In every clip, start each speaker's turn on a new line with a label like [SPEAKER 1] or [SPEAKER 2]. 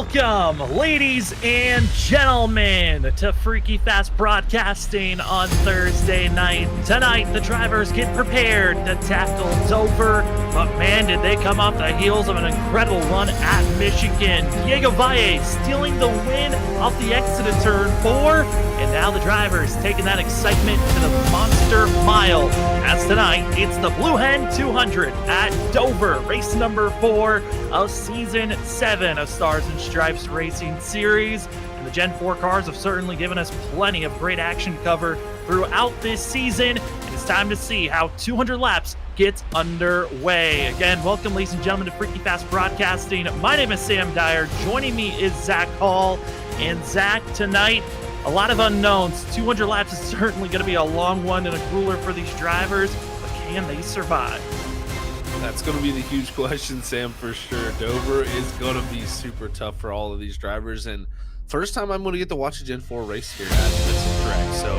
[SPEAKER 1] Welcome, ladies and gentlemen, to Freaky Fast Broadcasting on Thursday night. Tonight, the drivers get prepared to tackle Dover, but man, did they come off the heels of an incredible run at Michigan. Diego Valle stealing the win off the exit of turn 4, and now the drivers taking that excitement to the Monster Mile. As tonight, it's the Blue Hen 200 at Dover, race number 4 of Season 7 of Stars and Stripes Racing Series. And the Gen 4 cars have certainly given us plenty of great action cover throughout this season. And it's time to see how 200 laps gets underway. Again, welcome, ladies and gentlemen, to Freaky Fast Broadcasting. My name is Sam Dyer. Joining me is Zach Hall. And Zach, tonight, a lot of unknowns. 200 laps is certainly going to be a long one and a grueler for these drivers, but can they survive?
[SPEAKER 2] That's going to be the huge question, Sam, for sure. Dover is going to be super tough for all of these drivers, and first time I'm going to get to watch a Gen 4 race here at this track, so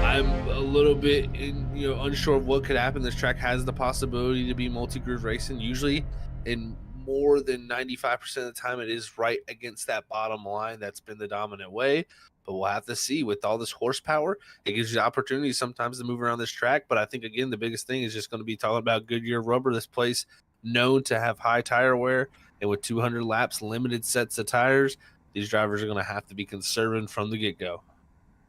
[SPEAKER 2] I'm a little bit unsure of what could happen. This track has the possibility to be multi-groove racing. Usually, in more than 95% of the time, it is right against that bottom line. That's been the dominant way. But we'll have to see. With all this horsepower, it gives you the opportunity sometimes to move around this track. But I think, again, the biggest thing is just going to be talking about Goodyear rubber. This place known to have high tire wear. And with 200 laps, limited sets of tires, these drivers are going to have to be conserving from the get-go.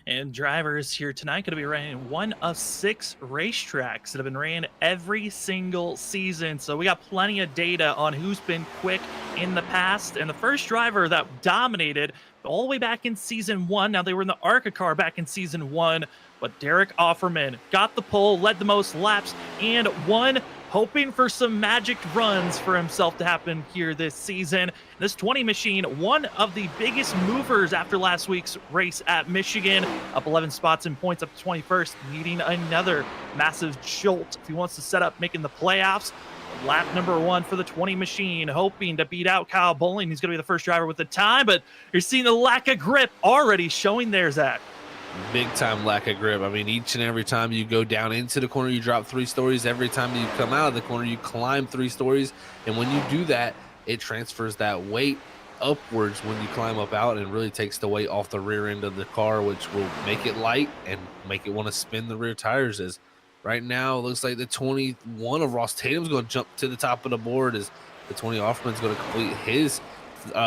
[SPEAKER 1] And drivers here tonight going to be running one of 6 racetracks that have been ran every single season. So we got plenty of data on who's been quick in the past. And the first driver that dominated all the way back in Season 1, now they were in the ARCA car back in Season 1, but Derek Offerman got the pole, led the most laps, and won, hoping for some magic runs for himself to happen here this season. This 20 machine, one of the biggest movers after last week's race at Michigan, up 11 spots in points, up to 21st, needing another massive jolt if he wants to set up making the playoffs. Lap number 1 for the 20 machine, hoping to beat out Kyle Bowling. He's going to be the first driver with the time, but you're seeing the lack of grip already showing there, Zach.
[SPEAKER 2] Big time lack of grip. I mean, each and every time you go down into the corner, you drop 3 stories. Every time you come out of the corner, you climb 3 stories. And when you do that, it transfers that weight upwards when you climb up out and really takes the weight off the rear end of the car, which will make it light and make it want to spin the rear tires. As right now, it looks like the 21 of Ross Tatum's going to jump to the top of the board as the 20 Offerman's going to complete his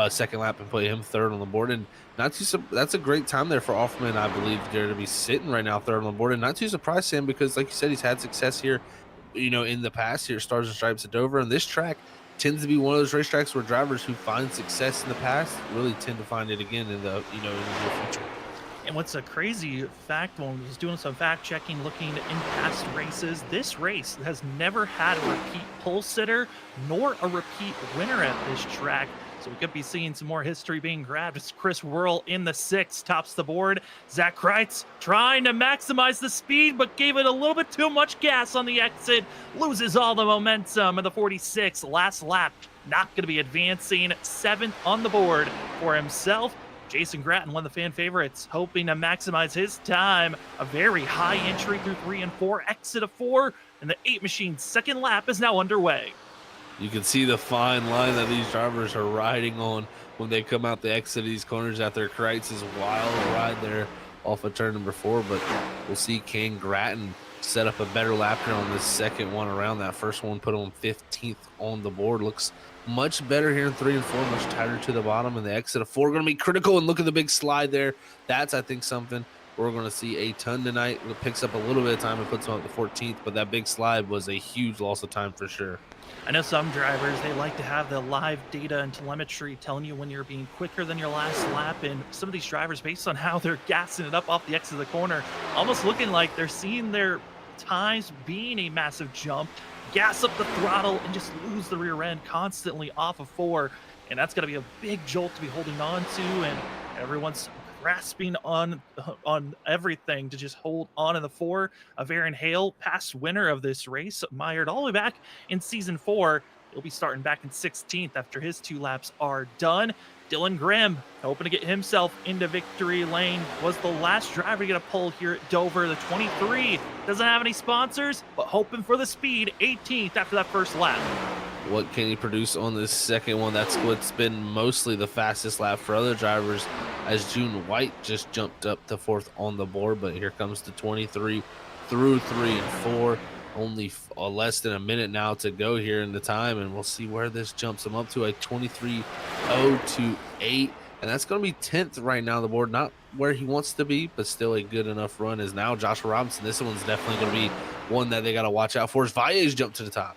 [SPEAKER 2] second lap and put him third on the board. And that's a great time there for Offerman, I believe, there to be sitting right now third on the board. And not too surprised, Sam, because like you said, he's had success here, in the past here, Stars and Stripes at Dover. And this track tends to be one of those racetracks where drivers who find success in the past really tend to find it again in the near future.
[SPEAKER 1] And what's a crazy fact, when I was doing some fact checking, looking in past races, this race has never had a repeat pole sitter nor a repeat winner at this track. So we could be seeing some more history being grabbed as Chris Whirl in the 6 tops the board. Zach Kreitz trying to maximize the speed, but gave it a little bit too much gas on the exit. Loses all the momentum in the 46. Last lap, not going to be advancing. 7th on the board for himself. Jason Gratton, one of the fan favorites, hoping to maximize his time. A very high entry through 3 and 4, exit of 4, and the 8 machine's second lap is now underway.
[SPEAKER 2] You can see the fine line that these drivers are riding on when they come out the exit of these corners after Kreitz's wild ride there off of turn number 4. But we'll see, can Gratton set up a better lap here on this second one around. That first one put him 15th on the board. Looks much better here in 3 and 4, much tighter to the bottom. And the exit of 4 going to be critical. And look at the big slide there. That's, I think, something we're going to see a ton tonight. It picks up a little bit of time and puts him up to 14th. But that big slide was a huge loss of time for sure.
[SPEAKER 1] I know some drivers, they like to have the live data and telemetry telling you when you're being quicker than your last lap. And some of these drivers, based on how they're gassing it up off the exit of the corner, almost looking like they're seeing their times being a massive jump, gas up the throttle, and just lose the rear end constantly off of 4. And that's going to be a big jolt to be holding on to. And everyone's grasping on everything to just hold on in the 4 of Aaron Hale, past winner of this race, mired all the way back in Season 4. He'll be starting back in 16th after his 2 laps are done. Dylan Grimm, hoping to get himself into victory lane, was the last driver to get a pole here at Dover. The 23 doesn't have any sponsors, but hoping for the speed, 18th after that first lap.
[SPEAKER 2] What can he produce on this second one? That's what's been mostly the fastest lap for other drivers, as June White just jumped up to 4th on the board. But here comes the 23 through 3 and 4. Only less than a minute now to go here in the time, and we'll see where this jumps him up to a 23.028. And that's going to be 10th right now on the board. Not where he wants to be, but still a good enough run. Is now Joshua Robinson. This one's definitely going to be one that they got to watch out for. As Valle's jumped to the top.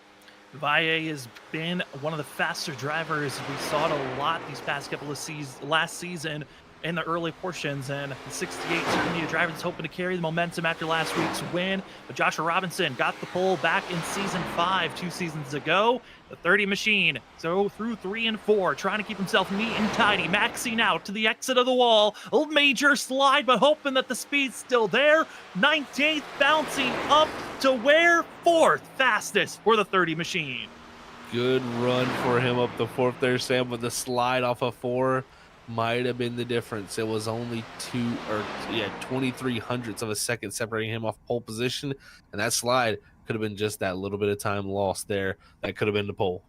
[SPEAKER 1] Valle has been one of the faster drivers. We saw it a lot these past couple of last season in the early portions, and the 68 Intermediate driver is hoping to carry the momentum after last week's win. But Joshua Robinson got the pole back in season 5 2 seasons ago. The 30 machine, so through 3 and 4, trying to keep himself neat and tidy, maxing out to the exit of the wall. A major slide, but hoping that the speed's still there. 19th, bouncing up to where? 4th fastest for the 30 machine.
[SPEAKER 2] Good run for him up the 4th there, Sam, with the slide off of 4. Might have been the difference. It was only 23 hundredths of a second separating him off pole position, and that slide could have been just that little bit of time lost there. That could have been the pole.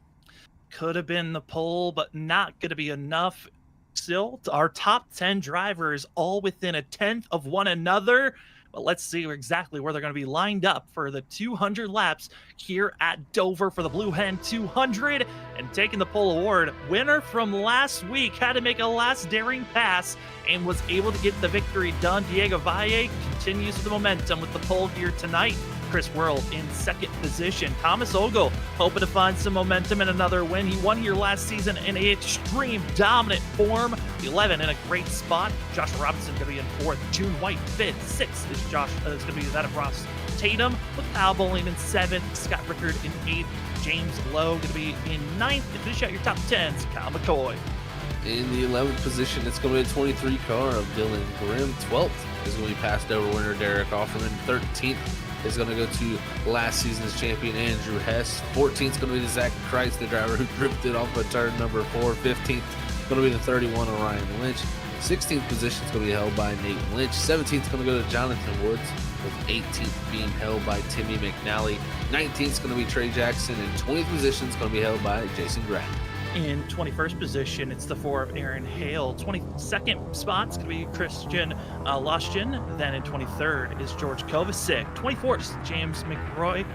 [SPEAKER 1] Could have been the pole, but not going to be enough. Still, our top 10 drivers all within a 10th of one another. But let's see exactly where they're going to be lined up for the 200 laps here at Dover for the Blue Hen 200. And taking the pole award, winner from last week, had to make a last daring pass and was able to get the victory done. Diego Valle continues with the momentum with the pole here tonight. Chris Worrell in 2nd position. Thomas Ogle hoping to find some momentum in another win. He won here last season in an extreme dominant form. 11 in a great spot. Joshua Robinson going to be in 4th. June White 5th. 6th is going to be that of Ross Tatum, with Al Bowling in 7th. Scott Rickard in 8th. James Lowe going to be in 9th. To finish out your top 10s, Kyle McCoy.
[SPEAKER 2] In the 11th position, it's going to be a 23 car of Dylan Grimm. 12th is going to be passed over winner Derek Offerman. 13th is going to go to last season's champion Andrew Hess. 14th is going to be to Zach Kreitz, the driver who drifted off of turn number 4. 15th is going to be the 31 of Ryan Lynch. 16th position is going to be held by Nate Lynch. 17th is going to go to Jonathan Woods, with 18th being held by Timmy McNally. 19th is going to be Trey Jackson, and 20th position is going to be held by Jason Graff.
[SPEAKER 1] In 21st position, it's the 4 of Aaron Hale. 22nd spot's going to be Christian Loshkin. Then in 23rd is George Kovacic. 24th is James McRae,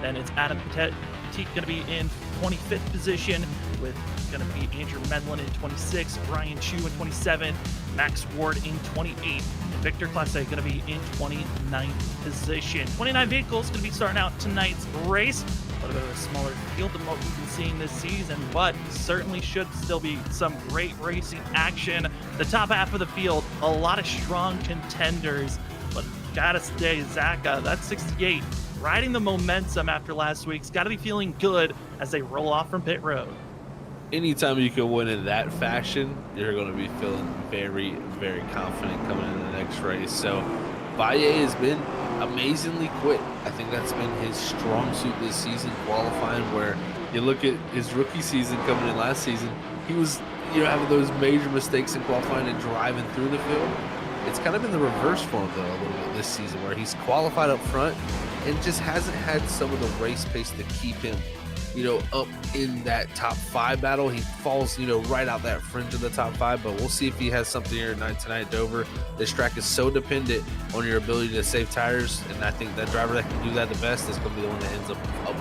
[SPEAKER 1] Then it's Adam Petit going to be in 25th position, with going to be Andrew Medlin in 26th, Ryan Chu in 27th, Max Ward in 28th, and Victor Classe going to be in 29th position. 29 vehicles going to be starting out tonight's race. A little bit of a smaller field than what we've been seeing this season, but certainly should still be some great racing action. The top half of the field, a lot of strong contenders, but gotta stay, Zach, that's 68. Riding the momentum after last week's got to be feeling good as they roll off from pit road.
[SPEAKER 2] Anytime you can win in that fashion, you're going to be feeling very, very confident coming into the next race. So Valle has been amazingly quick. I think that's been his strong suit this season, qualifying, where you look at his rookie season coming in last season, he was having those major mistakes in qualifying and driving through the field. It's kind of been the reverse for him, though, a little bit this season, where he's qualified up front and just hasn't had some of the race pace to keep him, up in that top 5 battle. He falls, right out that fringe of the top 5, but we'll see if he has something here tonight at Dover. This track is so dependent on your ability to save tires, and I think that driver that can do that the best is going to be the one that ends up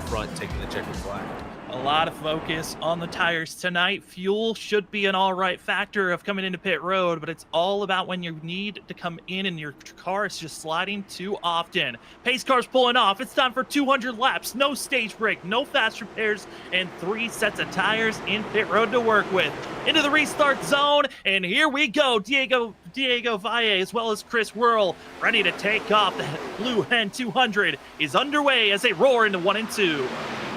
[SPEAKER 2] front taking the checkered flag.
[SPEAKER 1] A lot of focus on the tires tonight. Fuel should be an all right factor of coming into pit road, but it's all about when you need to come in and your car is just sliding too often. Pace car's pulling off. It's time for 200 laps. No stage break, no fast repairs, and 3 sets of tires in pit road to work with. Into the restart zone, and here we go. Diego Valle, as well as Chris Worrell, ready to take off. The Blue Hen 200 is underway as they roar into 1 and 2.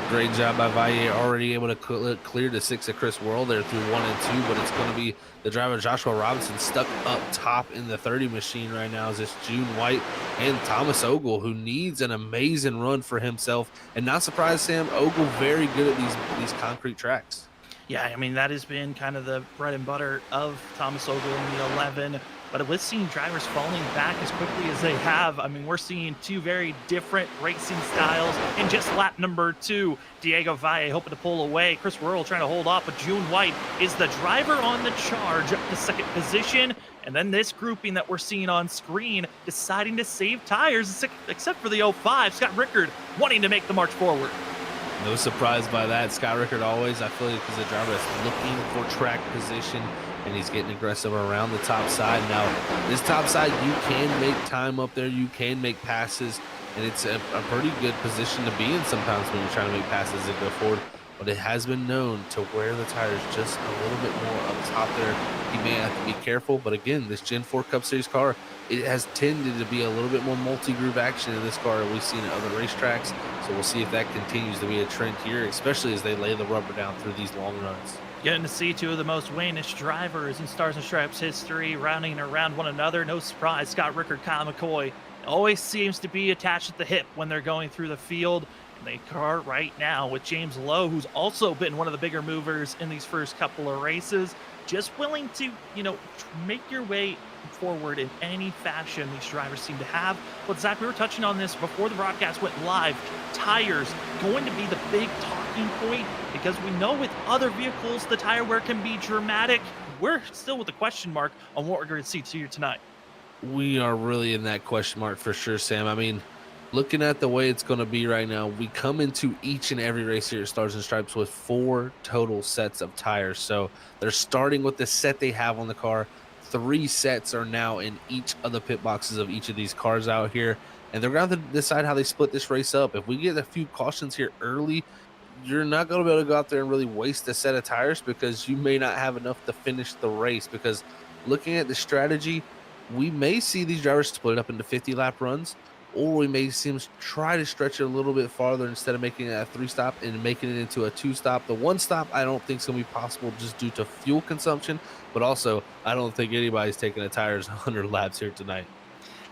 [SPEAKER 2] Great job by Valle, already able to clear the 6 of Chris Worrell there through 1 and 2, but it's going to be the driver Joshua Robinson stuck up top in the 30 machine right now. Is this June White and Thomas Ogle, who needs an amazing run for himself. And not surprised, Sam, Ogle very good at these concrete tracks.
[SPEAKER 1] Yeah, I mean, that has been kind of the bread and butter of Thomas Ogle in the 11. But with seeing drivers falling back as quickly as they have, I mean, we're seeing two very different racing styles in just lap number 2. Diego Valle hoping to pull away. Chris Rural trying to hold off, but June White is the driver on the charge up to second position. And then this grouping that we're seeing on screen deciding to save tires, except for the 05, Scott Rickard wanting to make the march forward.
[SPEAKER 2] No surprise by that. Scott Rickard always, I feel like, is a driver that's looking for track position, and he's getting aggressive around the top side. Now, this top side, you can make time up there. You can make passes, and it's a pretty good position to be in sometimes when you're trying to make passes and go forward. But it has been known to wear the tires just a little bit more up top there. He may have to be careful, but again, this Gen 4 Cup Series car, it has tended to be a little bit more multi-groove action in this car we've seen at other racetracks. So we'll see if that continues to be a trend here, especially as they lay the rubber down through these long runs.
[SPEAKER 1] Getting to see two of the most Waynish drivers in Stars and Stripes history rounding around one another. No surprise, Scott Rickard, Kyle McCoy always seems to be attached at the hip when they're going through the field. They car right now with James Lowe, who's also been one of the bigger movers in these first couple of races, just willing to, make your way forward in any fashion these drivers seem to have. But Zach, we were touching on this before the broadcast went live. Tires going to be the big talking point because we know with other vehicles the tire wear can be dramatic. We're still with a question mark on what we're going to see here tonight.
[SPEAKER 2] We are really in that question mark for sure, Sam. I mean, looking at the way it's going to be right now, we come into each and every race here at Stars and Stripes with 4 total sets of tires. So they're starting with the set they have on the car. 3 sets are now in each of the pit boxes of each of these cars out here. And they're going to decide how they split this race up. If we get a few cautions here early, you're not going to be able to go out there and really waste a set of tires because you may not have enough to finish the race. Because looking at the strategy, we may see these drivers split up into 50-lap runs, or we may see them try to stretch it a little bit farther instead of making it a 3-stop and making it into a 2-stop. The 1-stop, I don't think is going to be possible just due to fuel consumption, but also I don't think anybody's taking the tires 100 laps here tonight.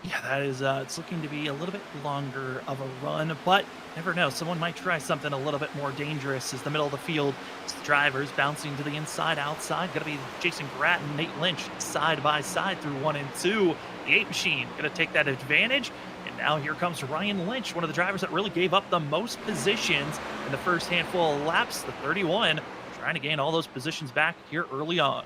[SPEAKER 1] Yeah, that is, it's looking to be a little bit longer of a run, but never know. Someone might try something a little bit more dangerous as the middle of the field. Drivers bouncing to the inside, outside. Going to be Jason Gratt and Nate Lynch side by side through 1 and 2. The 8 machine going to take that advantage. And now here comes Ryan Lynch, one of the drivers that really gave up the most positions in the first handful of laps, the 31, trying to gain all those positions back here early on.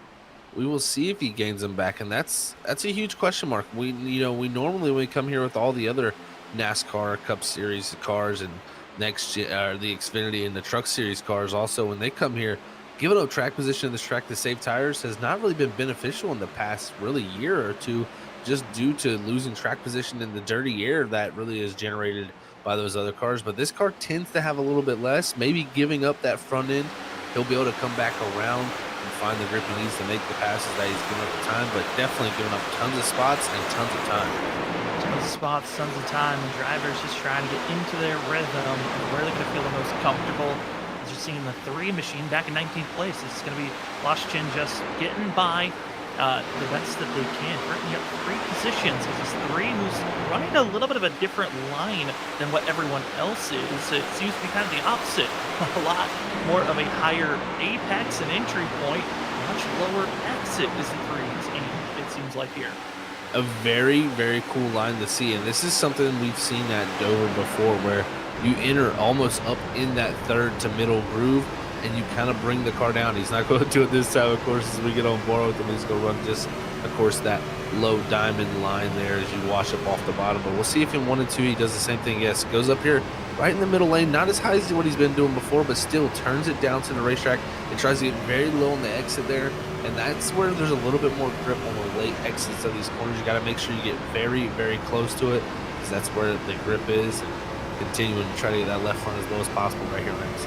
[SPEAKER 2] We will see if he gains them back, and that's a huge question mark. We normally when we come here with all the other NASCAR Cup Series cars and the Xfinity and the Truck Series cars also, when they come here, giving up track position in this track to save tires has not really been beneficial in the past really year or two, just due to losing track position in the dirty air that really is generated by those other cars. But this car tends to have a little bit less, maybe giving up that front end. He'll be able to come back around and find the grip he needs to make the passes that he's giving up the time, but definitely giving up tons of spots and tons of time.
[SPEAKER 1] Tons of spots, tons of time, and drivers just trying to get into their rhythm and where they're going to feel the most comfortable. As you're seeing the 3 machine back in 19th place. This is going to be Loschin just getting by the best that they can, bringing up 3 positions. This is 3 who's running a little bit of a different line than what everyone else is. It seems to be kind of the opposite. A lot more of a higher apex and entry point, much lower exit is the 3s, and it seems like here.
[SPEAKER 2] A very, very cool line to see, and this is something we've seen at Dover before, where you enter almost up in that 3rd to middle groove, and you kind of bring the car down. He's not going to do it this time, of course, as we get on board with him. He's going to run just, of course, that low diamond line there as you wash up off the bottom. But we'll see if in 1 and 2 he does the same thing. Yes, goes up here right in the middle lane, not as high as what he's been doing before, but still turns it down to the racetrack and tries to get very low on the exit there. And that's where there's a little bit more grip on the late exits of these corners. You got to make sure you get very, very close to it, because that's where the grip is. And continuing to try to get that left front as low as possible right here next.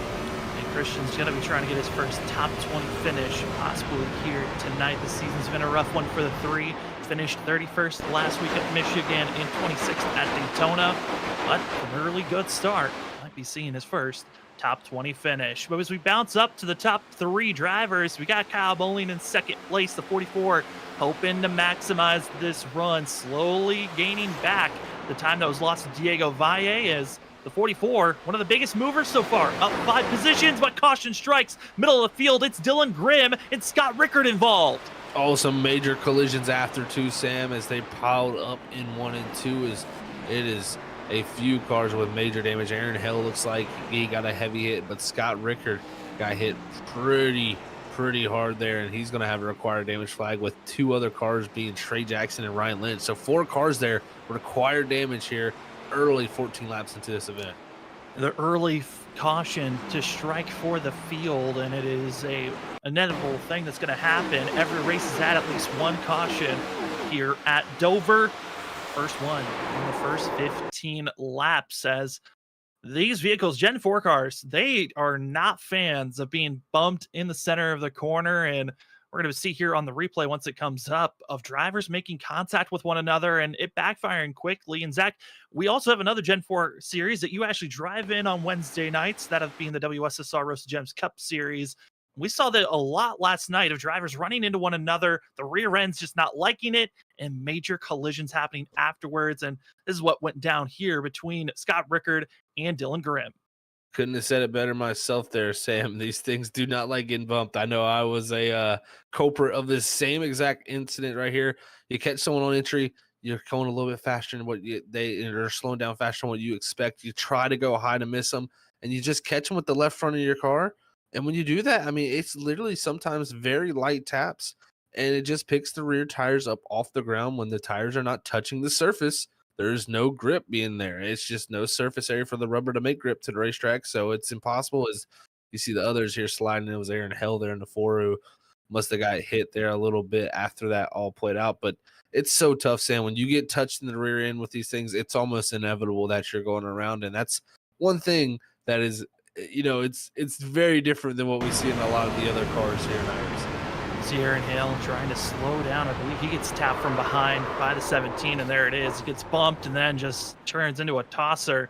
[SPEAKER 1] Christian's going to be trying to get his first top 20 finish possibly here tonight. The season's been a rough one for the 3. Finished 31st last week at Michigan and 26th at Daytona, but an early good start. Might be seeing his first top 20 finish. But as we bounce up to the top 3 drivers, we got Kyle Bowling in 2nd place, the 44, hoping to maximize this run, slowly gaining back the time that was lost to Diego Valle as the 44, one of the biggest movers so far, up 5 positions, but caution strikes. Middle of the field, it's Dylan Grimm and Scott Rickard involved.
[SPEAKER 2] Oh, some major collisions after two, Sam, as they piled up in 1 and 2. It is a few cars with major damage. Aaron Hill looks like he got a heavy hit, but Scott Rickard got hit pretty hard there, and he's going to have a required damage flag with two other cars being Trey Jackson and Ryan Lynch. So 4 cars there, required damage here early 14 laps into this event.
[SPEAKER 1] The early caution to strike for the field, and it is a inevitable thing that's going to happen. Every race has had at least one caution here at Dover. First one in the first 15 laps, as these vehicles, Gen 4 cars, they are not fans of being bumped in the center of the corner. And we're going to see here on the replay once it comes up of drivers making contact with one another and it backfiring quickly. And Zach, we also have another Gen 4 series that you actually drive in on Wednesday nights, that of being the WSSR Roasted Gems Cup series. We saw that a lot last night of drivers running into one another, the rear ends just not liking it, and major collisions happening afterwards. And this is what went down here between Scott Rickard and Dylan Grimm.
[SPEAKER 2] Couldn't have said it better myself there, Sam. These things do not like getting bumped. I know I was a culprit of this same exact incident right here. You catch someone on entry, you're going a little bit faster than what they're slowing down faster than what you expect. You try to go high to miss them, and you just catch them with the left front of your car. And when you do that, I mean, it's literally sometimes very light taps, and it just picks the rear tires up off the ground when the tires are not touching the surface. There's no grip being there. It's just no surface area for the rubber to make grip to the racetrack. So it's impossible. As you see the others here sliding, it was Aaron Hell there in the 4 who must have got hit there a little bit after that all played out. But it's so tough, Sam. When you get touched in the rear end with these things, it's almost inevitable that you're going around. And that's one thing that is, it's very different than what we see in a lot of the other cars here in iRacing.
[SPEAKER 1] See Aaron Hale trying to slow down. I believe he gets tapped from behind by the 17, and there it is. He gets bumped and then just turns into a tosser.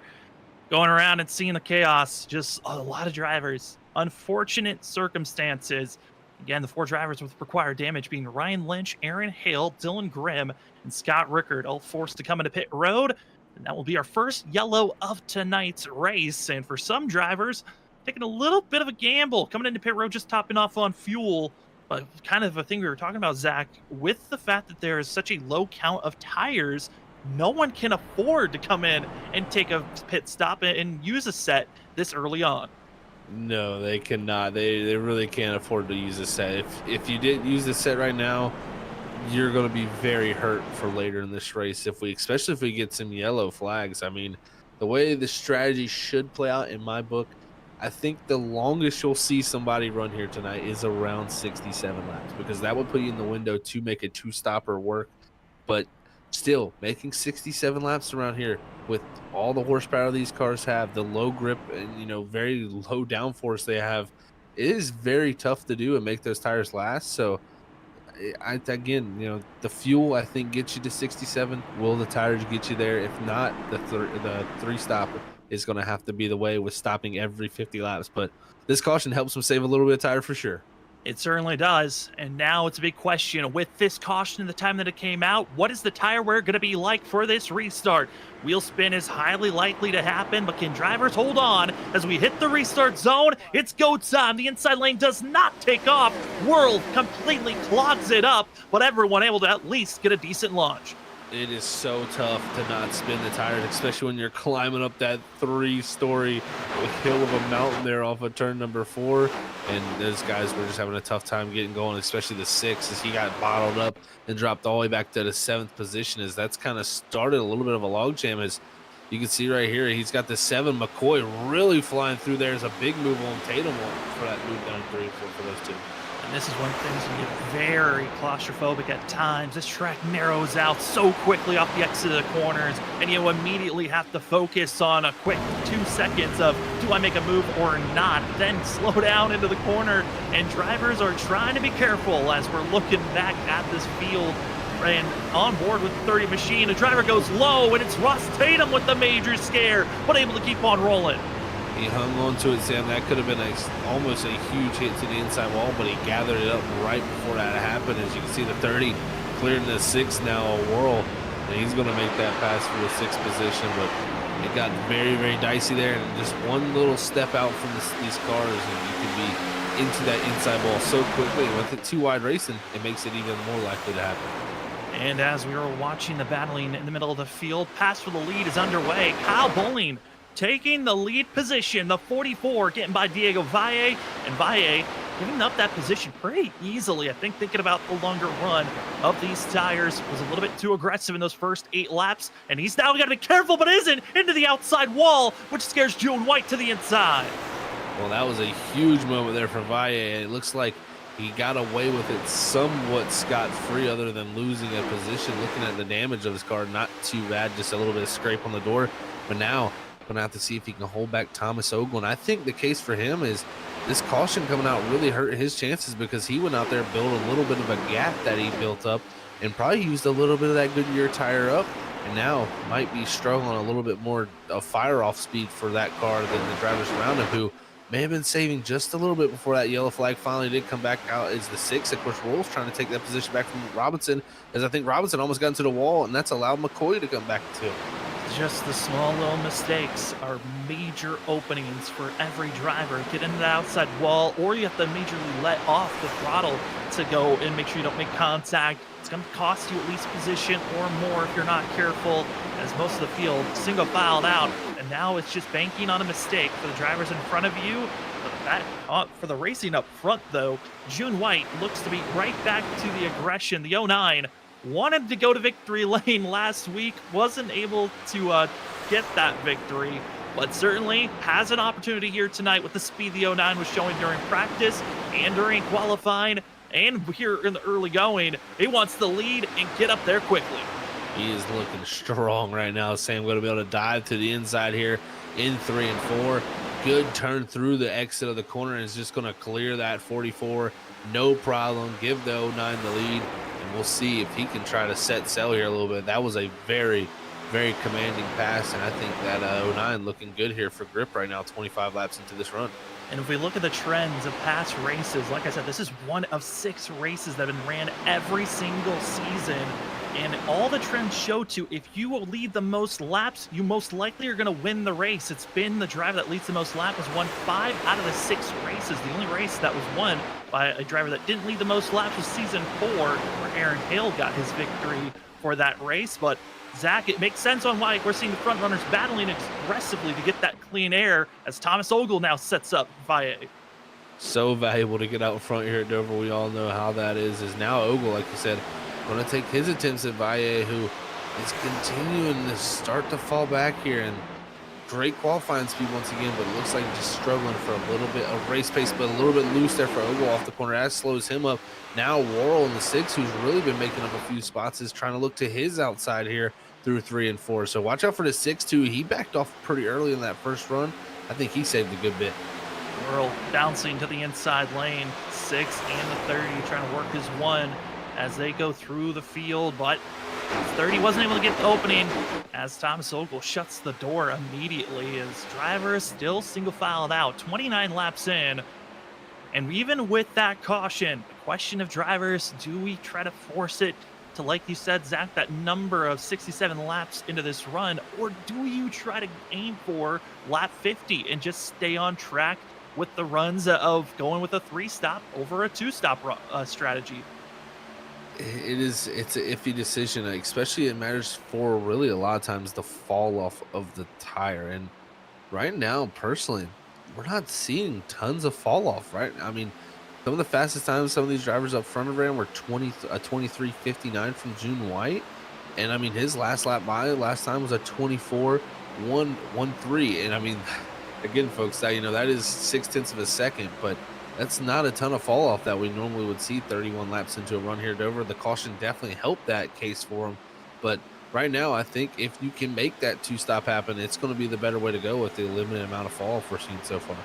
[SPEAKER 1] Going around and seeing the chaos, just a lot of drivers. Unfortunate circumstances. Again, the 4 drivers with required damage being Ryan Lynch, Aaron Hale, Dylan Grimm, and Scott Rickard, all forced to come into pit road. And that will be our first yellow of tonight's race. And for some drivers, taking a little bit of a gamble, coming into pit road, just topping off on fuel. But kind of a thing we were talking about, Zach, with the fact that there is such a low count of tires, no one can afford to come in and take a pit stop and use a set this early on.
[SPEAKER 2] No, they cannot. They really can't afford to use a set. If you didn't use the set right now, you're going to be very hurt for later in this race. Especially if we get some yellow flags. I mean, the way the strategy should play out in my book, I think the longest you'll see somebody run here tonight is around 67 laps, because that would put you in the window to make a 2-stopper work. But still, making 67 laps around here with all the horsepower these cars have, the low grip and, very low downforce they have, it is very tough to do and make those tires last. So, again, the fuel, I think, gets you to 67. Will the tires get you there? If not, the 3-stopper is going to have to be the way, with stopping every 50 laps. But this caution helps them save a little bit of tire for sure.
[SPEAKER 1] It certainly does. And now it's a big question. With this caution and the time that it came out, what is the tire wear going to be like for this restart? Wheel spin is highly likely to happen, but can drivers hold on as we hit the restart zone? It's go time. The inside lane does not take off. World completely clogs it up, but everyone able to at least get a decent launch.
[SPEAKER 2] It is so tough to not spin the tires, especially when you're climbing up that 3-story hill of a mountain there off of turn number 4. And those guys were just having a tough time getting going, especially the 6, as he got bottled up and dropped all the way back to the 7th position, as that's kind of started a little bit of a logjam. As you can see right here, he's got the 7. McCoy really flying through there. There's a big move on Tatum for that move down 3 for those two.
[SPEAKER 1] And this is one of the things you get very claustrophobic at times. This track narrows out so quickly off the exit of the corners, and you immediately have to focus on a quick 2 seconds of, do I make a move or not? Then slow down into the corner, and drivers are trying to be careful as we're looking back at this field. And on board with the 30 machine, a driver goes low, and it's Ross Tatum with the major scare, but able to keep on rolling.
[SPEAKER 2] He hung on to it, Sam. That could have been almost a huge hit to the inside wall, but he gathered it up right before that happened. As you can see, the 30 clearing the 6 now a whirl, and he's going to make that pass for the 6th position. But it got very, very dicey there, and just one little step out from these cars, and you could be into that inside wall so quickly. And with it too wide racing, it makes it even more likely to happen.
[SPEAKER 1] And as we were watching the battling in the middle of the field, pass for the lead is underway. Kyle Bowling taking the lead position, the 44 getting by Diego Valle, and Valle giving up that position pretty easily. I think thinking about the longer run of these tires was a little bit too aggressive in those first 8 laps, and he's now got to be careful, but isn't, into the outside wall, which scares June White to the inside.
[SPEAKER 2] Well, that was a huge moment there for Valle. It looks like he got away with it somewhat scot-free other than losing a position. Looking at the damage of his car, not too bad, just a little bit of scrape on the door. But now, going to have to see if he can hold back Thomas Ogle. And I think the case for him is this caution coming out really hurt his chances because he went out there, built a little bit of a gap that he built up, and probably used a little bit of that Goodyear tire up. And now might be struggling a little bit more of fire-off speed for that car than the drivers around him, who may have been saving just a little bit before that yellow flag finally did come back out as the 6. Of course, Wolf's trying to take that position back from Robinson, as I think Robinson almost got into the wall, and that's allowed McCoy to come back too.
[SPEAKER 1] Just the small little mistakes are major openings for every driver. Get into the outside wall, or you have to majorly let off the throttle to go and make sure you don't make contact. It's going to cost you at least position or more if you're not careful, as most of the field single filed out. And now it's just banking on a mistake for the drivers in front of you. For the racing up front, though, June White looks to be right back to the aggression. The 09 wanted to go to victory lane last week, wasn't able to get that victory, but certainly has an opportunity here tonight with the speed the 09 was showing during practice and during qualifying and here in the early going. He wants the lead and get up there quickly.
[SPEAKER 2] He is looking strong right now. Sam going to be able to dive to the inside here in 3 and 4. Good turn through the exit of the corner and is just going to clear that 44. No problem. Give the 09 the lead. And we'll see if he can try to set sail here a little bit. That was a very, very commanding pass. And I think that 09 looking good here for grip right now, 25 laps into this run.
[SPEAKER 1] And if we look at the trends of past races, like I said, this is one of 6 races that have been ran every single season. And all the trends show to, if you will lead the most laps, you most likely are going to win the race. It's been the driver that leads the most laps has won 5 out of the 6 races. The only race that was won by a driver that didn't lead the most laps was season 4, where Aaron Hale got his victory for that race. But Zach, it makes sense on why we're seeing the front runners battling aggressively to get that clean air, as Thomas Ogle now sets up Valle.
[SPEAKER 2] So valuable to get out in front here at Dover. We all know how that is now Ogle, like you said, going to take his attempts at Valle, who is continuing to start to fall back here. And great qualifying speed once again, but it looks like just struggling for a little bit of race pace, but a little bit loose there for Ogle off the corner. That slows him up. Now Worrell in the 6, who's really been making up a few spots, is trying to look to his outside here through 3 and 4. So watch out for the 6 too. He backed off pretty early in that first run. I think he saved a good bit.
[SPEAKER 1] Worrell bouncing to the inside lane, 6 and the 30, trying to work his 1 as they go through the field, but 30 wasn't able to get the opening as Thomas Ogle shuts the door immediately, as drivers still single filed out, 29 laps in. And even with that caution, the question of drivers, do we try to force it to, like you said, Zach, that number of 67 laps into this run, or do you try to aim for lap 50 and just stay on track with the runs of going with a 3-stop over a 2-stop strategy?
[SPEAKER 2] It's an iffy decision, especially it matters for really a lot of times the fall off of the tire. And right now, personally, we're not seeing tons of fall off, right? I mean, some of the fastest times some of these drivers up front of ran were 23:59 from June White. And I mean, his last lap by last time was a 24:113. And I mean, again, folks, that, you know, that is 0.6 of a second, but that's not a ton of fall off that we normally would see 31 laps into a run here at Dover. The caution definitely helped that case for him. But right now, I think if you can make that 2-stop happen, it's going to be the better way to go with the limited amount of fall off we're seeing so far.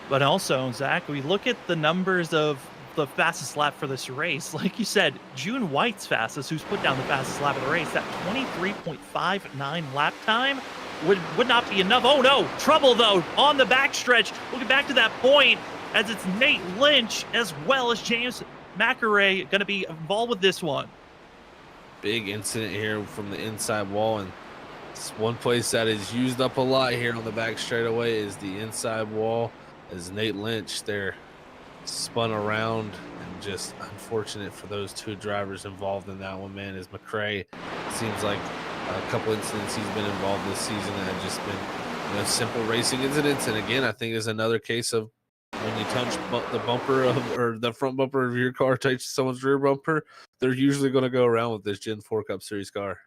[SPEAKER 1] But also, Zach, we look at the numbers of the fastest lap for this race. Like you said, June White's fastest, who's put down the fastest lap of the race, that 23.59 lap time would not be enough. Oh no, trouble though on the backstretch. We'll get back to that point, as it's Nate Lynch as well as James McAray going to be involved with this one.
[SPEAKER 2] Big incident here from the inside wall, and it's one place that is used up a lot here on the back straightaway is the inside wall, as Nate Lynch there spun around, and just unfortunate for those two drivers involved in that one, man. As McRae seems like a couple incidents he's been involved this season that have just been, simple racing incidents. And again, I think is another case of when you touch the bumper of, or the front bumper of your car touches someone's rear bumper, they're usually going to go around with this Gen 4 Cup Series car.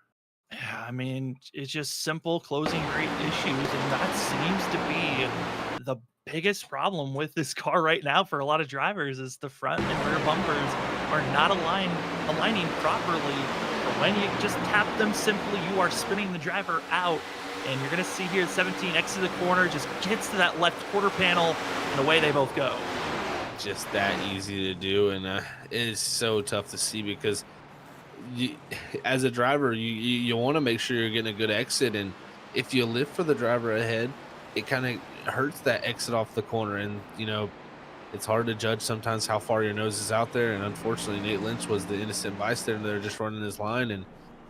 [SPEAKER 1] Yeah, I mean, it's just simple closing rate issues, and that seems to be the biggest problem with this car right now for a lot of drivers is the front and rear bumpers are not aligning properly. Or when you just tap them simply, you are spinning the driver out. And you're going to see here 17 exits the corner, just gets to that left quarter panel, and away they both go.
[SPEAKER 2] Just that easy to do, and it is so tough to see because as a driver, you want to make sure you're getting a good exit, and if you live for the driver ahead, it kind of hurts that exit off the corner, and it's hard to judge sometimes how far your nose is out there. And unfortunately, Nate Lynch was the innocent bystander there, just running his line, and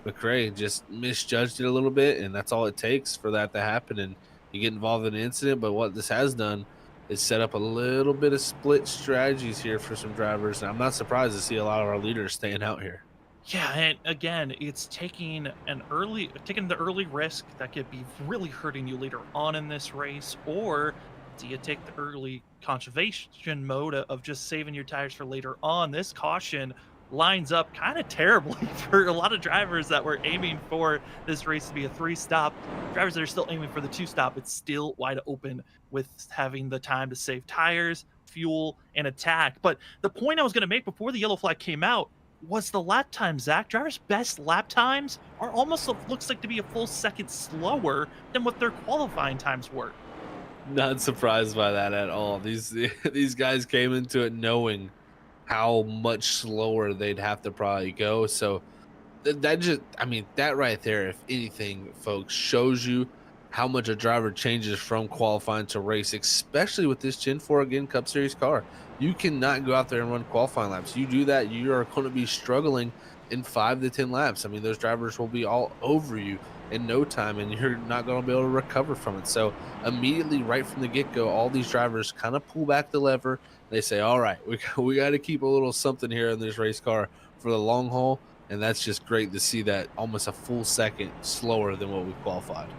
[SPEAKER 2] McRae just misjudged it a little bit, and that's all it takes for that to happen, and you get involved in an incident. But what this has done is set up a little bit of split strategies here for some drivers, and I'm not surprised to see a lot of our leaders staying out here.
[SPEAKER 1] Yeah, and again, it's taking the early risk that could be really hurting you later on in this race, or do you take the early conservation mode of just saving your tires for later on? This caution lines up kind of terribly for a lot of drivers that were aiming for this race to be a 3-stop. Drivers that are still aiming for the 2-stop, it's still wide open with having the time to save tires, fuel, and attack. But the point I was going to make before the yellow flag came out was the lap time, Zach. Drivers' best lap times are almost looks like to be a full second slower than what their qualifying times were.
[SPEAKER 2] Not surprised by that at all. These guys came into it knowing how much slower they'd have to probably go. So that right there, if anything, folks, shows you how much a driver changes from qualifying to race, especially with this Gen 4 again Cup Series car. You cannot go out there and run qualifying laps. You do that, you are going to be struggling in 5 to 10 laps. I mean, those drivers will be all over you in no time, and you're not going to be able to recover from it. So immediately, right from the get-go, all these drivers kind of pull back the lever. They say, all right, we got to keep a little something here in this race car for the long haul, and that's just great to see that almost a full second slower than what we qualified.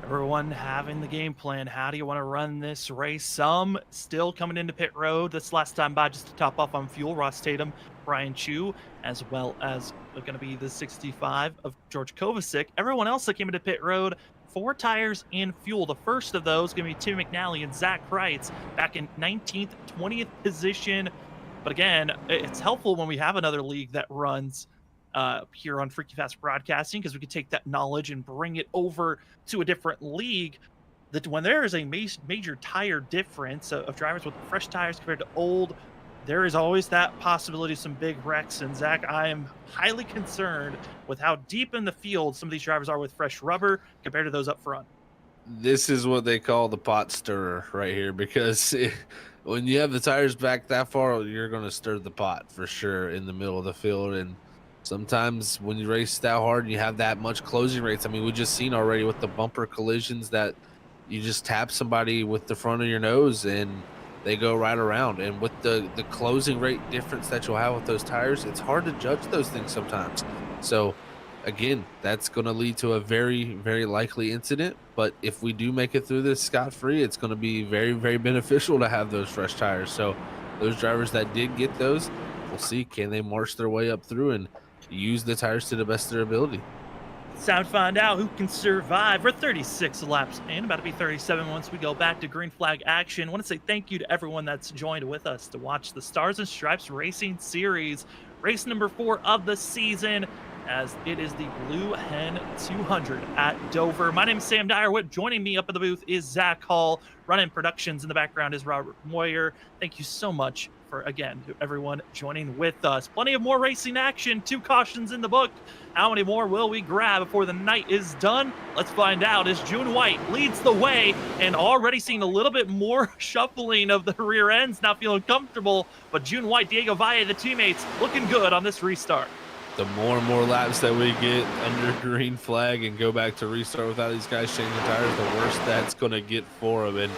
[SPEAKER 1] Everyone having the game plan. How do you want to run this race? Some still coming into pit road. This last time by just to top off on fuel. Ross Tatum, Brian Chu, as well as going to be the 65 of George Kovacic. Everyone else that came into pit road, 4 tires and fuel. The first of those going to be Tim McNally and Zach Kreitz back in 19th, 20th position. But again, it's helpful when we have another league that runs here on Freaky Fast Broadcasting, because we could take that knowledge and bring it over to a different league. That when there is a major tire difference of drivers with fresh tires compared to old, there is always that possibility of some big wrecks. And Zach, I am highly concerned with how deep in the field some of these drivers are with fresh rubber compared to those up front.
[SPEAKER 2] This is what they call the pot stirrer right here, because when you have the tires back that far, you're going to stir the pot for sure in the middle of the field. And sometimes when you race that hard and you have that much closing rates, I mean, we just seen already with the bumper collisions that you just tap somebody with the front of your nose and they go right around. And with the closing rate difference that you'll have with those tires, it's hard to judge those things sometimes. So again, that's going to lead to a very, very likely incident. But if we do make it through this scot-free, it's going to be very, very beneficial to have those fresh tires. So those drivers that did get those, we'll see, can they march their way up through and use the tires to the best of their ability.
[SPEAKER 1] It's time to find out who can survive. We're 36 laps in, about to be 37 once we go back to green flag action. I want to say thank you to everyone that's joined with us to watch the Stars and Stripes Racing Series, race number 4 of the season, as it is the Blue Hen 200 at Dover. My name is Sam Dyerwood. Joining me up in the booth is Zach Hall. Running productions in the background is Robert Moyer. Thank you so much again to everyone joining with us. Plenty of more racing action, 2 cautions in the book. How many more will we grab before the night is done? Let's find out as June White leads the way, and already seeing a little bit more shuffling of the rear ends, not feeling comfortable. But June White, Diego Valle, the teammates looking good on this restart.
[SPEAKER 2] The more and more laps that we get under green flag and go back to restart without these guys changing tires, the worse that's going to get for them. And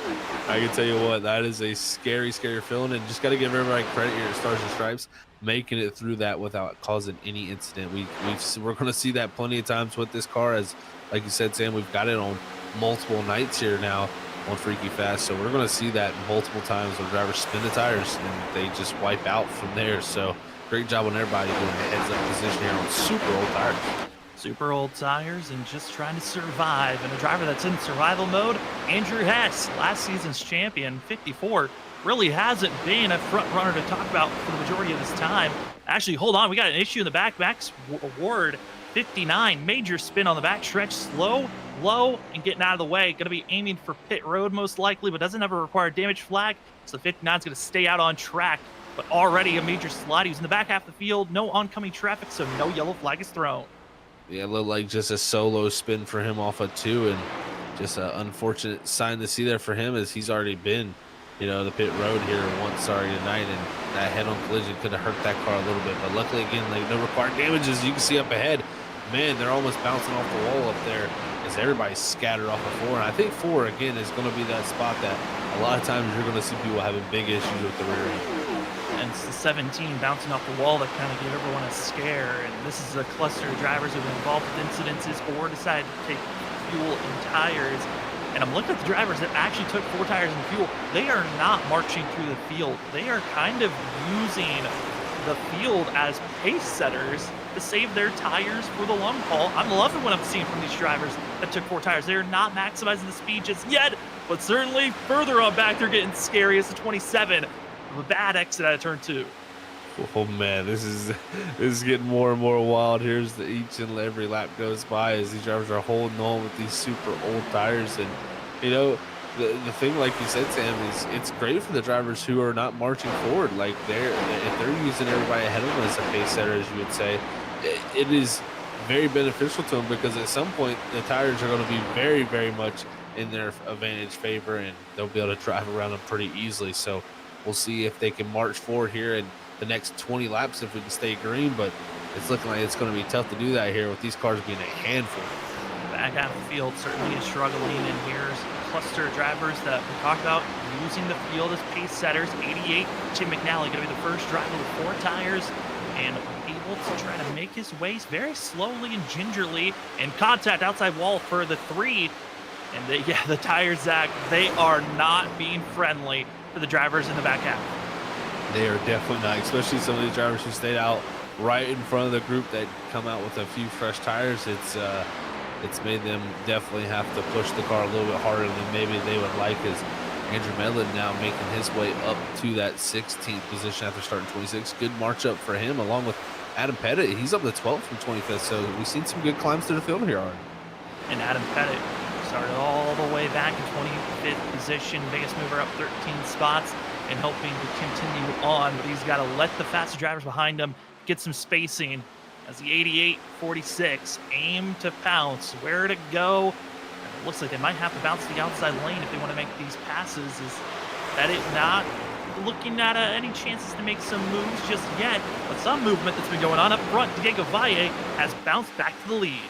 [SPEAKER 2] I can tell you what, that is a scary, scary feeling. And just got to give everybody credit here at Stars and Stripes, making it through that without causing any incident. We're going to see that plenty of times with this car, as like you said, Sam, we've got it on multiple nights here now on Freaky Fast. So we're going to see that multiple times when drivers spin the tires and they just wipe out from there. So great job on everybody doing a heads-up position here on super old tires.
[SPEAKER 1] Super old tires and just trying to survive. And a driver that's in survival mode, Andrew Hess, last season's champion, 54, really hasn't been a front runner to talk about for the majority of this time. Actually, hold on, we got an issue in the back. Max Ward, 59, major spin on the back stretch, slow, low, and getting out of the way. Going to be aiming for pit road most likely, but doesn't have a required damage flag. So the 59 is going to stay out on track. But already a major slide. He was in the back half of the field, no oncoming traffic, so no yellow flag is thrown.
[SPEAKER 2] Yeah, it looked like just a solo spin for him off of 2, and just an unfortunate sign to see there for him, as he's already been, the pit road here once already tonight, and that head-on collision could have hurt that car a little bit. But luckily, again, like no required damages. You can see up ahead, man, they're almost bouncing off the wall up there as everybody's scattered off of 4. And I think 4, again, is going to be that spot that a lot of times you're going to see people having big issues with the rear end.
[SPEAKER 1] And it's the 17 bouncing off the wall that kind of gave everyone a scare. And this is a cluster of drivers who've been involved with incidences or decided to take fuel and tires. And I'm looking at the drivers that actually took 4 tires and fuel. They are not marching through the field. They are kind of using the field as pace setters to save their tires for the long haul. I'm loving what I'm seeing from these drivers that took 4 tires. They're not maximizing the speed just yet, but certainly further on back, they're getting scary as the 27. A bad exit out of turn 2.
[SPEAKER 2] Oh man, this is getting more and more wild. Here's each and every lap goes by as these drivers are holding on with these super old tires. And the thing, like you said, Sam, is it's great for the drivers who are not marching forward. Like if they're using everybody ahead of them as a pace setter, as you would say, it is very beneficial to them, because at some point the tires are going to be very, very much in their advantage favor, and they'll be able to drive around them pretty easily. So we'll see if they can march forward here in the next 20 laps if we can stay green, but it's looking like it's going to be tough to do that here with these cars being a handful.
[SPEAKER 1] Back half of the field certainly is struggling, and here's a cluster of drivers that we talked about using the field as pace setters. 88, Tim McNally going to be the first driver with 4 tires and able to try to make his way very slowly and gingerly, and contact outside wall for the 3. And the tires, Zach, they are not being friendly for the drivers in the back half.
[SPEAKER 2] They are definitely not, especially some of these drivers who stayed out right in front of the group that come out with a few fresh tires. It's made them definitely have to push the car a little bit harder than maybe they would like, as Andrew Medlin now making his way up to that 16th position after starting 26. Good march up for him, along with Adam Pettit. He's up to 12th from 25th, so we've seen some good climbs to the field here already.
[SPEAKER 1] And Adam Pettit started all the way back in 25th position, biggest mover up 13 spots, and hoping to continue on, but he's got to let the faster drivers behind him get some spacing as the 88-46 aim to pounce. Where to go? And it looks like they might have to bounce the outside lane if they want to make these passes. Is that it? Not looking at any chances to make some moves just yet, but some movement that's been going on up front. Diego Valle has bounced back to the lead.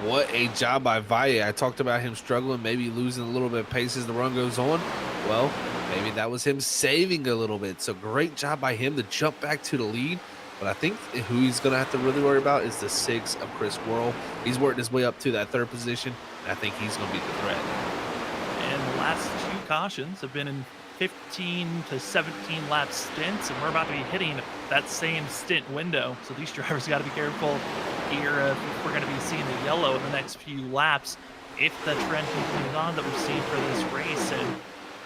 [SPEAKER 2] What a job by Valle. I talked about him struggling, maybe losing a little bit of pace as the run goes on. Well, maybe that was him saving a little bit. So great job by him to jump back to the lead. But I think who he's going to have to really worry about is the 6 of Chris Worrell. He's worked his way up to that 3rd position, and I think he's going to be the threat.
[SPEAKER 1] And the last 2 cautions have been in 15 to 17 lap stints, and we're about to be hitting that same stint window. So these drivers got to be careful here if we're going to be seeing the yellow in the next few laps, if the trend continues on that we've seen for this race. And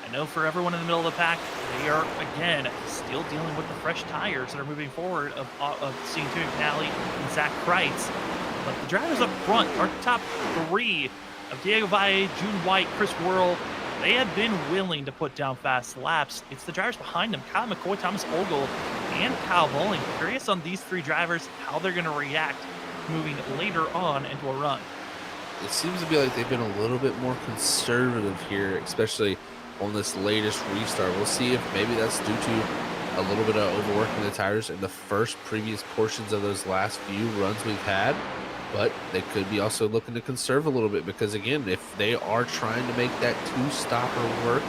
[SPEAKER 1] I know for everyone in the middle of the pack, they are, again, still dealing with the fresh tires that are moving forward of seeing Tim McNally and Zach Kreitz. But the drivers up front, our top 3 of Diego Valle, June White, Chris Worrell, they have been willing to put down fast laps. It's the drivers behind them, Kyle McCoy, Thomas Ogle, and Kyle Bowling. Curious on these 3 drivers, how they're going to react moving later on into a run.
[SPEAKER 2] It seems to be like they've been a little bit more conservative here, especially on this latest restart. We'll see if maybe that's due to a little bit of overworking the tires in the previous portions of those last few runs we've had, but they could be also looking to conserve a little bit because, again, if they are trying to make that two-stopper work,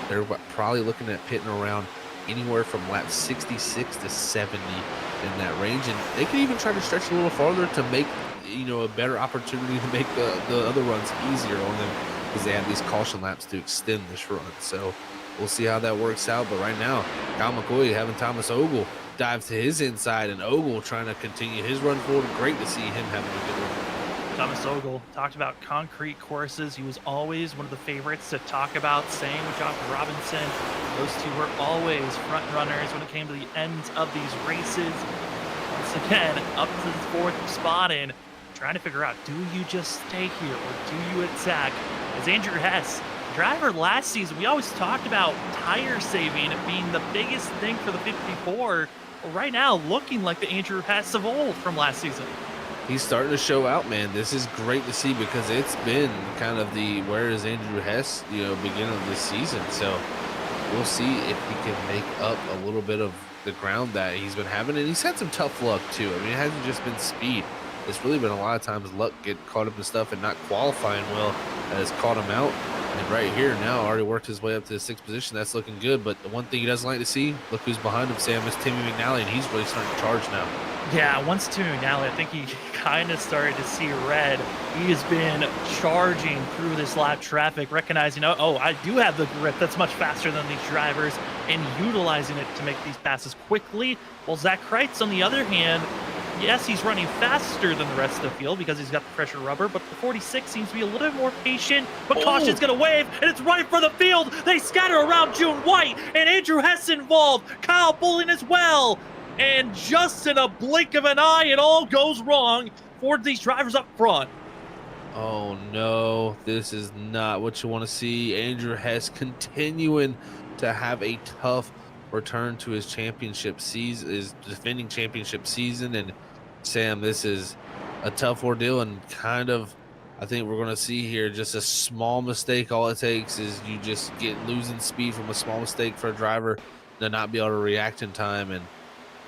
[SPEAKER 2] they're probably looking at pitting around anywhere from lap 66 to 70 in that range, and they could even try to stretch a little farther to make a better opportunity to make the other runs easier on them because they have these caution laps to extend this run. So we'll see how that works out. But right now, Kyle McCoy having Thomas Ogle dive to his inside, and Ogle trying to continue his run forward. Great to see him having a good run.
[SPEAKER 1] Thomas Ogle talked about concrete courses. He was always one of the favorites to talk about. Same with Josh Robinson. Those two were always front runners when it came to the ends of these races. Once again, up to the fourth spot and trying to figure out, do you just stay here or do you attack? As Andrew Hess, driver last season, we always talked about tire saving being the biggest thing for the 54. Well, right now, looking like the Andrew Hess of old from last season.
[SPEAKER 2] He's starting to show out, man. This is great to see because it's been kind of the where is Andrew Hess, beginning of this season. So we'll see if he can make up a little bit of the ground that he's been having. And he's had some tough luck, too. I mean, it hasn't just been speed. It's really been a lot of times luck getting caught up in stuff and not qualifying well that has caught him out. And right here now, already worked his way up to the 6th position. That's looking good. But the one thing he doesn't like to see, look who's behind him, Sam, is Timmy McNally, and he's really starting to charge now.
[SPEAKER 1] Yeah, once Timmy McNally, I think he kind of started to see red. He has been charging through this lap traffic, recognizing, oh, I do have the grip that's much faster than these drivers, and utilizing it to make these passes quickly. Well, Zach Kreitz, on the other hand, yes, he's running faster than the rest of the field because he's got the pressure rubber, but the 46 seems to be a little bit more patient, but caution's going to wave, and it's right for the field. They scatter around June White, and Andrew Hess involved, Kyle Bowling as well. And just in a blink of an eye, it all goes wrong for these drivers up front.
[SPEAKER 2] Oh, no. This is not what you want to see. Andrew Hess continuing to have a tough return to his championship season, his defending championship season. And, Sam, this is a tough ordeal and kind of, I think we're going to see here just a small mistake. All it takes is you just losing speed from a small mistake for a driver to not be able to react in time. And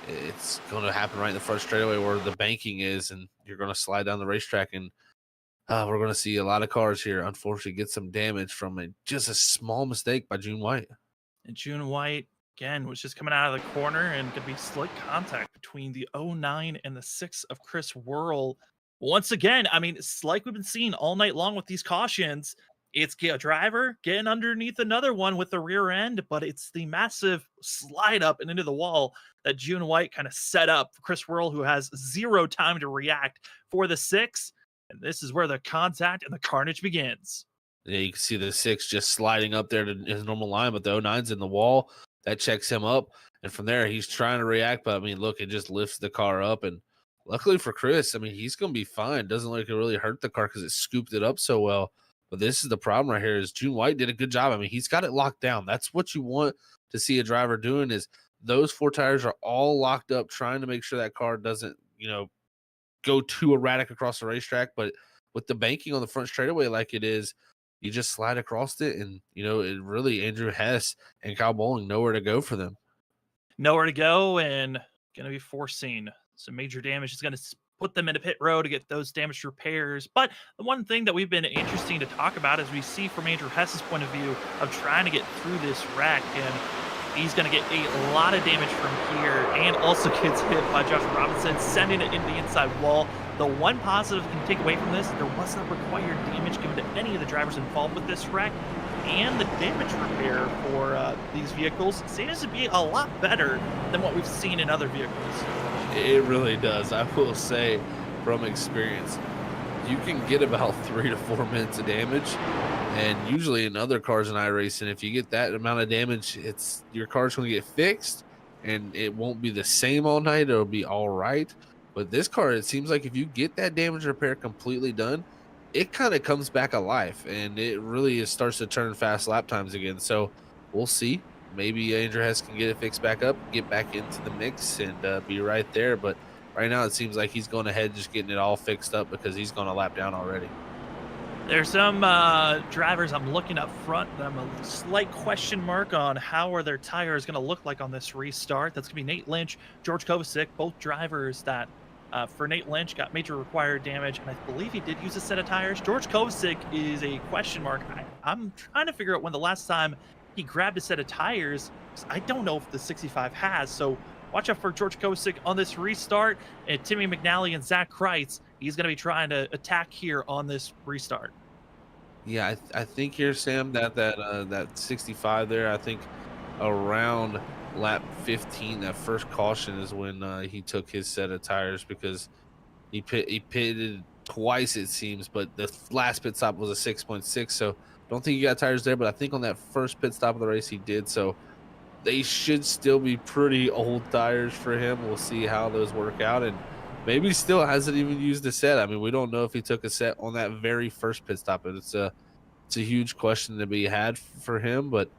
[SPEAKER 2] it's going to happen right in the front straightaway where the banking is, and you're going to slide down the racetrack, and we're going to see a lot of cars here, unfortunately, get some damage from just a small mistake by June White. And
[SPEAKER 1] June White, again, was just coming out of the corner and could be slick contact between the 09 and the 6 of Chris Worrell. Once again, I mean, it's like we've been seeing all night long with these cautions. It's a driver getting underneath another one with the rear end, but it's the massive slide up and into the wall that June White kind of set up for Chris Worrell, who has zero time to react for the 6. And this is where the contact and the carnage begins.
[SPEAKER 2] Yeah, you can see the 6 just sliding up there to his normal line, but the 09's in the wall. That checks him up. And from there, he's trying to react, but I mean, look, it just lifts the car up. And luckily for Chris, I mean, he's going to be fine. Doesn't look like it really hurt the car because it scooped it up so well. But this is the problem right here is June White did a good job. I mean, he's got it locked down. That's what you want to see a driver doing is those 4 tires are all locked up, trying to make sure that car doesn't, go too erratic across the racetrack. But with the banking on the front straightaway like it is, you just slide across it. And, it really, Andrew Hess and Kyle Bowling, nowhere to go for them.
[SPEAKER 1] Nowhere to go and going to be forcing some major damage. It's going to put them into pit row to get those damaged repairs. But the one thing that we've been interesting to talk about is we see from Andrew Hess's point of view of trying to get through this wreck, and he's going to get a lot of damage from here and also gets hit by Josh Robinson, sending it into the inside wall. The one positive you can take away from this, there was not required damage given to any of the drivers involved with this wreck, and the damage repair for these vehicles seems to be a lot better than what we've seen in other vehicles.
[SPEAKER 2] It really does. I will say from experience, you can get about 3 to 4 minutes of damage. And usually in other cars in iRacing, if you get that amount of damage, your car's going to get fixed and it won't be the same all night. It'll be all right. But this car, it seems like if you get that damage repair completely done, it kind of comes back alive and it really starts to turn fast lap times again. So we'll see. Maybe Andrew Hess can get it fixed back up, get back into the mix, and be right there. But right now it seems like he's going ahead just getting it all fixed up because he's going to lap down already.
[SPEAKER 1] There's some drivers I'm looking up front that I'm a slight question mark on how are their tires going to look like on this restart. That's going to be Nate Lynch, George Kovacic, both drivers that for Nate Lynch got major required damage, and I believe he did use a set of tires. George Kovacic is a question mark. I'm trying to figure out when the last time he grabbed a set of tires. 'Cause I don't know if the 65 has, so watch out for George Kovacic on this restart, and Timmy McNally and Zach Kreitz. He's going to be trying to attack here on this restart.
[SPEAKER 2] Yeah, I think here, Sam, that 65 there. I think around lap 15, that first caution is when he took his set of tires because he pitted twice it seems, but the last pit stop was a 6.6. So don't think he got tires there, but I think on that first pit stop of the race he did. So they should still be pretty old tires for him. We'll see how those work out, and maybe he still hasn't even used a set. I mean, we don't know if he took a set on that very first pit stop, and it's a huge question to be had for him. But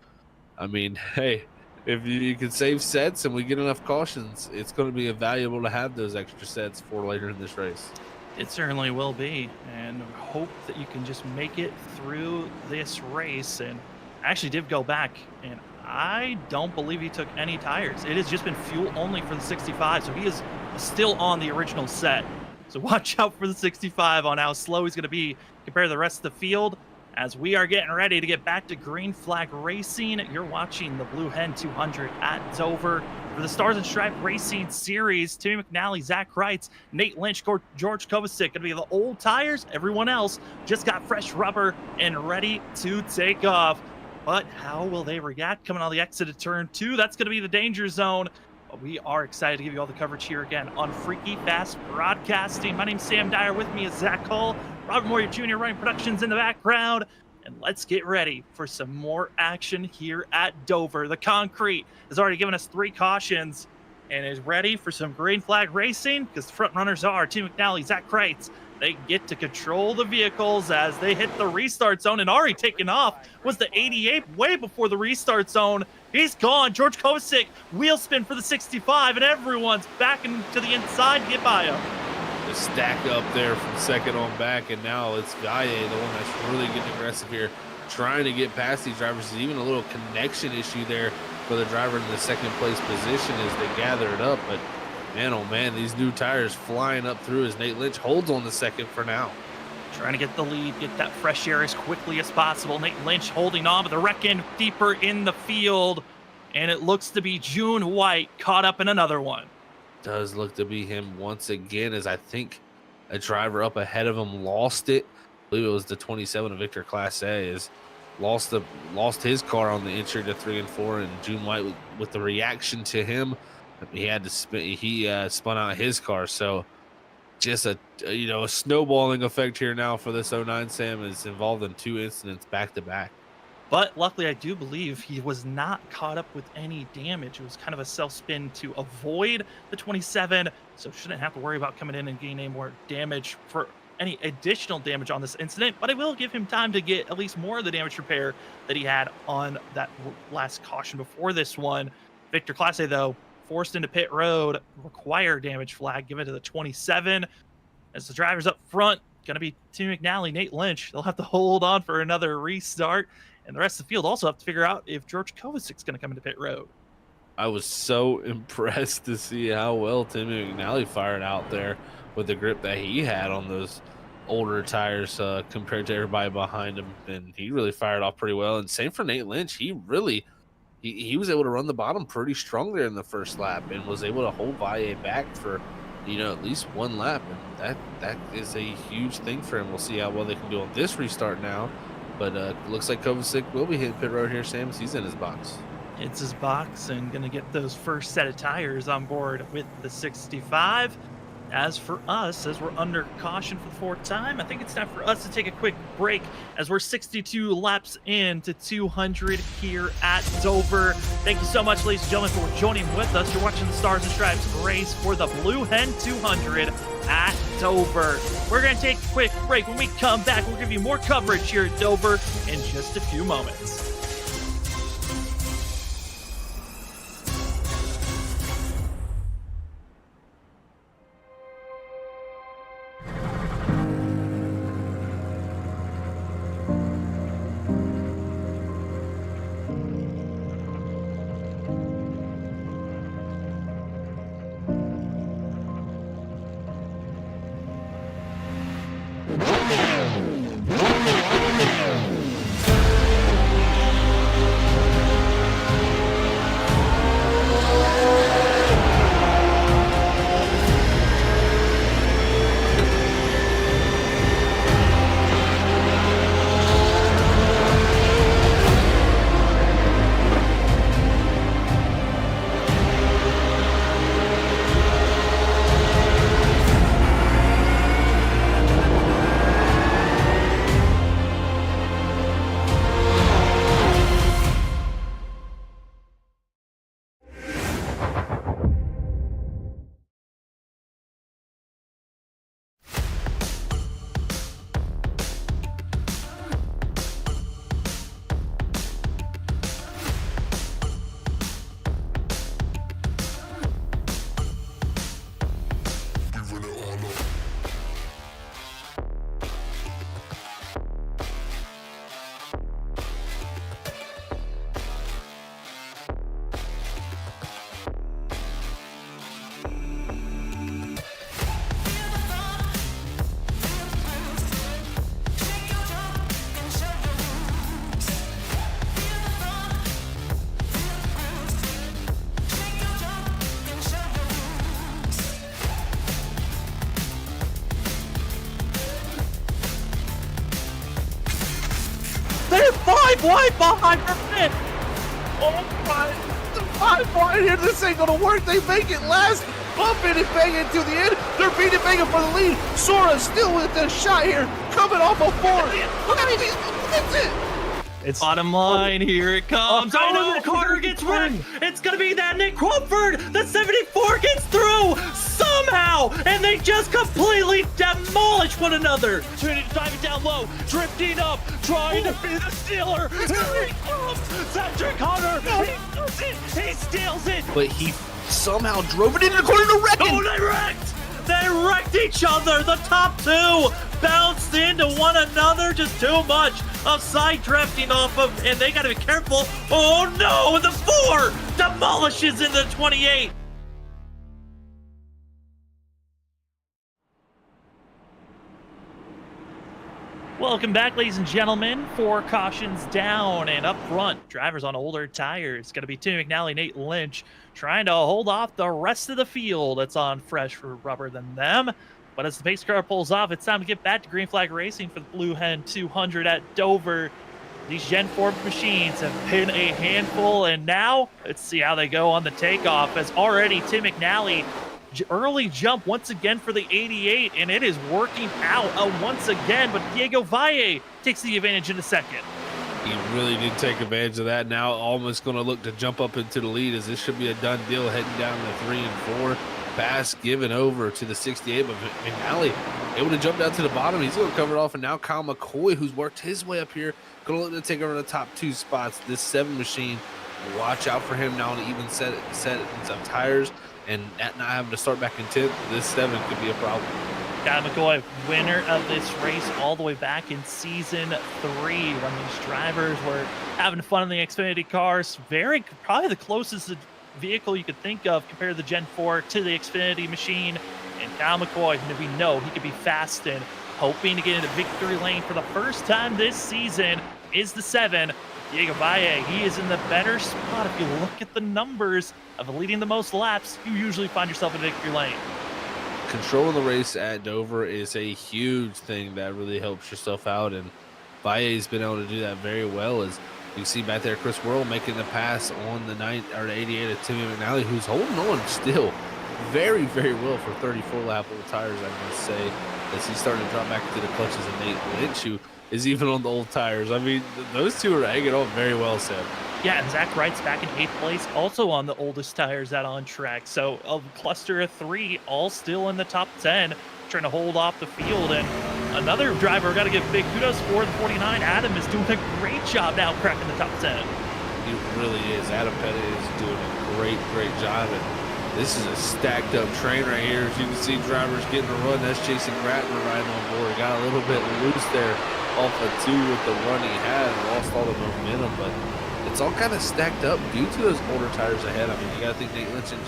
[SPEAKER 2] I mean, hey, if you can save sets and we get enough cautions, it's going to be valuable to have those extra sets for later in this race.
[SPEAKER 1] It certainly will be, and hope that you can just make it through this race. And I actually did go back, and I don't believe he took any tires. It has just been fuel only for the 65, so he is still on the original set. So watch out for the 65 on how slow he's going to be compared to the rest of the field. As we are getting ready to get back to green flag racing, you're watching the Blue Hen 200 at Dover. For the Stars and Stripe Racing Series, Timmy McNally, Zach Kreitz, Nate Lynch, George Kovacic, going to be the old tires. Everyone else just got fresh rubber and ready to take off. But how will they react coming on the exit of turn 2? That's going to be the danger zone. But we are excited to give you all the coverage here again on Freaky Fast Broadcasting. My name's Sam Dyer. With me is Zach Hull, Robert Moyer Jr. running productions in the background. And let's get ready for some more action here at Dover. The concrete has already given us 3 cautions and is ready for some green flag racing because the front runners are Tim McNally, Zach Kreitz. They get to control the vehicles as they hit the restart zone, and already taken off was the 88 way before the restart zone. He's gone. George Kovacic, wheel spin for the 65, and everyone's back into the inside to get by him.
[SPEAKER 2] The stack up there from second on back, and now it's Valle, the one that's really getting aggressive here, trying to get past these drivers. There's even a little connection issue there for the driver in the second place position as they gather it up, but man, oh man, these new tires flying up through as Nate Lynch holds on the second for now.
[SPEAKER 1] Trying to get the lead, get that fresh air as quickly as possible. Nate Lynch holding on, but they're wrecking deeper in the field. And it looks to be June White caught up in another one.
[SPEAKER 2] Does look to be him once again, as I think a driver up ahead of him lost it. I believe it was the 27 of Victor Class A, is lost his car on the entry to 3 and 4, and June White with the reaction to him, he had to spun out his car. So just a snowballing effect here now for this 09 Sam is involved in 2 incidents back to back.
[SPEAKER 1] But luckily, I do believe he was not caught up with any damage. It was kind of a self-spin to avoid the 27, so shouldn't have to worry about coming in and getting any more damage for any additional damage on this incident. But I will give him time to get at least more of the damage repair that he had on that last caution before this one. Victor Clase, though, forced into pit road, require damage flag given to the 27. As the drivers up front, going to be Tim McNally, Nate Lynch. They'll have to hold on for another restart. And the rest of the field also have to figure out if George Kovacic's going to come into pit road.
[SPEAKER 2] I was so impressed to see how well Timmy McNally fired out there with the grip that he had on those older tires compared to everybody behind him. And he really fired off pretty well. And same for Nate Lynch. He was able to run the bottom pretty strong there in the first lap and was able to hold Valle back for, at least 1 lap. And that is a huge thing for him. We'll see how well they can do on this restart now. But looks like Kovacic will be hitting pit road here, Sam. He's in his box.
[SPEAKER 1] It's his box and going to get those first set of tires on board with the 65. As for us, as we're under caution for the 4th time, I think it's time for us to take a quick break as we're 62 laps into 200 here at Dover. Thank you so much, ladies and gentlemen, for joining with us. You're watching the Stars and Stripes race for the Blue Hen 200 at Dover. We're going to take a quick break. When we come back, we'll give you more coverage here at Dover in just a few moments. 5 wide behind for fifth.
[SPEAKER 2] Oh my, the 5 wide here. This ain't gonna work. They make it last. Bumping and banging to the end. They're beating banging for the lead. Sora still with the shot here, coming off a 4. That's it.
[SPEAKER 1] It's bottom line. Here it comes. I know Carter gets wrecked. It's gonna be that Nick Crawford. The 74 gets through somehow, and they just completely demolish one another. Trinity diving down low, drifting up, trying to be the stealer. Here he comes. Cedric Hunter. He does it. He steals it.
[SPEAKER 2] But he somehow drove it into the corner to wreck it.
[SPEAKER 1] Oh, they wrecked! They wrecked each other! The top two bounced into one another. Just too much of side drifting off of, and they gotta be careful. Oh no! And the 4 demolishes in the 28. Welcome back, ladies and gentlemen. 4 cautions down, and up front, drivers on older tires. It's going to be Tim McNally, Nate Lynch, trying to hold off the rest of the field that's on fresher rubber than them. But as the pace car pulls off, it's time to get back to green flag racing for the Blue Hen 200 at Dover. These Gen 4 machines have been a handful, and now let's see how they go on the takeoff, as already Tim McNally early jump once again for the 88, and it is working out once again, but Diego Valle takes the advantage in the second.
[SPEAKER 2] He really did take advantage of that. Now almost going to look to jump up into the lead, as this should be a done deal heading down to 3 and 4. Pass given over to the 68, but McNally able to jump down to the bottom. He's going to cover it off, and now Kyle McCoy, who's worked his way up here, going to look to take over the top 2 spots. This 7 machine, watch out for him now to even set some tires, and not having to start back in 10th. This 7 could be a problem.
[SPEAKER 1] Kyle McCoy, winner of this race all the way back in season 3, when these drivers were having fun in the Xfinity cars. Probably the closest vehicle you could think of compared to the Gen 4 to the Xfinity machine. And Kyle McCoy, we know he could be fast, and hoping to get into victory lane for the first time this season is the 7. Diego Valle, he is in the better spot. If you look at the numbers of leading the most laps, you usually find yourself in victory lane.
[SPEAKER 2] Controlling the race at Dover is a huge thing that really helps yourself out, and Valle's been able to do that very well. As you can see back there, Chris Worrell making the pass on the 88 of Timmy McNally, who's holding on still very, very well for 34 lap old tires, I must say, as he's starting to drop back into the clutches of Nate Lynch, who is even on the old tires. I mean, those two are hanging on very well, Sam.
[SPEAKER 1] Yeah, and Zach Wright's back in 8th place, also on the oldest tires out on track. So a cluster of 3, all still in the top 10, trying to hold off the field. And another driver got to give big kudos for the 49. Adam is doing a great job now cracking the top 10.
[SPEAKER 2] He really is. Adam Pettit is doing a great job. And this is a stacked up train right here. As you can see, drivers getting a run. That's Jason Gratton riding on board. Got a little bit loose there off of 2 with the run he had, lost all the momentum, but it's all kind of stacked up due to those older tires ahead. I mean, you got to think Nate Lynch and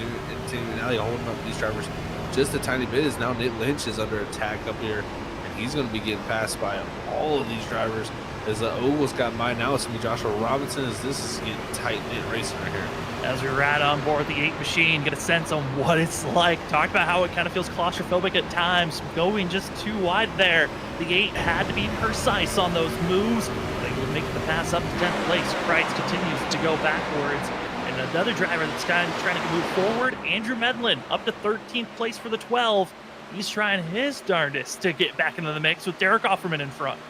[SPEAKER 2] Timmy McNally holding up these drivers just a tiny bit, as now Nate Lynch is under attack up here, and he's going to be getting passed by all of these drivers. As the Ogles got by, now it's going to be Joshua Robinson, as this is getting tight-knit racing right here.
[SPEAKER 1] As we ride on board the 8 machine, get a sense on what it's like. Talk about how it kind of feels claustrophobic at times, going just too wide there. The 8 had to be precise on those moves. They would make the pass up to 10th place. Kreitz continues to go backwards. And another driver that's kind of trying to move forward, Andrew Medlin, up to 13th place for the 12. He's trying his darndest to get back into the mix with Derek Offerman in front.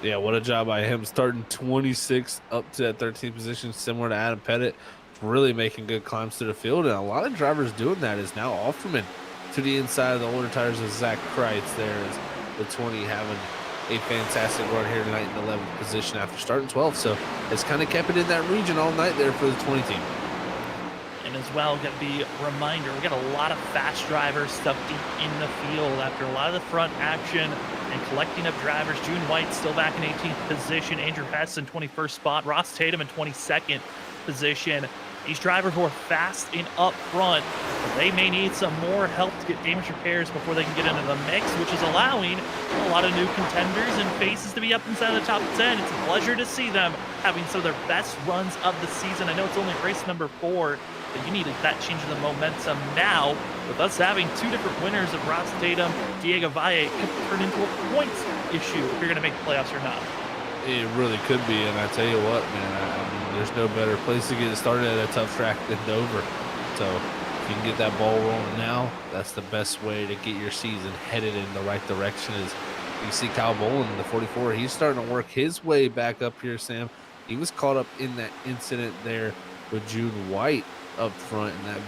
[SPEAKER 2] Yeah, what a job by him, starting 26th up to that 13th position, similar to Adam Pettit. Really making good climbs to the field, and a lot of drivers doing that. Is now Offerman to the inside of the older tires of Zach Kreitz. There is the 20 having a fantastic run here tonight in the 11th position after starting 12th. So it's kind of kept it in that region all night there for the 20 team.
[SPEAKER 1] And as well, got to be a reminder, we got a lot of fast drivers stuck deep in the field after a lot of the front action and collecting up drivers. June White still back in 18th position. Andrew Hess in 21st spot. Ross Tatum in 22nd position. These drivers who are fast and up front, they may need some more help to get damage repairs before they can get into the mix, which is allowing a lot of new contenders and faces to be up inside the top 10. It's a pleasure to see them having some of their best runs of the season. I know it's only race number 4, but you need that change in the momentum now. With us having 2 different winners of Ross Tatum, Diego Valle, could turn into a points issue if you're going to make the playoffs or not.
[SPEAKER 2] It really could be, and I tell you what, man, I mean, there's no better place to get started at a tough track than Dover. So if you can get that ball rolling now, that's the best way to get your season headed in the right direction. Is you see Kyle Bolin in the 44, he's starting to work his way back up here, Sam. He was caught up in that incident there with June White up front in that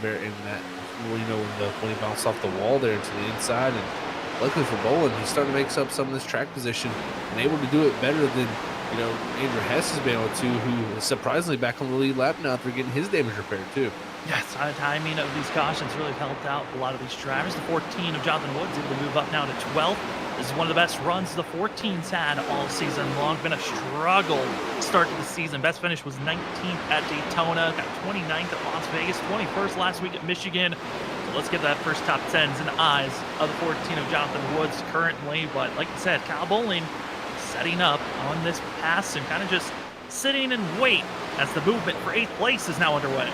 [SPEAKER 2] when he bounced off the wall there into the inside. And luckily for Bolin, he's starting to make up some of this track position and able to do it better than Andrew Hess has been able to, who is surprisingly back on the lead lap now after getting his damage repaired too.
[SPEAKER 1] Yes, the timing of these cautions really helped out a lot of these drivers. The 14 of Jonathan Woods able to move up now to 12th. This is one of the best runs the 14's had all season long. Been a struggle start to the season. Best finish was 19th at Daytona, got 29th at Las Vegas, 21st last week at Michigan. So let's get that first top 10s in the eyes of the 14 of Jonathan Woods currently. But like I said, Kyle Bolin setting up on this pass and kind of just sitting and wait as the movement for 8th place is now underway.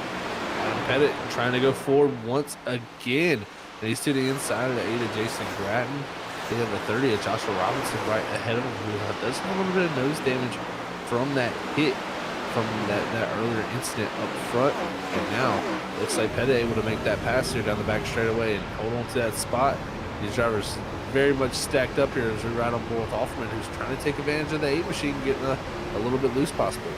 [SPEAKER 2] Adam Pettit trying to go forward once again. And he's to the inside of the 8 of Jason Gratton. They have the 30 of Joshua Robinson right ahead of him, who does have a little bit of nose damage from that hit from that earlier incident up front. And now looks like Pettit able to make that pass here down the back straightaway and hold on to that spot. These drivers very much stacked up here as we ride on board with Offerman, who's trying to take advantage of the 8 machine, getting a little bit loose possible.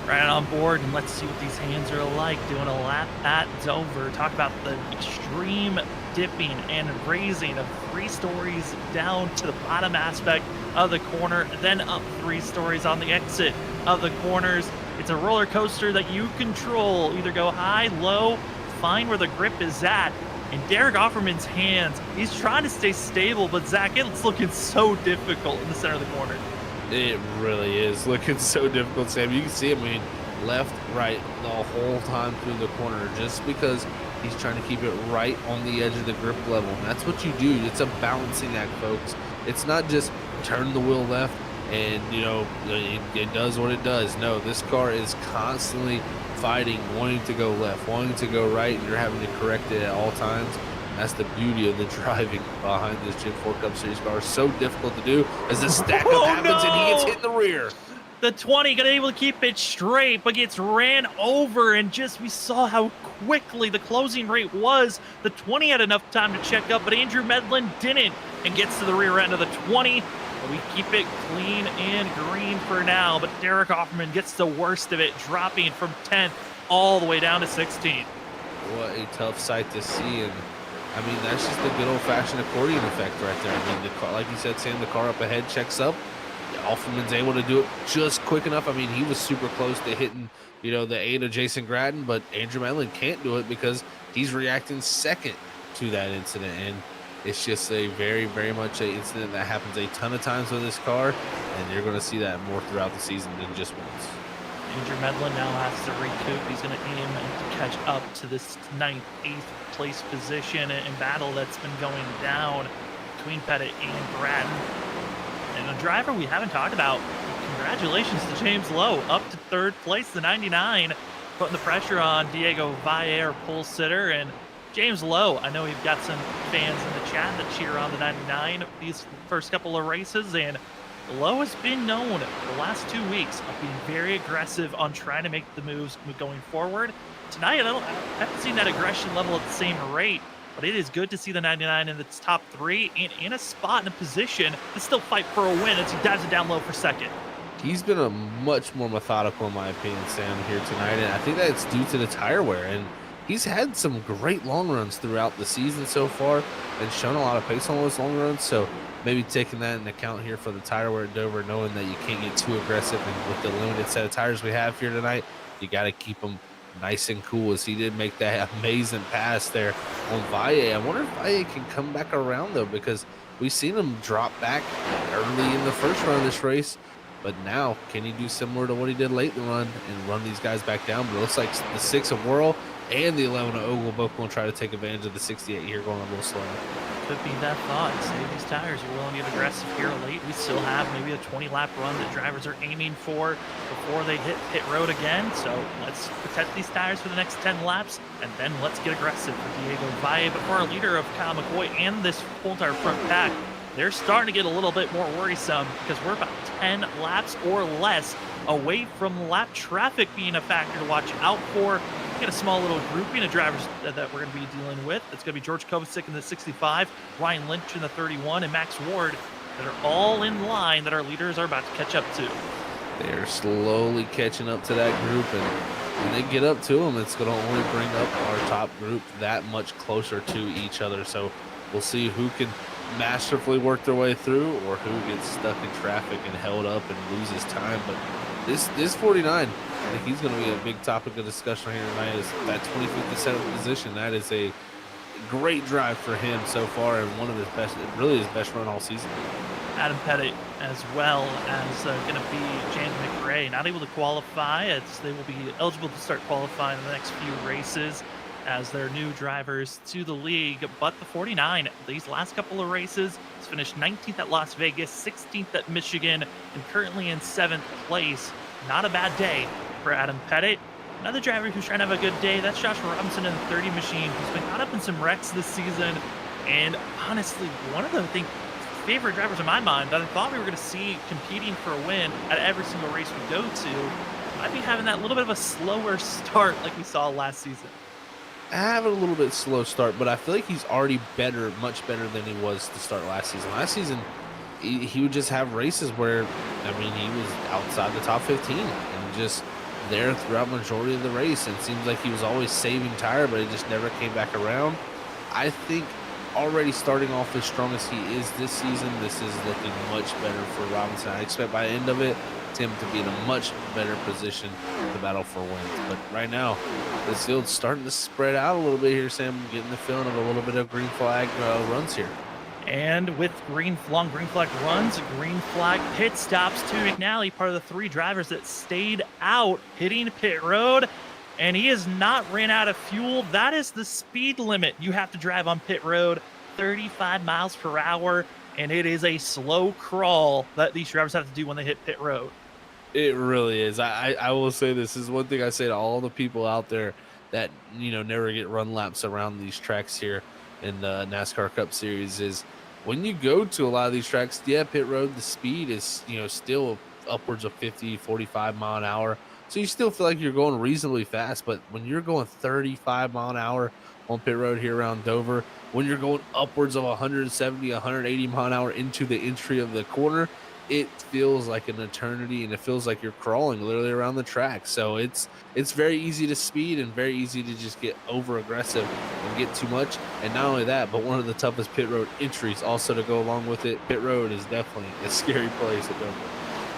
[SPEAKER 1] Right on board, and let's see what these hands are like doing a lap at Dover. Talk about the extreme dipping and raising of 3 stories down to the bottom aspect of the corner, then up 3 stories on the exit of the corners. It's a roller coaster that you control. Either go high, low, find where the grip is at. And Derek Offerman's hands, he's trying to stay stable, but Zach, it's looking so difficult in the center of the corner.
[SPEAKER 2] It really is looking so difficult, Sam. You can see him, left, right, the whole time through the corner, just because he's trying to keep it right on the edge of the grip level. And that's what you do. It's a balancing act, folks. It's not just turn the wheel left and, it does what it does. No, this car is constantly fighting, wanting to go left, wanting to go right, and you're having to correct it at all times. That's the beauty of the driving behind this Gen 4 Cup Series car. So difficult to do as the stack up happens and he gets hit in the rear.
[SPEAKER 1] The 20 got able to keep it straight, but gets ran over, and we saw how quickly the closing rate was. The 20 had enough time to check up, but Andrew Medlin didn't, and gets to the rear end of the 20. But we keep it clean and green for now, but Derek Offerman gets the worst of it, dropping from 10th all the way down to 16th.
[SPEAKER 2] What a tough sight to see, and that's just the good old-fashioned accordion effect right there. The car, like you said, Sam, the car up ahead checks up. Offerman's able to do it just quick enough. He was super close to hitting, the 8 of Jason Gratton, but Andrew Medlin can't do it because he's reacting second to that incident. And it's just a very, very much an incident that happens a ton of times with this car, and you're going to see that more throughout the season than just once.
[SPEAKER 1] Andrew Medlin now has to recoup. He's going to aim to catch up to this 9th, 8th place position in battle that's been going down between Pettit and Gratton. And a driver we haven't talked about, congratulations to James Lowe, up to 3rd place, the 99, putting the pressure on Diego Valle, pole sitter. And James Lowe, I know we've got some fans in the chat that cheer on the 99 these first couple of races, and Lowe has been known the last 2 weeks of being very aggressive on trying to make the moves going forward. Tonight, I haven't seen that aggression level at the same rate, but it is good to see the 99 in its top 3 and in a spot, in a position to still fight for a win as he dives it down low for 2nd.
[SPEAKER 2] He's been a much more methodical, in my opinion, Sam, here tonight, and I think that's due to the tire wear. And he's had some great long runs throughout the season so far and shown a lot of pace on those long runs. So maybe taking that into account here for the tire wear at Dover, knowing that you can't get too aggressive, and with the limited set of tires we have here tonight, you got to keep them nice and cool, as he did make that amazing pass there on Valle. I wonder if Valle can come back around, though, because we've seen him drop back early in the first run of this race. But now, can he do similar to what he did late in the run and run these guys back down? But it looks like the 6 of Whirl and the 11 of Ogle both going to try to take advantage of the 68 here, going a little slower.
[SPEAKER 1] Could be that thought. Save these tires. You're willing to get aggressive here late. We still have maybe a 20-lap run that drivers are aiming for before they hit pit road again. So let's protect these tires for the next 10 laps, and then let's get aggressive for Diego Valle. But for our leader of Kyle McCoy and this whole entire front pack, they're starting to get a little bit more worrisome because we're about 10 laps or less away from lap traffic being a factor to watch out for. We got a small little grouping of drivers that we're going to be dealing with. It's going to be George Kovacic in the 65, Ryan Lynch in the 31, and Max Ward that are all in line that our leaders are about to catch up to.
[SPEAKER 2] They're slowly catching up to that group, and when they get up to them, it's going to only bring up our top group that much closer to each other. So we'll see who can masterfully work their way through or who gets stuck in traffic and held up and loses time. But this 49, I think he's going to be a big topic of discussion here tonight, is that 2057 position. That is a great drive for him so far, and one of his best, really his best run all season.
[SPEAKER 1] Adam Pettit, as well as going to be James McRae, not able to qualify. They will be eligible to start qualifying in the next few races as they're new drivers to the league. But the 49, these last couple of races, has finished 19th at Las Vegas, 16th at Michigan, and currently in 7th place. Not a bad day for Adam Pettit. Another driver who's trying to have a good day, that's Josh Robinson in the 30 machine, who's been caught up in some wrecks this season. And honestly, one of the favorite drivers in my mind that I thought we were going to see competing for a win at every single race we go to might be having that little bit of a slower start like we saw last season.
[SPEAKER 2] Having a little bit slow start, but I feel like he's already better, much better than he was to start last season. Last season, he would just have races where, I mean, he was outside the top 15 and just there throughout majority of the race. And it seems like he was always saving tire, but it just never came back around. I think already starting off as strong as he is this season, this is looking much better for Robinson. I expect by the end of it, him to be in a much better position to battle for wins. But right now, this field's starting to spread out a little bit here, Sam. I'm getting the feeling of a little bit of green flag runs here.
[SPEAKER 1] And with long green flag runs, green flag pit stops to McNally, part of the 3 drivers that stayed out, hitting pit road. And he has not ran out of fuel. That is the speed limit you have to drive on pit road, 35 miles per hour. And it is a slow crawl that these drivers have to do when they hit pit road.
[SPEAKER 2] It really is. I will say this is one thing I say to all the people out there that, never get run laps around these tracks here in the NASCAR Cup Series is when you go to a lot of these tracks, pit road, the speed is, still upwards of 50, 45 mile an hour. So you still feel like you're going reasonably fast, but when you're going 35 mile an hour on pit road here around Dover, when you're going upwards of 170, 180 mile an hour into the entry of the corner, it feels like an eternity, and it feels like you're crawling literally around the track. So it's very easy to speed and very easy to just get over aggressive and get too much. And not only that, but one of the toughest pit road entries also to go along with it. Pit road is definitely a scary place at Dover.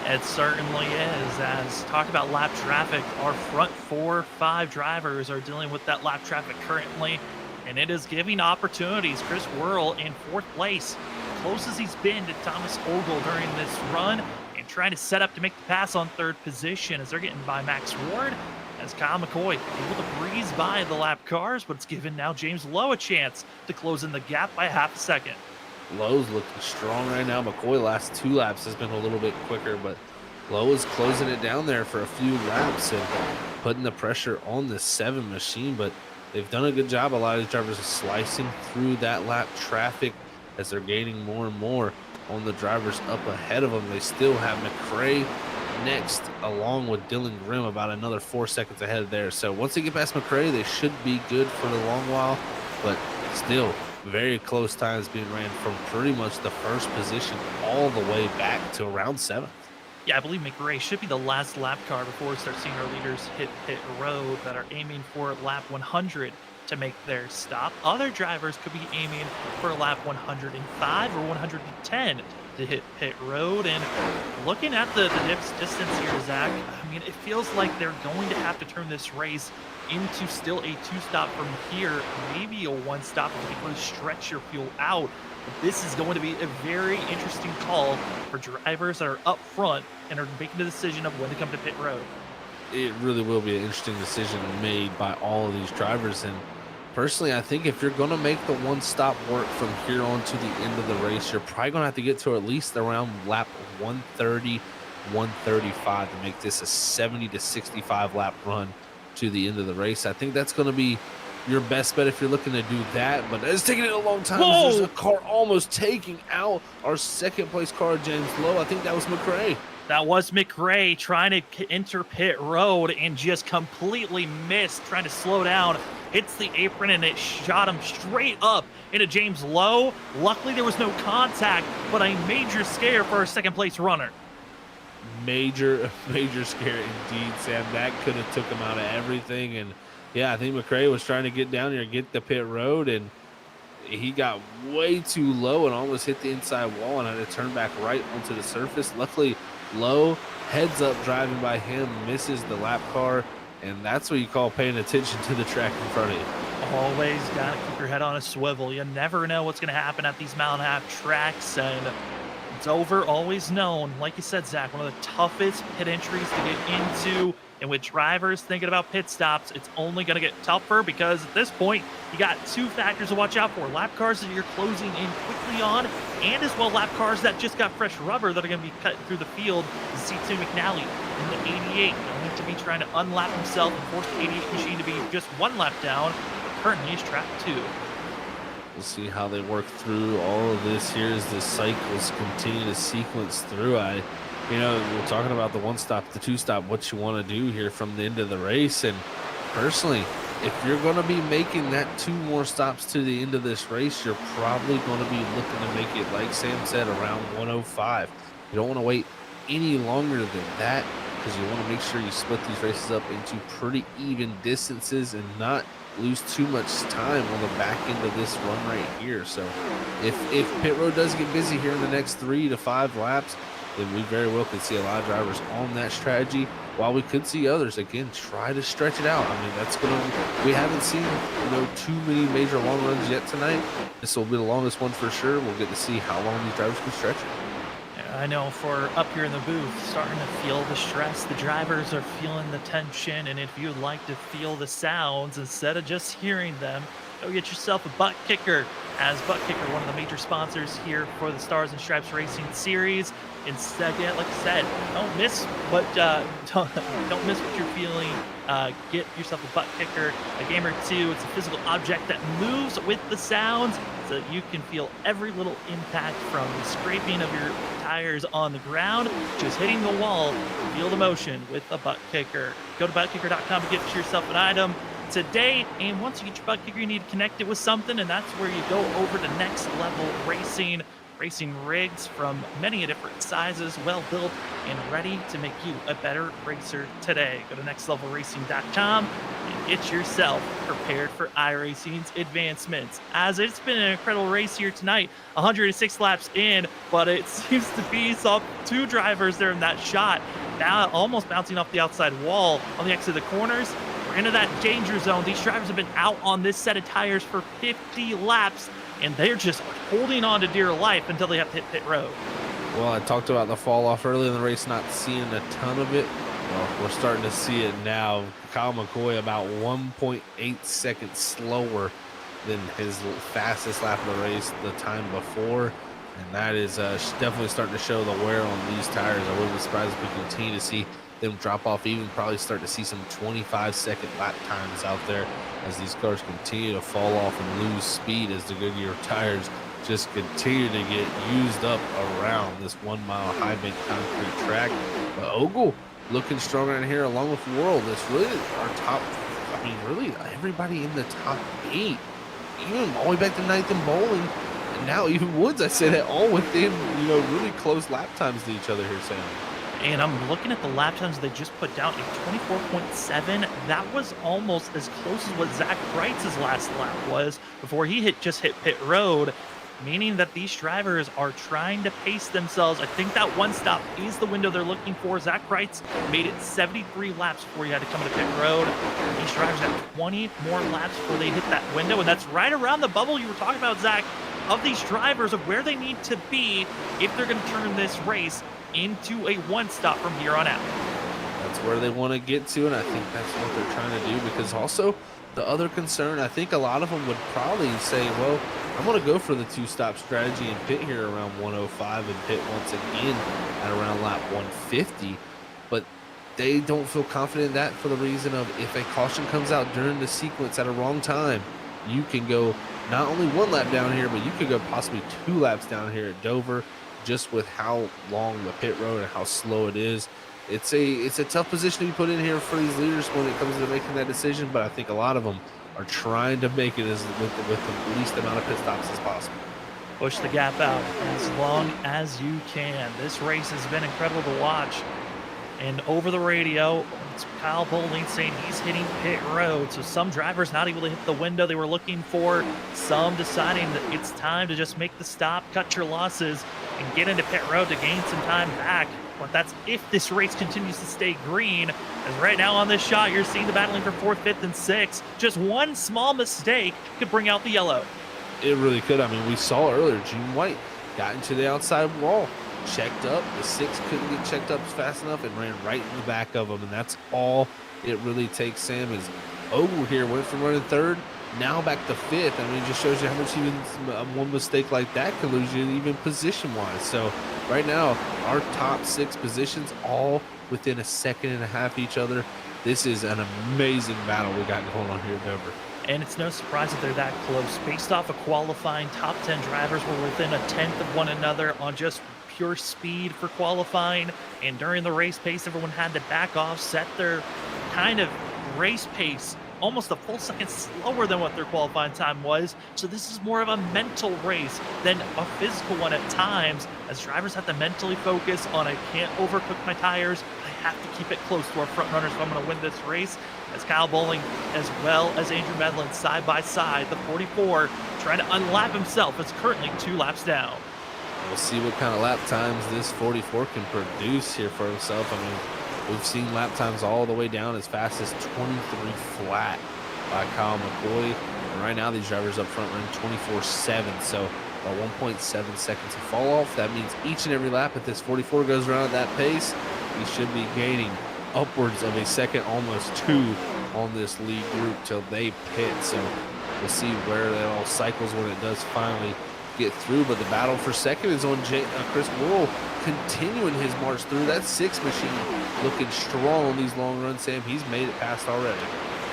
[SPEAKER 1] It certainly is. As talk about lap traffic, our front 4-5 drivers are dealing with that lap traffic currently, and it is giving opportunities. Chris Worrell in 4th place, close as he's been to Thomas Ogle during this run, and trying to set up to make the pass on 3rd position as they're getting by Max Ward, as Kyle McCoy able to breeze by the lap cars, but it's given now James Lowe a chance to close in the gap by half a second.
[SPEAKER 2] Lowe's looking strong right now. McCoy last 2 laps has been a little bit quicker, but Lowe is closing it down there for a few laps and putting the pressure on the 7 machine. But they've done a good job. A lot of these drivers are slicing through that lap traffic as they're gaining more and more on the drivers up ahead of them. They still have McRae next, along with Dylan Grimm, about another 4 seconds ahead there. So once they get past McRae, they should be good for the long while, but still very close times being ran from pretty much the first position all the way back to around 7th.
[SPEAKER 1] Yeah, I believe McRae should be the last lap car before we start seeing our leaders hit pit road that are aiming for lap 100 to make their stop. Other drivers could be aiming for lap 105 or 110 to hit pit road. And looking at the distance here, Zach, I mean, it feels like they're going to have to turn this race into still a 2-stop from here, maybe a 1-stop if you really stretch your fuel out. But this is going to be a very interesting call for drivers that are up front and are making the decision of when to come to pit road.
[SPEAKER 2] It really will be an interesting decision made by all of these drivers. And personally, I think if you're going to make the 1-stop work from here on to the end of the race, you're probably going to have to get to at least around lap 130, 135 to make this a 70 to 65 lap run to the end of the race. I think that's going to be your best bet if you're looking to do that. But it's taking it a long time.
[SPEAKER 1] Whoa!
[SPEAKER 2] There's a car almost taking out our second place car, James Lowe. I think that was McRae.
[SPEAKER 1] That was McRae trying to enter pit road and just completely missed, trying to slow down. Hits the apron and it shot him straight up into James Lowe. Luckily, there was no contact, but a major scare for our second place runner.
[SPEAKER 2] Major scare indeed, Sam. That could have took him out of everything. And yeah, I think McRae was trying to get down here, get the pit road, and he got way too low and almost hit the inside wall and had to turn back right onto the surface. Luckily, Lowe heads up driving by him, misses the lap car, and that's what you call paying attention to the track in front of you.
[SPEAKER 1] Always gotta keep your head on a swivel. You never know what's gonna happen at these mile-and-a-half tracks, and it's over, always known. Like you said, Zach, one of the toughest pit entries to get into. And with drivers thinking about pit stops, it's only going to get tougher because at this point, you got two factors to watch out for. Lap cars that you're closing in quickly on, and as well lap cars that just got fresh rubber that are going to be cut through the field. C2 McNally in the 88 going to be trying to unlap himself and force the 88 machine to be just one lap down. But currently, he's trapped 2.
[SPEAKER 2] We'll see how they work through all of this here as the cycles continue to sequence through. We're talking about the 1 stop, the 2 stop, what you want to do here from the end of the race. And personally, if you're going to be making that 2 more stops to the end of this race, you're probably going to be looking to make it, like Sam said, around 105. You don't want to wait any longer than that because you want to make sure you split these races up into pretty even distances and not lose too much time on the back end of this run right here. So if pit road does get busy here in the next 3 to 5 laps, then we very well could see a lot of drivers on that strategy, while we could see others again try to stretch it out. I mean, we haven't seen too many major long runs yet tonight. This will be the longest one for sure. We'll get to see how long these drivers can stretch it.
[SPEAKER 1] I know for up here in the booth, starting to feel the stress. The drivers are feeling the tension, and if you'd like to feel the sounds instead of just hearing them, go get yourself a ButtKicker. As ButtKicker, one of the major sponsors here for the Stars and Stripes Racing Series. Instead, like I said, don't miss what you're feeling. Get yourself a ButtKicker, a game or two. It's a physical object that moves with the sounds, so that you can feel every little impact from the scraping of your tires on the ground, just hitting the wall. Feel the motion with a ButtKicker. Go to ButtKicker.com to get yourself an item today, and once you get your ButtKicker, you need to connect it with something, and that's where you go over to Next Level Racing rigs from many different sizes, well built and ready to make you a better racer today. Go to nextlevelracing.com and get yourself prepared for iRacing's advancements. As it's been an incredible race here tonight, 106 laps in, but it seems to be 2 drivers there in that shot, now almost bouncing off the outside wall on the exit of the corners. We're into that danger zone. These drivers have been out on this set of tires for 50 laps, and they're just holding on to dear life until they have to hit pit road.
[SPEAKER 2] Well, I talked about the fall off early in the race, not seeing a ton of it. Well, we're starting to see it now. Kyle McCoy about 1.8 seconds slower than his fastest lap of the race the time before. And that is definitely starting to show the wear on these tires. I wouldn't be surprised if we continue to see them drop off, even probably start to see some 25-second lap times out there as these cars continue to fall off and lose speed as the Goodyear tires just continue to get used up around this 1 mile high bank concrete track. But Ogle looking stronger in here along with World. It's really our top, really everybody in the top 8, even all the way back to 9th and Bowling. And now even Woods, I say that all within, really close lap times to each other here, Sam.
[SPEAKER 1] And I'm looking at the lap times they just put down, a 24.7. That was almost as close as what Zach Wright's last lap was before he just hit pit road, meaning that these drivers are trying to pace themselves. I think that 1 stop is the window they're looking for. Zach Wright's made it 73 laps before he had to come to pit road. These drivers have 20 more laps before they hit that window, and that's right around the bubble you were talking about, Zach, of these drivers, of where they need to be if they're going to turn this race into a 1 stop from here on out.
[SPEAKER 2] That's where they want to get to, and I think that's what they're trying to do, because also the other concern, I think a lot of them would probably say, well, I'm going to go for the 2-stop strategy and pit here around 105 and pit once again at around lap 150. But they don't feel confident in that for the reason of if a caution comes out during the sequence at a wrong time, you can go not only 1 lap down here, but you could go possibly 2 laps down here at Dover, just with how long the pit road and how slow it is. It's a tough position to be put in here for these leaders when it comes to making that decision, but I think a lot of them are trying to make it as with the least amount of pit stops as possible.
[SPEAKER 1] Push the gap out as long as you can. This race has been incredible to watch. And over the radio, it's Kyle Bowling saying he's hitting pit road. So some drivers not able to hit the window they were looking for. Some deciding that it's time to just make the stop, cut your losses, and get into pit road to gain some time back. But that's if this race continues to stay green. As right now on this shot, you're seeing the battling for 4th, 5th, and 6th. Just one small mistake could bring out the yellow.
[SPEAKER 2] It really could. I mean, we saw earlier, Gene White got into the outside wall, checked up. The 6 couldn't get checked up fast enough and ran right in the back of him. And that's all it really takes, Sam, is over here went from running 3rd, now back to 5th. I mean, it just shows you how much even one mistake like that can lose you even position-wise. So right now, our top 6 positions all within a second and a half each other. This is an amazing battle we got going on here at Dover.
[SPEAKER 1] And it's no surprise that they're that close. Based off of qualifying, top 10 drivers were within a 1/10 of one another on just pure speed for qualifying. And during the race pace, everyone had to back off, set their kind of race pace almost a full second slower than what their qualifying time was. So this is more of a mental race than a physical one at times, as drivers have to mentally focus on, I can't overcook my tires, I have to keep it close to our front runners if I'm going to win this race. As Kyle Bowling as well as Andrew Medlin side by side, the 44 trying to unlap himself. It's currently 2 laps down.
[SPEAKER 2] We'll see what kind of lap times this 44 can produce here for himself. I mean, we've seen lap times all the way down as fast as 23 flat by Kyle McCoy. And right now, these drivers up front run 24.7. So about 1.7 seconds of fall off. That means each and every lap, if this 44 goes around at that pace, he should be gaining upwards of a second, almost 2 on this lead group till they pit. So we'll see where that all cycles when it does finally get through. But the battle for second is on Chris Worrell, continuing his march through. That 6 machine looking strong on these long runs, Sam. He's made it past already.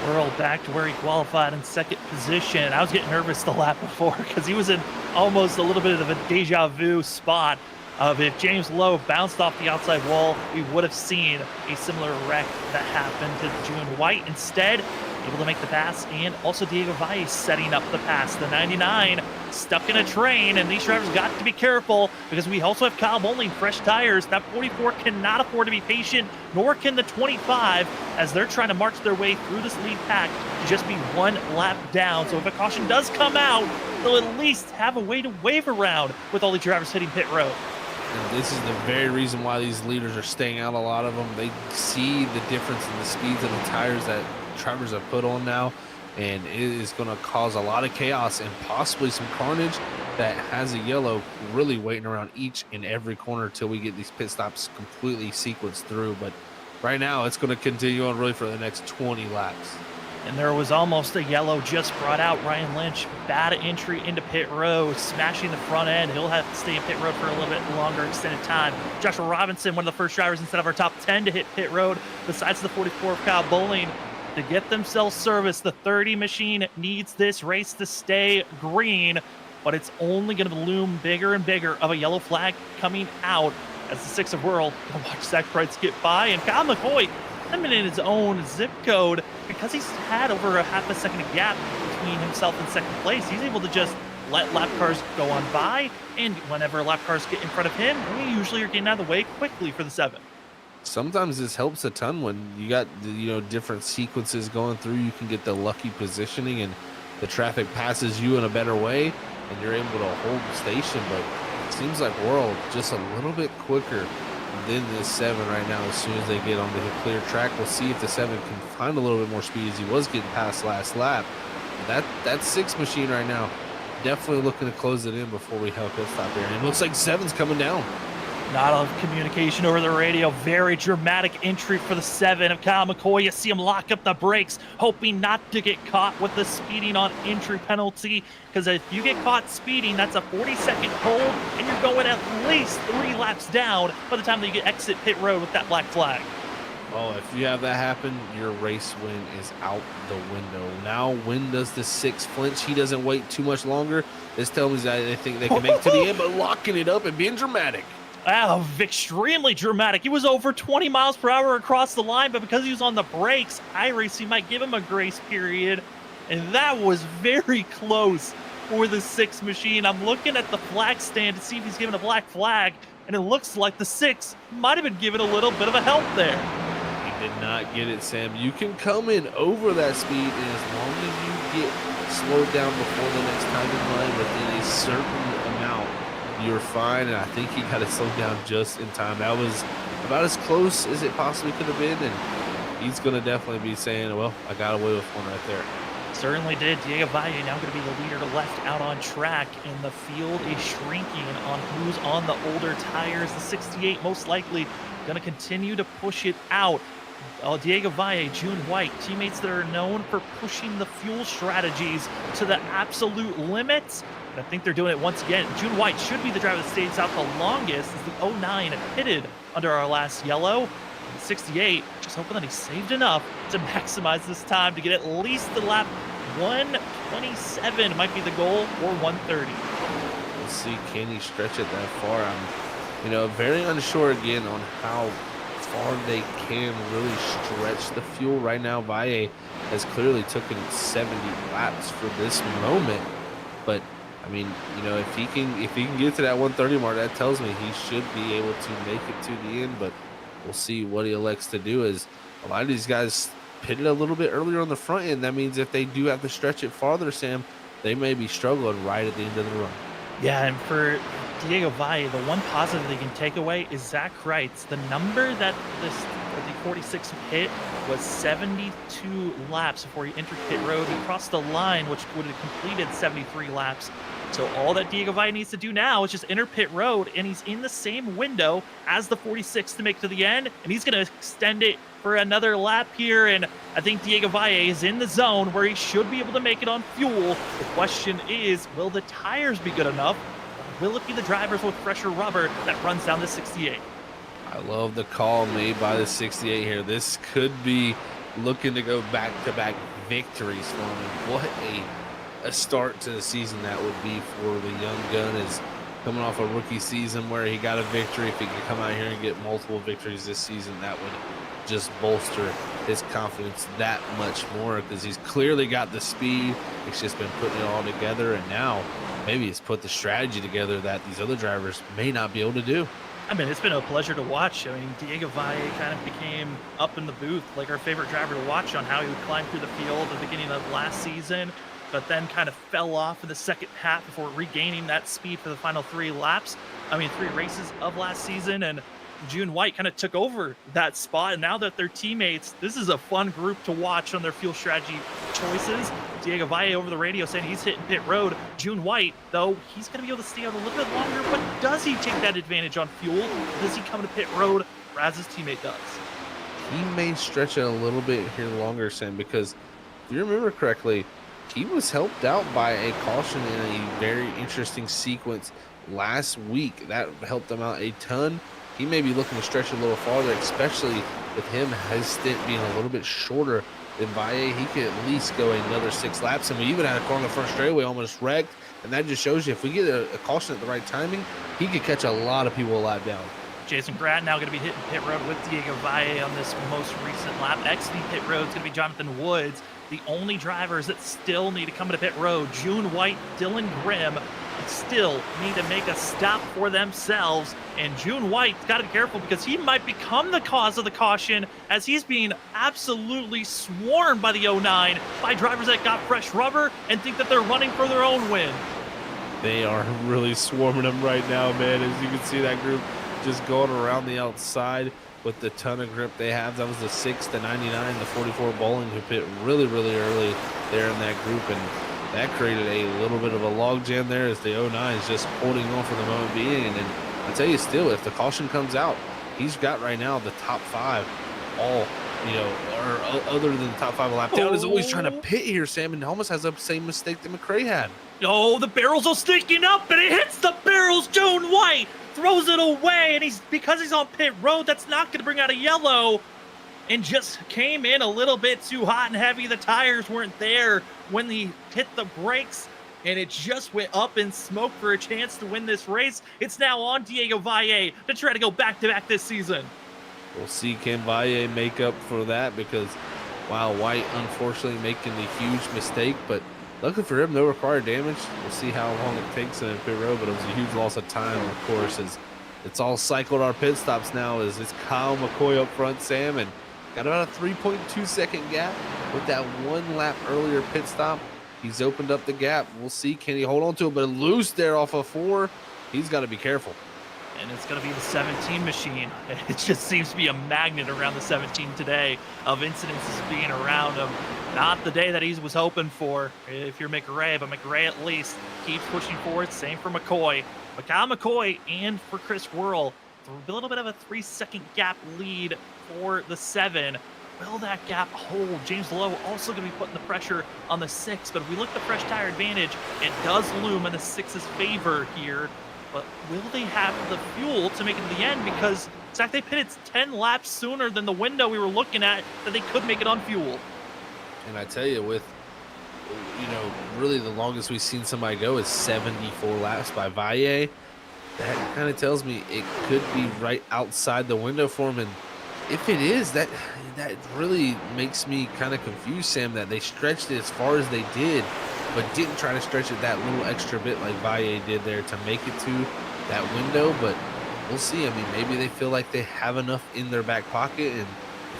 [SPEAKER 1] Worrell back to where he qualified in 2nd position. I was getting nervous the lap before because he was in almost a little bit of a deja vu spot of if James Lowe bounced off the outside wall, we would have seen a similar wreck that happened to June White. Instead, able to make the pass, and also Diego Valles setting up the pass. The 99 stuck in a train, and these drivers got to be careful because we also have Kyle Bowling, fresh tires. That 44 cannot afford to be patient, nor can the 25, as they're trying to march their way through this lead pack to just be 1 lap down. So if a caution does come out, they'll at least have a way to wave around with all these drivers hitting pit road.
[SPEAKER 2] And this is the very reason why these leaders are staying out, a lot of them. They see the difference in the speeds of the tires that drivers have put on now, and it is going to cause a lot of chaos and possibly some carnage that has a yellow really waiting around each and every corner until we get these pit stops completely sequenced through. But right now, it's going to continue on really for the next 20 laps.
[SPEAKER 1] And there was almost a yellow just brought out. Ryan Lynch, bad entry into pit road, smashing the front end. He'll have to stay in pit road for a little bit longer extended time. Joshua Robinson, one of the first drivers instead of our top 10 to hit pit road, besides the 44 of Kyle Bowling, to get themselves service. The 30 machine needs this race to stay green, but it's only going to loom bigger and bigger of a yellow flag coming out as the 6 of Worrell going to watch Zach Price get by. And Kyle McCoy, coming in his own zip code, because he's had over a half a second gap between himself and 2nd place. He's able to just let lap cars go on by, and whenever lap cars get in front of him, we usually are getting out of the way quickly for the 7.
[SPEAKER 2] Sometimes this helps a ton when you got different sequences going through. You can get the lucky positioning and the traffic passes you in a better way and you're able to hold the station. But it seems like Worrell just a little bit quicker than this 7 right now. As soon as they get onto the clear track, we'll see if the 7 can find a little bit more speed, as he was getting past last lap. That 6 machine right now definitely looking to close it in before we help pit stop here. And it looks like 7's coming down.
[SPEAKER 1] Not a communication over the radio. Very dramatic entry for the 7 of Kyle McCoy. You see him lock up the brakes, hoping not to get caught with the speeding on entry penalty. Because if you get caught speeding, that's a 40-second hold, and you're going at least 3 laps down by the time that you exit pit road with that black flag.
[SPEAKER 2] Oh, if you have that happen, your race win is out the window. Now, when does the 6 flinch? He doesn't wait too much longer. This tells me that they think they can make it to the end, but locking it up and being dramatic.
[SPEAKER 1] Wow, extremely dramatic. He was over 20 miles per hour across the line, but because he was on the brakes, iRacing might give him a grace period. And that was very close for the 6 machine. I'm looking at the flag stand to see if he's given a black flag, and it looks like the 6 might have been given a little bit of a help there.
[SPEAKER 2] He did not get it, Sam. You can come in over that speed, and as long as you get slowed down before the next time in line within a certain amount, you're fine. And I think he got it slowed down just in time. That was about as close as it possibly could have been, and he's going to definitely be saying, well, I got away with one right there.
[SPEAKER 1] Certainly did. Diego Valle now going to be the leader left out on track, and the field is shrinking on who's on the older tires. The 68 most likely going to continue to push it out. Diego Valle, June White, teammates that are known for pushing the fuel strategies to the absolute limits. And I think they're doing it once again. June White should be the driver that stays out the longest, as the 09 pitted under our last yellow. 68, just hoping that he saved enough to maximize this time to get at least the lap 127 might be the goal, or 130.
[SPEAKER 2] Let's see, can he stretch it that far? I'm, very unsure again on how far they can really stretch the fuel right now. Valle has clearly taken 70 laps for this moment, but I mean, if he can get to that 130 mark, that tells me he should be able to make it to the end. But we'll see what he elects to do. As a lot of these guys pitted a little bit earlier on the front end, that means if they do have to stretch it farther, Sam, they may be struggling right at the end of the run.
[SPEAKER 1] Yeah, and for Diego Valle, the one positive they can take away is Zach Wright's. The number that the 46 hit was 72 laps before he entered pit road. He crossed the line, which would have completed 73 laps. So all that Diego Valle needs to do now is just enter pit road, and he's in the same window as the 46 to make it to the end, and he's going to extend it for another lap here. And I think Diego Valle is in the zone where he should be able to make it on fuel. The question is, will the tires be good enough? Or will it be the drivers with fresher rubber that runs down the 68?
[SPEAKER 2] I love the call made by the 68 here. This could be looking to go back-to-back victories for him. What a start to the season that would be for the young gun, is coming off a rookie season where he got a victory. If he can come out here and get multiple victories this season, that would just bolster his confidence that much more, because he's clearly got the speed. He's just been putting it all together, and now maybe he's put the strategy together that these other drivers may not be able to do.
[SPEAKER 1] I mean, it's been a pleasure to watch. I mean, Diego Valle kind of became up in the booth like our favorite driver to watch on how he would climb through the field at the beginning of last season, but then kind of fell off in the second half before regaining that speed for the final 3 races of last season. And June White kind of took over that spot, and now that they're teammates, this is a fun group to watch on their fuel strategy choices. Diego Valle over the radio saying he's hitting pit road. June White, though, he's going to be able to stay out a little bit longer, but does he take that advantage on fuel? Does he come to pit road as his teammate does?
[SPEAKER 2] He may stretch it a little bit here longer, Sam, because if you remember correctly, he was helped out by a caution in a very interesting sequence last week. That helped him out a ton. He may be looking to stretch it a little farther, especially with his stint being a little bit shorter than Valle. He could at least go another 6 laps, and we even had a car on the front straightaway almost wrecked, and that just shows you if we get a caution at the right timing, he could catch a lot of people a lap down.
[SPEAKER 1] Jason Gratt now going to be hitting pit road with Diego Valle on this most recent lap. Exiting pit road is going to be Jonathan Woods. The only drivers that still need to come to pit road, June White, Dylan Grimm, still need to make a stop for themselves. And June White's got to be careful, because he might become the cause of the caution, as he's being absolutely swarmed by the 09 by drivers that got fresh rubber and think that they're running for their own win.
[SPEAKER 2] They are really swarming him right now, man. As you can see, that group just going around the outside with the ton of grip they have. That was the 6, the 99, the 44 Bowling, who pit really, really early there in that group, and that created a little bit of a log jam there as the 09 is just holding on for the moment being. And I tell you, still, if the caution comes out, he's got right now the top 5 all, or other than the top 5 lap down, is always trying to pit here, Sam, and almost has the same mistake that McRae had.
[SPEAKER 1] Oh, the barrels are sticking up, and it hits the barrels. June White throws it away, and because he's on pit road, that's not going to bring out a yellow. and just came in a little bit too hot and heavy. The tires weren't there when he hit the brakes, and it just went up in smoke for a chance to win this race. It's now on Diego Valle to try to go back-to-back this season.
[SPEAKER 2] We'll see, can Valle make up for that, because, wow, White unfortunately making the huge mistake, but luckily for him, no required damage. We'll see how long it takes in pit road, but it was a huge loss of time, of course, as it's all cycled our pit stops now. As it's Kyle McCoy up front, Sam, and got about a 3.2-second gap with that one lap earlier pit stop. He's opened up the gap. We'll see, can he hold on to it, but loose there off of 4. He's got to be careful.
[SPEAKER 1] And it's going to be the 17 machine. It just seems to be a magnet around the 17 today of incidences being around him. Not the day that he was hoping for if you're McRae, but McRae at least keeps pushing forward. Same for McCoy. But Kyle McCoy and for Chris Worrell, a little bit of a 3-second gap lead for the 7. Will that gap hold? James Lowe also going to be putting the pressure on the 6, but if we look at the fresh tire advantage, it does loom in the 6's favor here. But will they have the fuel to make it to the end? Because, Zach, they pitted 10 laps sooner than the window we were looking at that they could make it on fuel.
[SPEAKER 2] And I tell you, with, really the longest we've seen somebody go is 74 laps by Valle. That kind of tells me it could be right outside the window for him. And if it is, that really makes me kind of confused, Sam, that they stretched it as far as they did, but didn't try to stretch it that little extra bit like Valle did there to make it to that window. But we'll see. I mean, maybe they feel like they have enough in their back pocket and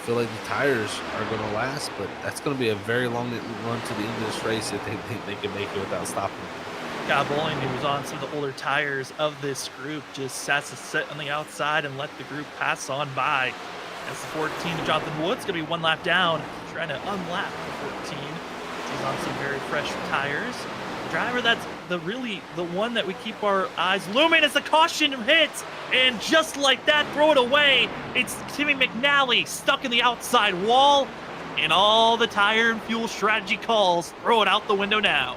[SPEAKER 2] feel like the tires are going to last, but that's going to be a very long run to the end of this race if they think they can make it without stopping.
[SPEAKER 1] Scott Bowling, who was on some of the older tires of this group, just has to sit on the outside and let the group pass on by. As the 14 to Jonathan Wood's going to be one lap down, trying to unlap the 14. He's on some very fresh tires. The driver that's the one that we keep our eyes looming as the caution hits, and just like that, throw it away. It's Timmy McNally stuck in the outside wall, and all the tire and fuel strategy calls throw it out the window now.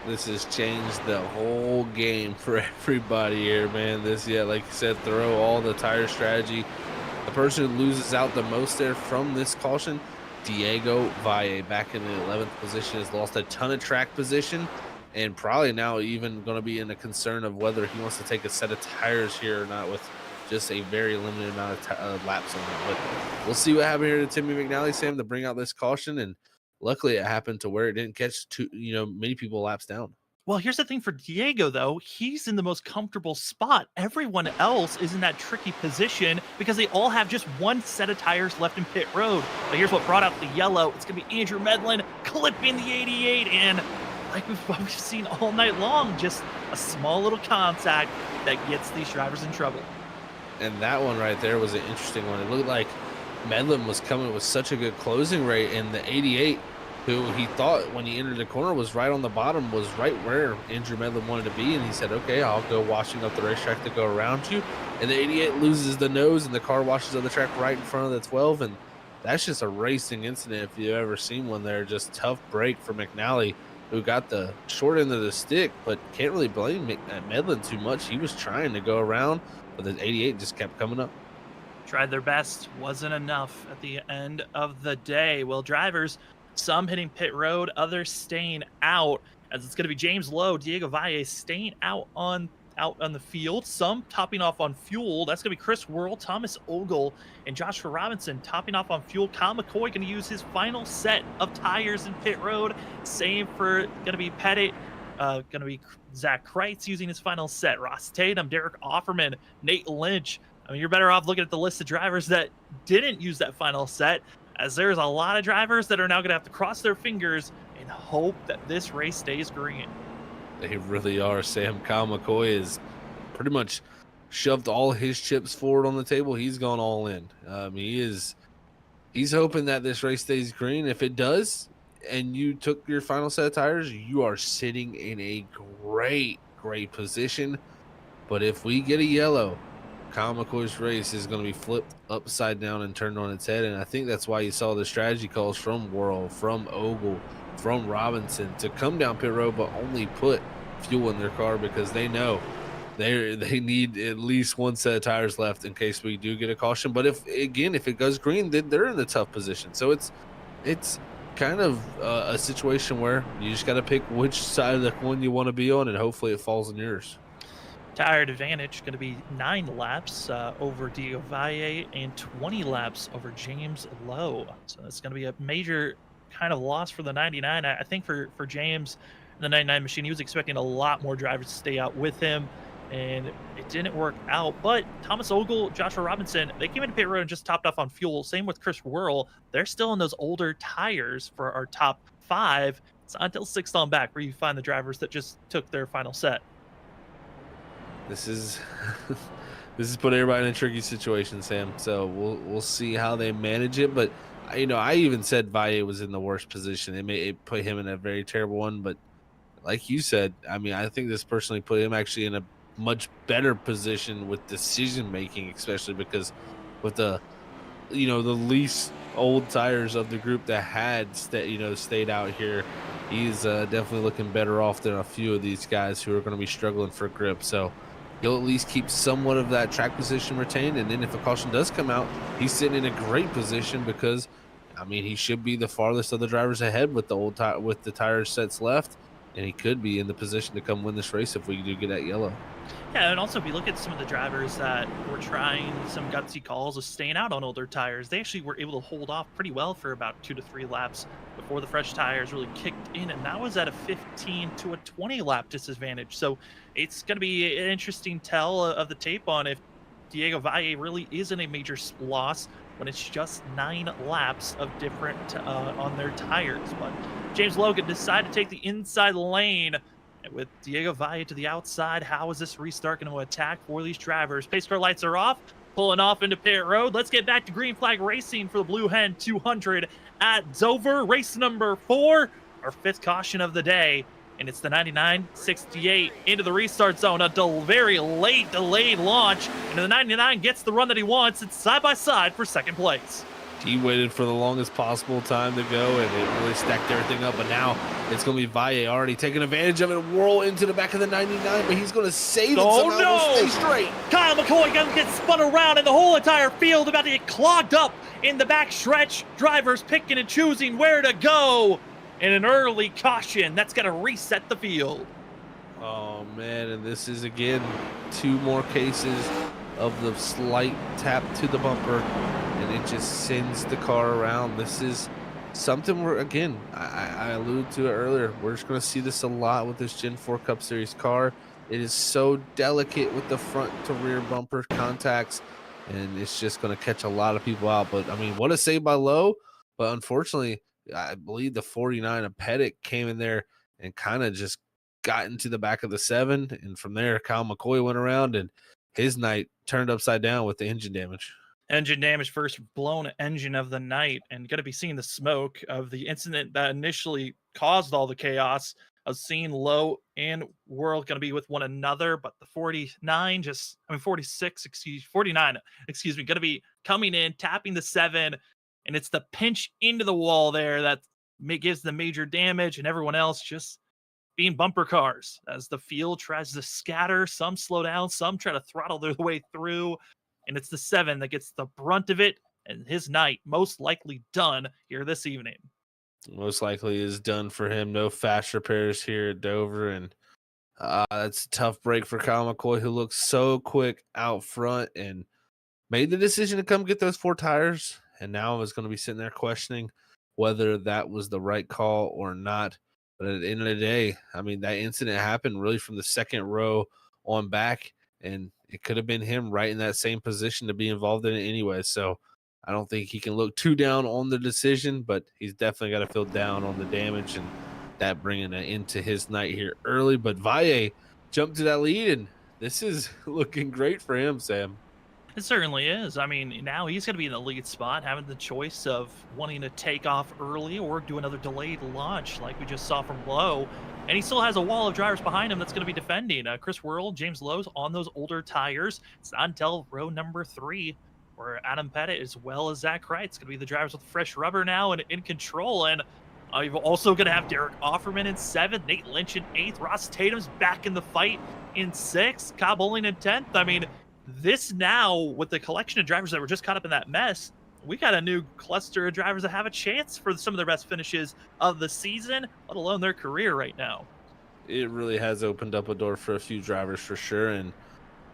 [SPEAKER 2] This has changed the whole game for everybody here, man. Like you said, throw all the tire strategy. The person who loses out the most there from this caution, Diego Valle, back in the 11th position, has lost a ton of track position, and probably now even going to be in a concern of whether he wants to take a set of tires here or not, with just a very limited amount of laps on it. But we'll see what happened here to Timmy McNally, Sam, to bring out this caution, and luckily it happened to where it didn't catch many people laps down.
[SPEAKER 1] Well, here's the thing for Diego, though. He's in the most comfortable spot. Everyone else is in that tricky position because they all have just one set of tires left in pit road. But here's what brought out the yellow. It's going to be Andrew Medlin clipping the 88, and like we've seen all night long, just a small little contact that gets these drivers in trouble.
[SPEAKER 2] And that one right there was an interesting one. It looked like Medlin was coming with such a good closing rate, and the 88, who he thought when he entered the corner was right on the bottom, was right where Andrew Medlin wanted to be, and he said, okay, I'll go washing up the racetrack to go around you. And the 88 loses the nose, and the car washes up the track right in front of the 12, and that's just a racing incident if you've ever seen one there. Just tough break for McNally, who got the short end of the stick, but can't really blame Medlin too much. He was trying to go around, but the 88 just kept coming up.
[SPEAKER 1] Tried their best, wasn't enough at the end of the day. Well, drivers, some hitting pit road, others staying out, as it's going to be James Lowe, Diego Valle staying out on the field, some topping off on fuel. That's going to be Chris Worrell, Thomas Ogle, and Joshua Robinson topping off on fuel. Kyle McCoy going to use his final set of tires in pit road. Same for going to be Pettit. Going to be Zach Kreitz using his final set. Ross Tatum, Derek Offerman, Nate Lynch. I mean, you're better off looking at the list of drivers that didn't use that final set, as there's a lot of drivers that are now going to have to cross their fingers and hope that this race stays green.
[SPEAKER 2] They really are, Sam. Kyle McCoy is pretty much shoved all his chips forward on the table. He's gone all in. He's hoping that this race stays green. If it does, and you took your final set of tires, you are sitting in a great position. But if we get a yellow, Kyle McCoy's race is going to be flipped upside down and turned on its head. And I think that's why you saw the strategy calls from Worrell, from Ogle, from Robinson to come down pit road, but only put fuel in their car, because they know they need at least one set of tires left in case we do get a caution. But if it goes green, then they're in a tough position. So it's kind of a situation where you just got to pick which side of the coin you want to be on, and hopefully it falls on yours.
[SPEAKER 1] Tire advantage going to be 9 laps over Diego Valle and 20 laps over James Lowe. So that's going to be a major kind of loss for the 99. I think for James, the 99 machine, he was expecting a lot more drivers to stay out with him, and it didn't work out. But Thomas Ogle, Joshua Robinson, they came into pit road and just topped off on fuel. Same with Chris Whirl. They're still in those older tires for our top 5. It's not until 6th on back where you find the drivers that just took their final set.
[SPEAKER 2] This is put everybody in a tricky situation, Sam. So we'll see how they manage it. But I even said Valle was in the worst position. It put him in a very terrible one. But like you said, I mean, I think this personally put him actually in a much better position with decision making, especially because with the least old tires of the group that had stayed out here, he's definitely looking better off than a few of these guys who are going to be struggling for grip. So he'll at least keep somewhat of that track position retained, and then if a caution does come out, he's sitting in a great position because, I mean, he should be the farthest of the drivers ahead with the tire sets left, and he could be in the position to come win this race if we do get that yellow.
[SPEAKER 1] Yeah, and also if you look at some of the drivers that were trying some gutsy calls of staying out on older tires, they actually were able to hold off pretty well for about 2 to 3 laps before the fresh tires really kicked in, and that was at a 15 to a 20 lap disadvantage. So it's going to be an interesting tell of the tape on if Diego Valle really isn't a major loss when it's just 9 laps of different on their tires. But James Logan decided to take the inside lane with Diego Valle to the outside. How is this restart going to attack for these drivers? Pace car lights are off, pulling off into pit road. Let's get back to green flag racing for the Blue Hen 200 at Dover. Race number 4, our 5th caution of the day. And it's the 99-68 into the restart zone. A very late delayed launch. And the 99 gets the run that he wants. It's side by side for 2nd place.
[SPEAKER 2] He waited for the longest possible time to go, and it really stacked everything up. But now it's going to be Valle already taking advantage of it, whirl into the back of the 99, but he's going to save it somehow.
[SPEAKER 1] No!
[SPEAKER 2] Stay straight.
[SPEAKER 1] Kyle McCoy going to get spun around, and the whole entire field about to get clogged up in the back stretch. Drivers picking and choosing where to go. And an early caution that's going to reset the field.
[SPEAKER 2] Oh, man, and this is, again, 2 more cases of the slight tap to the bumper, and it just sends the car around. This is something where, again, I alluded to it earlier. We're just going to see this a lot with this Gen 4 Cup Series car. It is so delicate with the front to rear bumper contacts, and it's just going to catch a lot of people out. But, I mean, what a save by Lowe, but unfortunately, I believe the 49 of Pettit came in there and kind of just got into the back of the 7. And from there, Kyle McCoy went around and his night turned upside down with the engine damage.
[SPEAKER 1] Engine damage, first blown engine of the night, and going to be seeing the smoke of the incident that initially caused all the chaos of seeing Lowe and World going to be with one another. But the 49 going to be coming in, tapping the 7. And it's the pinch into the wall there that gives the major damage, and everyone else just being bumper cars as the field tries to scatter. Some slow down, some try to throttle their way through, and it's the 7 that gets the brunt of it, and his night most likely done here this evening.
[SPEAKER 2] Most likely is done for him. No fast repairs here at Dover, and that's a tough break for Kyle McCoy, who looks so quick out front and made the decision to come get those 4 tires. And now I was going to be sitting there questioning whether that was the right call or not. But at the end of the day, I mean, that incident happened really from the 2nd row on back, and it could have been him right in that same position to be involved in it anyway. So I don't think he can look too down on the decision, but he's definitely got to feel down on the damage, and that bringing it into his night here early. But Valle jumped to that lead, and this is looking great for him, Sam.
[SPEAKER 1] It certainly is. I mean, now he's going to be in the lead spot, having the choice of wanting to take off early or do another delayed launch like we just saw from Lowe. And he still has a wall of drivers behind him that's going to be defending. Chris Whirl, James Lowe's on those older tires. It's not until row number 3 where Adam Pettit as well as Zach Wright's going to be the drivers with fresh rubber now and in control. And You're also going to have Derek Offerman in 7th, Nate Lynch in 8th, Ross Tatum's back in the fight in 6th, Kyle Bowling in 10th. I mean, this now, with the collection of drivers that were just caught up in that mess, we got a new cluster of drivers that have a chance for some of their best finishes of the season, let alone their career right now.
[SPEAKER 2] It really has opened up a door for a few drivers for sure. And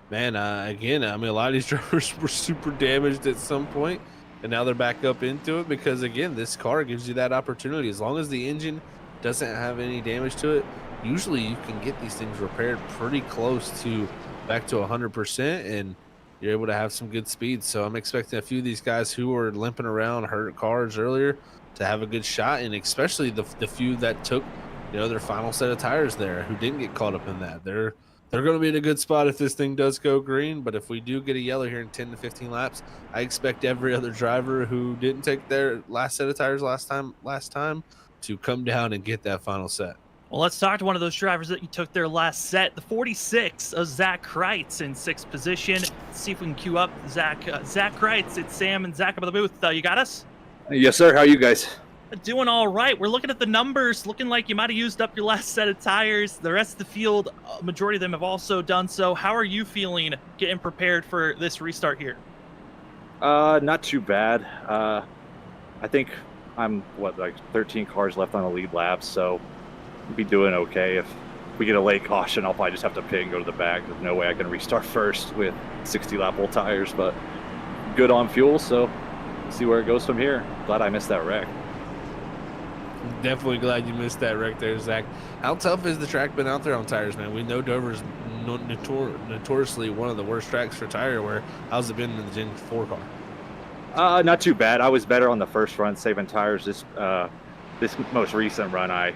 [SPEAKER 2] man, again, I mean, a lot of these drivers were super damaged at some point, and now they're back up into it because, again, this car gives you that opportunity. As long as the engine doesn't have any damage to it, usually you can get these things repaired pretty close to back to 100%, and you're able to have some good speed. So I'm expecting a few of these guys who were limping around, hurt cars earlier, to have a good shot, and especially the few that took, their final set of tires there who didn't get caught up in that. They're going to be in a good spot if this thing does go green, but if we do get a yellow here in 10 to 15 laps, I expect every other driver who didn't take their last set of tires last time to come down and get that final set.
[SPEAKER 1] Well, let's talk to one of those drivers that you took their last set, the 46 of Zach Kreitz in 6th position. Let's see if we can queue up Zach Kreitz. It's Sam and Zach up at the booth. You got us?
[SPEAKER 3] Yes, sir. How are you guys?
[SPEAKER 1] Doing all right. We're looking at the numbers, looking like you might have used up your last set of tires. The rest of the field, majority of them have also done so. How are you feeling getting prepared for this restart here?
[SPEAKER 3] Not too bad. I think I'm, 13 cars left on the lead lap, so I'll be doing okay. If we get a late caution, I'll probably just have to pit and go to the back. There's no way I can restart first with 60-lap old tires, but good on fuel, so see where it goes from here. Glad I missed that wreck.
[SPEAKER 2] Definitely glad you missed that wreck there, Zach. How tough has the track been out there on tires, man? We know Dover's notoriously one of the worst tracks for tire wear. How's it been in the Gen 4 car?
[SPEAKER 3] Not too bad. I was better on the first run saving tires. This most recent run, I'd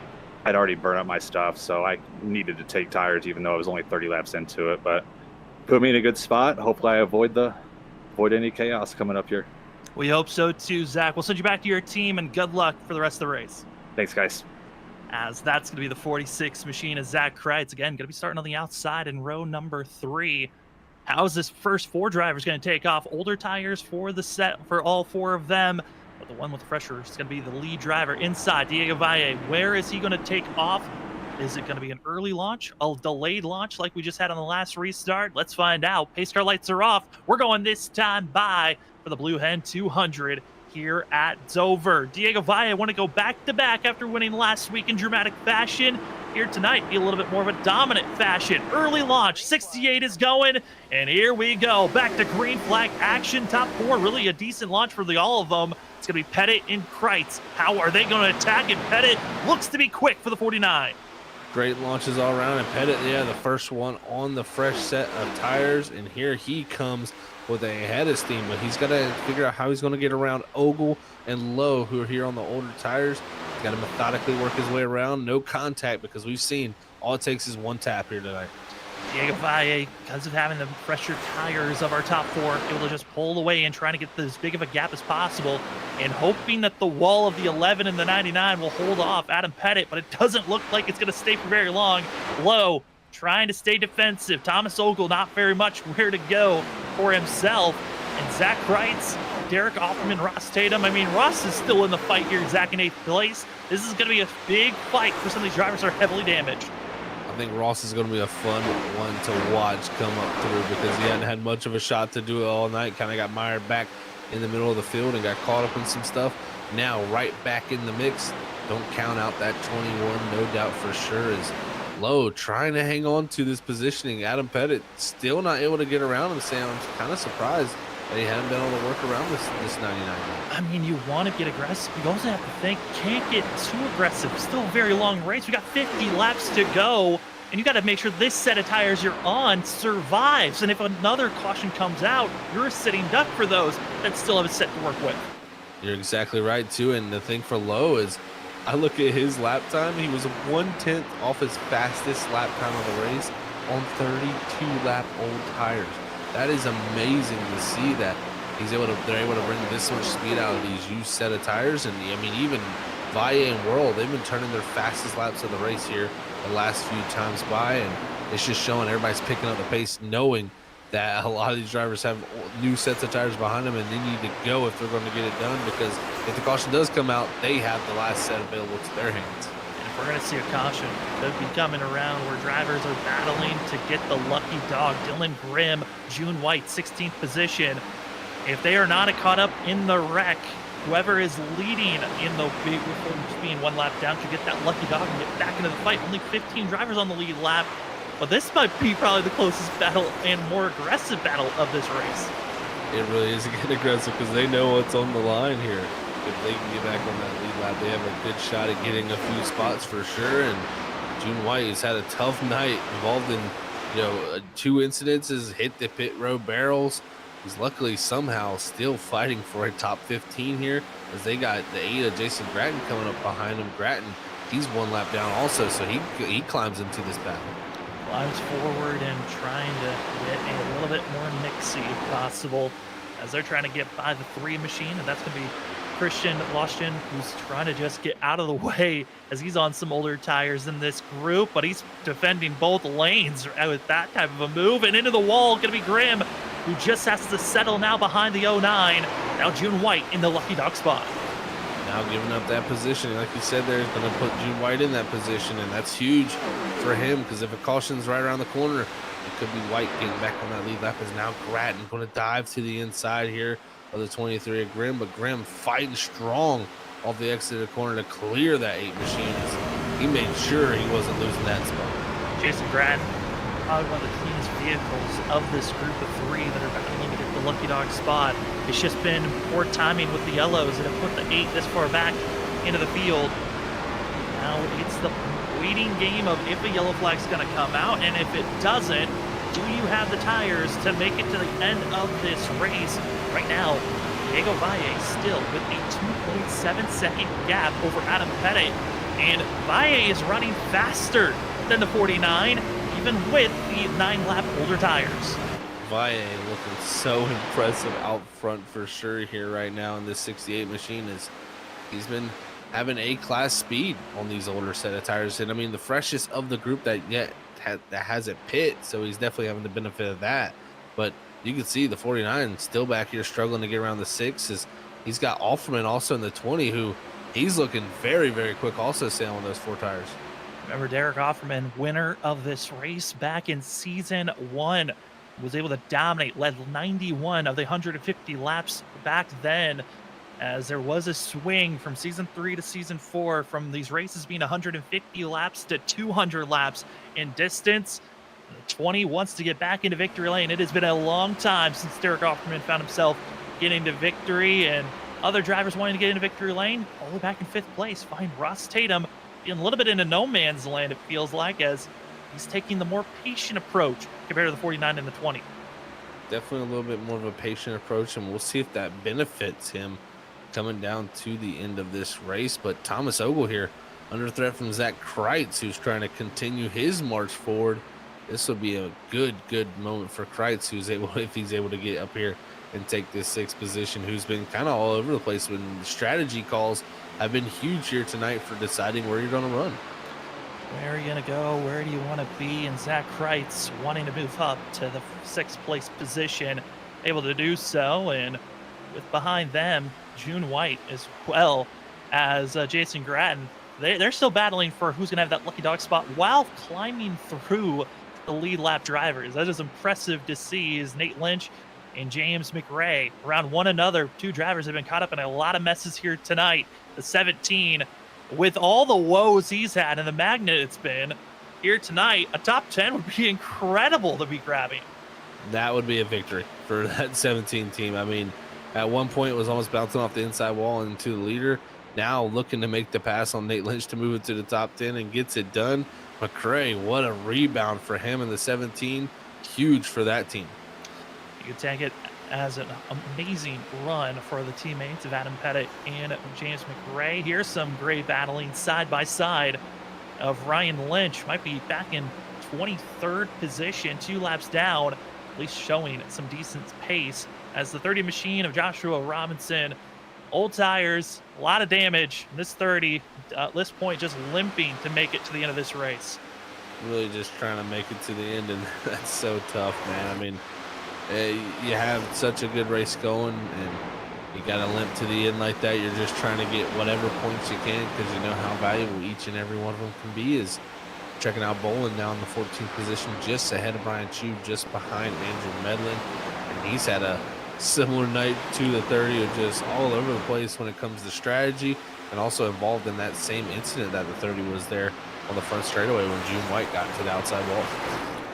[SPEAKER 3] already burned up my stuff, so I needed to take tires even though I was only 30 laps into it. But put me in a good spot. Hopefully I avoid any chaos coming up here.
[SPEAKER 1] We hope so too, Zach. We'll send you back to your team, and good luck for the rest of the race.
[SPEAKER 3] Thanks, guys.
[SPEAKER 1] As that's going to be the 46 machine of Zach Kreitz. Again, going to be starting on the outside in row number 3. How's this first 4 drivers going to take off? Older tires for the set for all 4 of them. But the one with the fresher is going to be the lead driver inside, Diego Valle. Where is he going to take off? Is it going to be an early launch, a delayed launch like we just had on the last restart? Let's find out. Pace car lights are off. We're going this time by for the Blue Hen 200 here at Dover. Diego Valle want to go back-to-back after winning last week in dramatic fashion. Here tonight, be a little bit more of a dominant fashion. Early launch, 68 is going, and here we go. Back to green flag action. Top 4, really a decent launch for all of them. It's going to be Pettit and Kreitz. How are they going to attack? And Pettit looks to be quick for the 49.
[SPEAKER 2] Great launches all around, and Pettit, the first one on the fresh set of tires, and here he comes with a head of steam, but he's got to figure out how he's going to get around Ogle and Lowe, who are here on the older tires. He's got to methodically work his way around, no contact, because we've seen all it takes is one tap here tonight.
[SPEAKER 1] Diego Valle, because of having the fresher tires of our top 4, able to just pull away and trying to get as big of a gap as possible, and hoping that the wall of the 11 and the 99 will hold off Adam Pettit, but it doesn't look like it's going to stay for very long. Lowe trying to stay defensive. Thomas Ogle not very much where to go for himself. And Zach Kreitz, Derek Offerman, Ross Tatum. I mean, Ross is still in the fight here. Zach in 8th place. This is going to be a big fight for some of these drivers that are heavily damaged.
[SPEAKER 2] I think Ross is going to be a fun one to watch come up through because he hadn't had much of a shot to do it all night. Kind of got mired back in the middle of the field and got caught up in some stuff. Now right back in the mix. Don't count out that 21, no doubt for sure, is Lowe trying to hang on to this positioning. Adam Pettit still not able to get around him. Sam, I'm kind of surprised that he hadn't been able to work around this 99.
[SPEAKER 1] I mean, you want to get aggressive. You also have to think, can't get too aggressive. Still a very long race. We got 50 laps to go, and you got to make sure this set of tires you're on survives. And if another caution comes out, you're a sitting duck for those that still have a set to work with.
[SPEAKER 2] You're exactly right, too. And the thing for Lowe is, I look at his lap time. He was 1/10 off his fastest lap time of the race on 32-lap old tires. That is amazing to see that they're able to bring this much speed out of these used set of tires. And I mean, even Valle and World, they've been turning their fastest laps of the race here the last few times by, and it's just showing everybody's picking up the pace, knowing that a lot of these drivers have new sets of tires behind them, and they need to go if they're going to get it done, because if the caution does come out, they have the last set available to their hands.
[SPEAKER 1] And if we're going to see a caution, it could be coming around where drivers are battling to get the lucky dog. Dylan Grimm, June White, 16th position. If they are not caught up in the wreck, whoever is leading in the big, being one lap down, should get that lucky dog and get back into the fight. Only 15 drivers on the lead lap. But this might be probably the closest battle and more aggressive battle of this race.
[SPEAKER 2] It really is getting aggressive because they know what's on the line here. If they can get back on that lead lap, they have a good shot at getting a few spots for sure. And June White has had a tough night, involved in 2 incidences, hit the pit road barrels. He's luckily somehow still fighting for a top 15 here, as they got the 8 of Jason Grattan coming up behind him. Grattan, he's 1 lap down also, so he climbs into this battle.
[SPEAKER 1] Climbs forward and trying to get a little bit more mixy if possible, as they're trying to get by the 3 machine, and that's going to be Christian Loschen, who's trying to just get out of the way as he's on some older tires in this group, but he's defending both lanes with that type of a move, and into the wall, going to be Grimm, who just has to settle now behind the 09. Now June White in the lucky dog spot.
[SPEAKER 2] Now giving up that position, like you said, they're going to put June White in that position, and that's huge for him, because if a caution's right around the corner, it could be White getting back on that lead lap. Is now Grattan going to dive to the inside here of the 23 of Grimm, but Grimm fighting strong off the exit of the corner to clear that 8 machines. He made sure he wasn't losing that spot.
[SPEAKER 1] Jason Grattan, probably one of the cleanest vehicles of this group of 3 that are battling to get the lucky dog spot. It's just been poor timing with the yellows that have put the 8 this far back into the field. Now it's the waiting game of if a yellow flag's going to come out, and if it doesn't, do you have the tires to make it to the end of this race? Right now, Diego Valle still with a 2.7 second gap over Adam Pettit, and Valle is running faster than the 49, even with the 9 lap older tires.
[SPEAKER 2] Valle looking so impressive out front for sure here right now in this 68 machine. He's been having A-class speed on these older set of tires, and I mean the freshest of the group that has a pit, so he's definitely having the benefit of that. But you can see the 49 still back here struggling to get around the 6. He's got Offerman also in the 20, who he's looking very, very quick also sailing those 4 tires.
[SPEAKER 1] Remember Derek Offerman, winner of this race back in season 1, was able to dominate, led 91 of the 150 laps back then, as there was a swing from season 3 to season 4 from these races being 150 laps to 200 laps in distance. The 20 wants to get back into victory lane. It has been a long time since Derek Offerman found himself getting to victory, and other drivers wanting to get into victory lane all the way back in 5th place. Find Ross Tatum being a little bit into no man's land, it feels like, as he's taking the more patient approach compared to the 49 and the 20.
[SPEAKER 2] Definitely a little bit more of a patient approach, and we'll see if that benefits him coming down to the end of this race. But Thomas Ogle here under threat from Zach Kreitz, who's trying to continue his march forward. This will be a good moment for Kreitz, who's able, if he's able to get up here and take this 6th position, who's been kind of all over the place when strategy calls have been huge here tonight for deciding where you're going to run.
[SPEAKER 1] Where are you going to go? Where do you want to be? And Zach Kreitz wanting to move up to the 6th place position, able to do so. And with behind them, June White as well as Jason Grattan. They're still battling for who's going to have that lucky dog spot while climbing through the lead lap drivers. That is impressive to see, as Nate Lynch and James McRae around one another. 2 drivers have been caught up in a lot of messes here tonight. The 17, with all the woes he's had and the magnet it's been here tonight, a top 10 would be incredible to be grabbing.
[SPEAKER 2] That would be a victory for that 17 team. I mean, at one point it was almost bouncing off the inside wall into the leader. Now looking to make the pass on Nate Lynch to move it to the top 10 and gets it done. McRae, what a rebound for him in the 17. Huge for that team.
[SPEAKER 1] You can take it as an amazing run for the teammates of Adam Pettit and James McRae. Here's some great battling side by side of Ryan Lynch. Might be back in 23rd position, 2 laps down, at least showing some decent pace, as the 30 machine of Joshua Robinson. Old tires, a lot of damage. This 30, at this point, just limping to make it to the end of this race.
[SPEAKER 2] Really just trying to make it to the end, and that's so tough, man. I mean, You have such a good race going, and you got to limp to the end like that. You're just trying to get whatever points you can because you know how valuable each and every one of them can be. Is checking out Bolin now in the 14th position, just ahead of Brian Chu, just behind Andrew Medlin. And he's had a similar night to the 30 of just all over the place when it comes to strategy, and also involved in that same incident that the 30 was there on the front straightaway when June White got to the outside wall.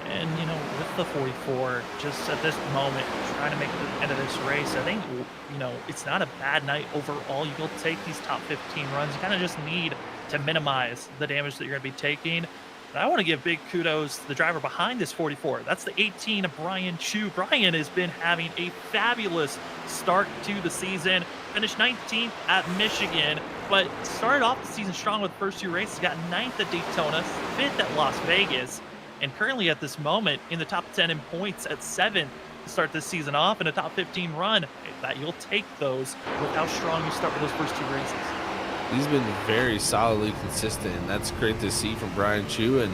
[SPEAKER 1] And, you know, with the 44, just at this moment, trying to make the end of this race, I think, you know, it's not a bad night overall. You will take these top 15 runs. You kind of just need to minimize the damage that you're going to be taking. And I want to give big kudos to the driver behind this 44. That's the 18 of Brian Chu. Brian has been having a fabulous start to the season. Finished 19th at Michigan, but started off the season strong with the first 2 races. Got 9th at Daytona, 5th at Las Vegas, and currently at this moment in the top 10 in points at 7th to start this season off in a top 15 run. That you'll take those with how strong you start with those first 2 races.
[SPEAKER 2] He's been very solidly consistent, and that's great to see from Brian Chu. And,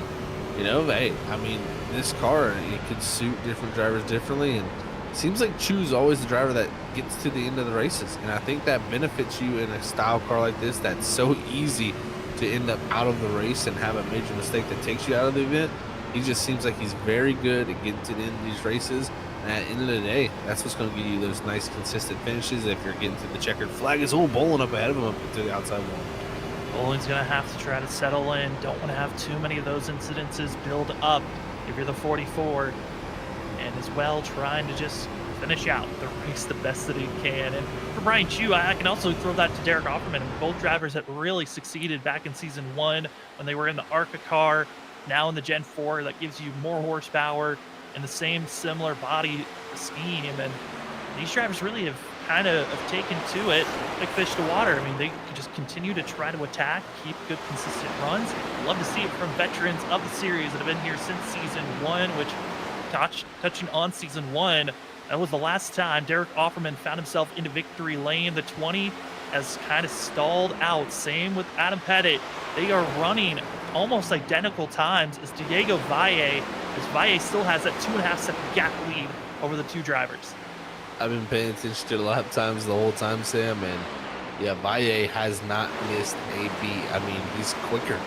[SPEAKER 2] you know, hey, I mean, this car, it could suit different drivers differently, and it seems like Chu's always the driver that gets to the end of the races. And I think that benefits you in a style car like this that's so easy to end up out of the race and have a major mistake that takes you out of the event. He just seems like he's very good at getting to the end of these races. And at the end of the day, that's what's going to give you those nice, consistent finishes if you're getting to the checkered flag. It's all Bolin up ahead of him up to the outside wall.
[SPEAKER 1] Bolin's going to have to try to settle in. Don't want to have too many of those incidences build up if you're the 44. And as well, trying to just finish out the race the best that he can. And for Brian Chu, I can also throw that to Derek Offerman. Both drivers that really succeeded back in Season 1 when they were in the ARCA car. Now in the Gen 4, that gives you more horsepower and the same similar body scheme. And these drivers really have kind of taken to it like fish to water. I mean, they can just continue to try to attack, keep good, consistent runs. Love to see it from veterans of the series that have been here since Season 1, which, touching on Season 1, that was the last time Derek Offerman found himself into victory lane. The 20 has kind of stalled out. Same with Adam Pettit. They are running almost identical times as Diego Valle, as Valle still has that 2.5-second gap lead over the 2 drivers.
[SPEAKER 2] I've been paying attention to the lap times the whole time, Sam, and yeah, Valle has not missed a beat. I mean, he's quicker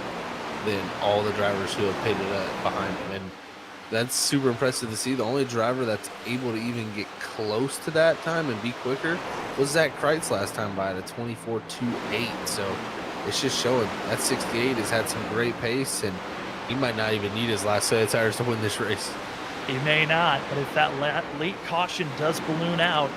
[SPEAKER 2] than all the drivers who have pitted behind him, and that's super impressive to see. The only driver that's able to even get close to that time and be quicker was Zach Kreitz last time by the 24.28. So it's just showing that 68 has had some great pace, and he might not even need his last set of tires to win this race.
[SPEAKER 1] He may not, but if that late caution does balloon out,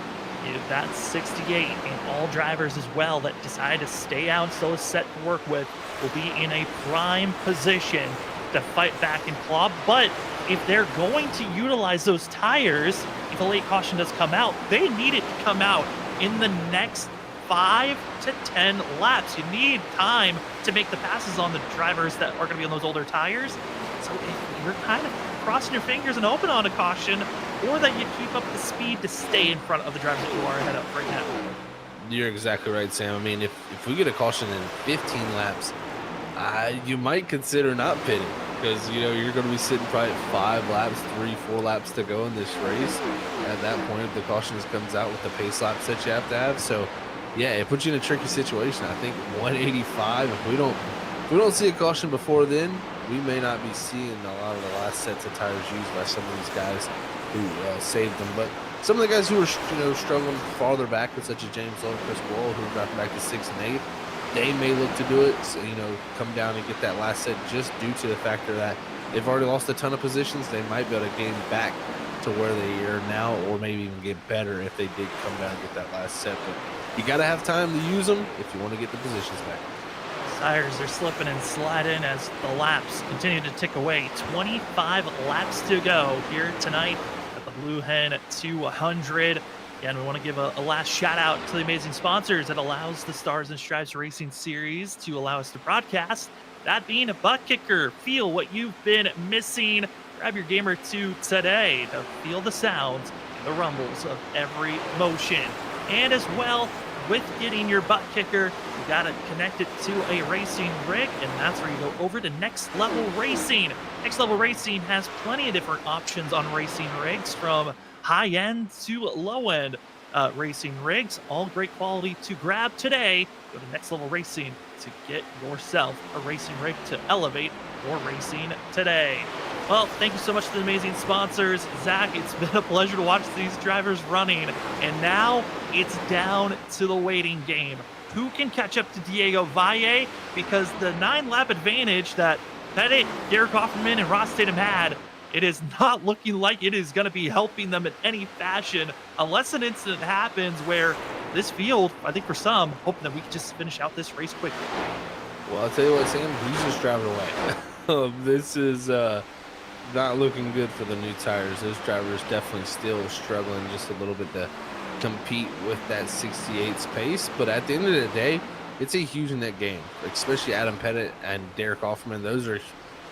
[SPEAKER 1] if that's 68, and all drivers as well that decide to stay out so is set to work with will be in a prime position to fight back and claw. But if they're going to utilize those tires, if a late caution does come out, they need it to come out in the next 5 to 10 laps. You need time to make the passes on the drivers that are going to be on those older tires. So if you're kind of crossing your fingers and hoping on a caution, or that you keep up the speed to stay in front of the drivers that you are ahead of right now.
[SPEAKER 2] You're exactly right, Sam. I mean, if we get a caution in 15 laps, you might consider not pitting, because, you know, you're going to be sitting probably at 5 laps, 3-4 laps to go in this race. At that point, the caution comes out with the pace laps that you have to have. So yeah, it puts you in a tricky situation. I think 185, if we don't see a caution before then, we may not be seeing a lot of the last sets of tires used by some of these guys who saved them. But some of the guys who are struggling farther back, such as James Lowe and Chris Wall, who are dropping back to 6th and 8th, they may look to do it, so, come down and get that last set, just due to the factor that they've already lost a ton of positions. They might be able to gain back to where they are now, or maybe even get better if they did come down and get that last set. But you got to have time to use them if you want to get the positions back.
[SPEAKER 1] Tires are slipping and sliding as the laps continue to tick away. 25 laps to go here tonight at the Blue Hen at 200. Again, we want to give a last shout out to the amazing sponsors that allows the Stars and Stripes Racing Series to allow us to broadcast. That being a ButtKicker. Feel what you've been missing. Grab your game or two today to feel the sounds and the rumbles of every motion. And as well, with getting your ButtKicker, you got to connect it to a racing rig, and that's where you go over to Next Level Racing. Next Level Racing has plenty of different options on racing rigs, from high end to low end racing rigs. All great quality to grab today. Go to Next Level Racing to get yourself a racing rig to elevate your racing today. Well, thank you so much to the amazing sponsors. Zach, it's been a pleasure to watch these drivers running. And now it's down to the waiting game. Who can catch up to Diego Valle? Because the 9-lap advantage that Pettit, Derek Offerman, and Ross Tatum had, it is not looking like it is going to be helping them in any fashion unless an incident happens where this field, I think for some, hoping that we can just finish out this race quickly.
[SPEAKER 2] Well, I'll tell you what, Sam, he's just driving away. This is not looking good for the new tires. Those drivers definitely still struggling just a little bit to compete with that 68's pace. But at the end of the day, it's a huge net game, especially Adam Pettit and Derek Offerman.